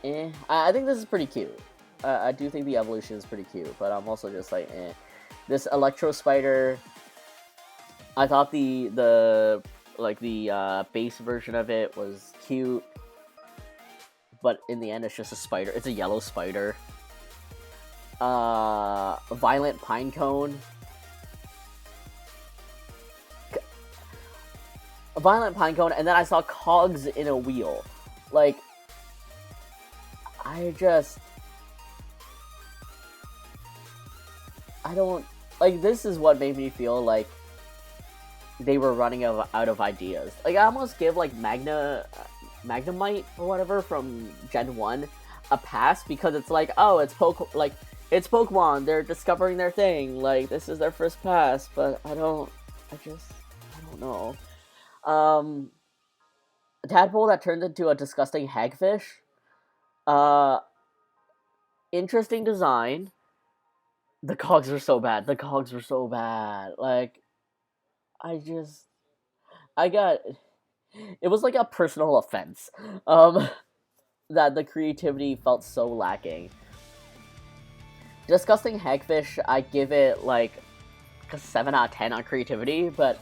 I think this is pretty cute. I do think the evolution is pretty cute, but I'm also just like, This Electro Spider, I thought the base version of it was cute, but in the end it's just a spider. It's a yellow spider. Violent Pinecone. A Violent Pinecone, and then I saw cogs in a wheel. Like, I don't, like, this is what made me feel like they were running out of ideas. Like, I almost give, like, Magnemite or whatever from Gen 1 a pass, because it's like, oh, it's Pokemon, they're discovering their thing, like, this is their first pass, but I don't know. A tadpole that turned into a disgusting hagfish. Interesting design. The cogs were so bad. Like, it was like a personal offense. That the creativity felt so lacking. Disgusting hagfish, I give it like a 7 out of 10 on creativity, but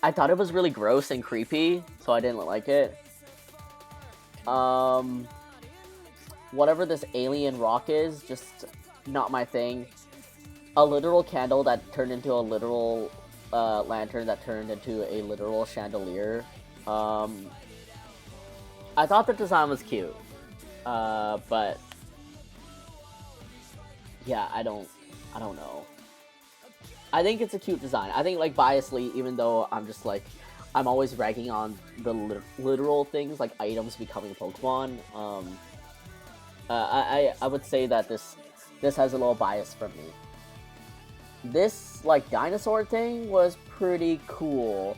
I thought it was really gross and creepy, so I didn't like it. Whatever this alien rock is, just not my thing. A literal candle that turned into a literal lantern that turned into a literal chandelier. I thought the design was cute, but yeah, I don't know. I think it's a cute design. I think, like, biasly, even though I'm just like, I'm always ragging on the literal things, like items becoming Pokemon. I would say that this has a little bias from me. This, like, dinosaur thing was pretty cool.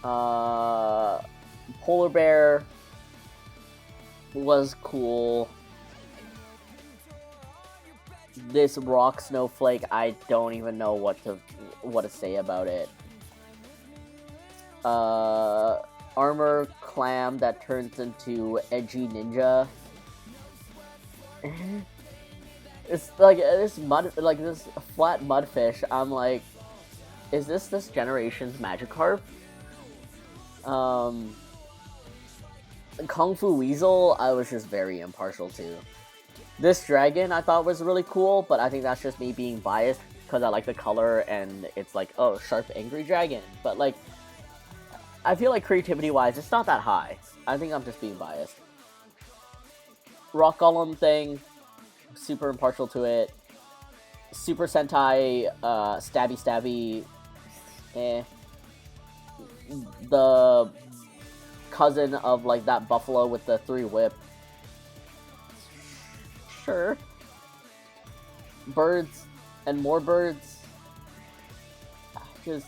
Polar bear was cool. This rock snowflake, I don't even know what to say about it. Armor clam that turns into edgy ninja. It's like this flat mudfish. I'm like, is this generation's Magikarp? Kung Fu Weasel, I was just very impartial to. This dragon I thought was really cool, but I think that's just me being biased because I like the color and it's like, oh, sharp, angry dragon. But, like, I feel like creativity-wise, it's not that high. I think I'm just being biased. Rock Golem thing, super impartial to it. Super Sentai, stabby, The cousin of, like, that buffalo with the 3 whip. Sure. Birds and more birds. Just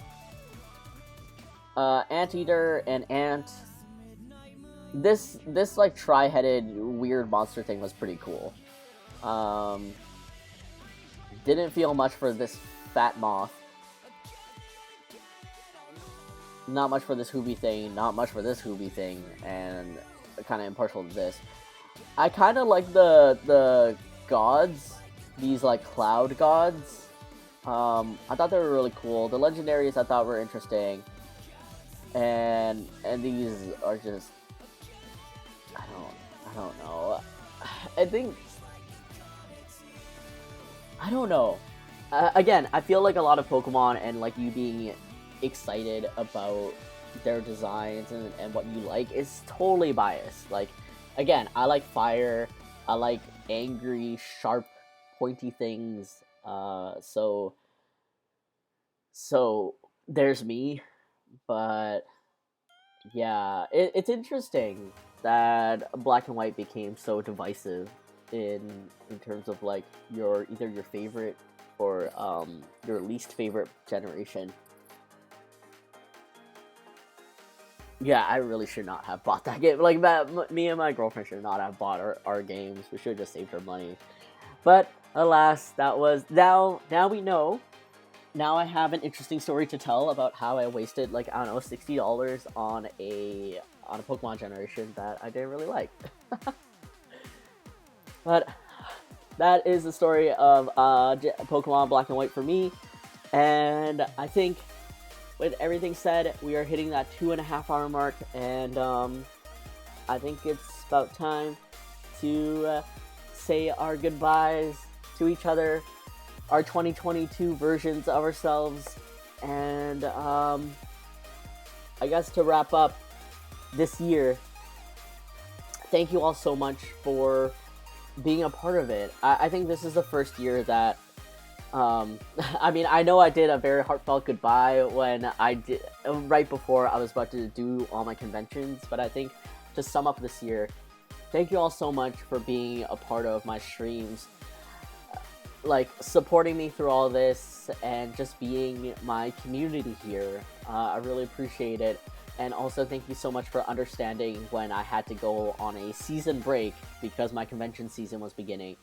Anteater and Ant. This like tri-headed weird monster thing was pretty cool. Didn't feel much for this fat moth. Not much for this Hoobie thing. Not much for this Hoobie thing, and kind of impartial to this. I kind of like the gods. These like cloud gods. I thought they were really cool. The legendaries I thought were interesting, and these are just I don't know. I don't know. Again, I feel like a lot of Pokemon and like you being excited about their designs and what you like is totally biased. Like, again, I like fire. I like angry, sharp, pointy things. So there's me. But yeah, it's interesting that Black and White became so divisive in terms of like either your favorite or your least favorite generation. Yeah, I really should not have bought that game. Like, me and my girlfriend should not have bought our games. We should have just saved our money. But alas, that was now we know. Now I have an interesting story to tell about how I wasted like I don't know $60 on a Pokemon generation that I didn't really like. But that is the story of Pokemon Black and White for me, and I think with everything said, we are hitting that 2.5 hour mark, and I think it's about time to say our goodbyes to each other, our 2022 versions of ourselves, and I guess to wrap up this year, thank you all so much for being a part of it. I think this is the first year that I mean, I know I did a very heartfelt goodbye when I did right before I was about to do all my conventions, but I think to sum up this year, thank you all so much for being a part of my streams, like supporting me through all this and just being my community here. I really appreciate it. And also thank you so much for understanding when I had to go on a season break because my convention season was beginning.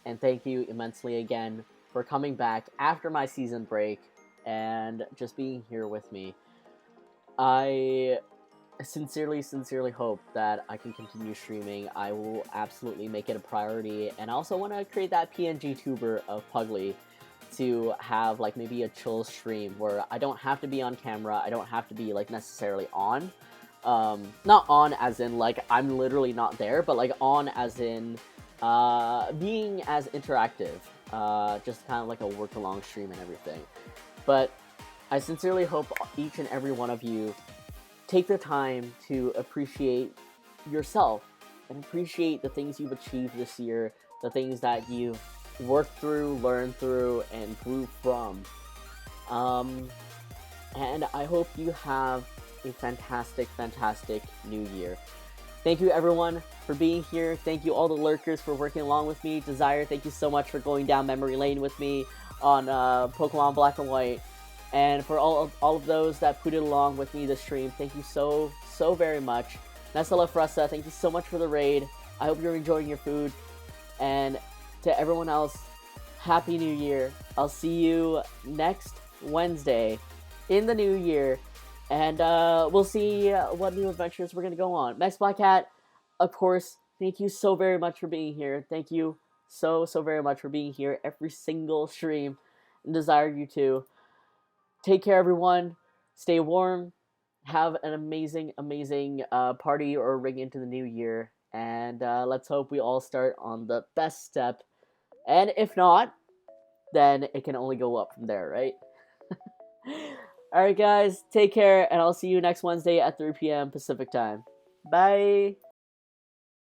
And thank you immensely again for coming back after my season break and just being here with me. I sincerely hope that I can continue streaming. I will absolutely make it a priority, and I also want to create that PNG tuber of Puglie to have like maybe a chill stream where I don't have to be on camera, I don't have to be like necessarily on. Not on as in like I'm literally not there, but like on as in being as interactive. Just kind of like a work-along stream and everything. But I sincerely hope each and every one of you take the time to appreciate yourself and appreciate the things you've achieved this year, the things that you've worked through, learned through, and grew from. And I hope you have a fantastic new year. Thank you everyone for being here. Thank you all the lurkers for working along with me. Desire, thank you so much for going down memory lane with me on Pokemon Black and White. And for all of those that put it along with me this stream, thank you so very much. Nessa La Fressa, thank you so much for the raid. I hope you're enjoying your food. And to everyone else, Happy New Year. I'll see you next Wednesday in the new year. And we'll see what new adventures we're going to go on. Max Black Hat, of course, thank you so very much for being here. Thank you so very much for being here every single stream. And Desire you too. Take care, everyone. Stay warm. Have an amazing party or ring into the new year. And let's hope we all start on the best step. And if not, then it can only go up from there, right? Alright, guys. Take care. And I'll see you next Wednesday at 3 p.m. Pacific time. Bye.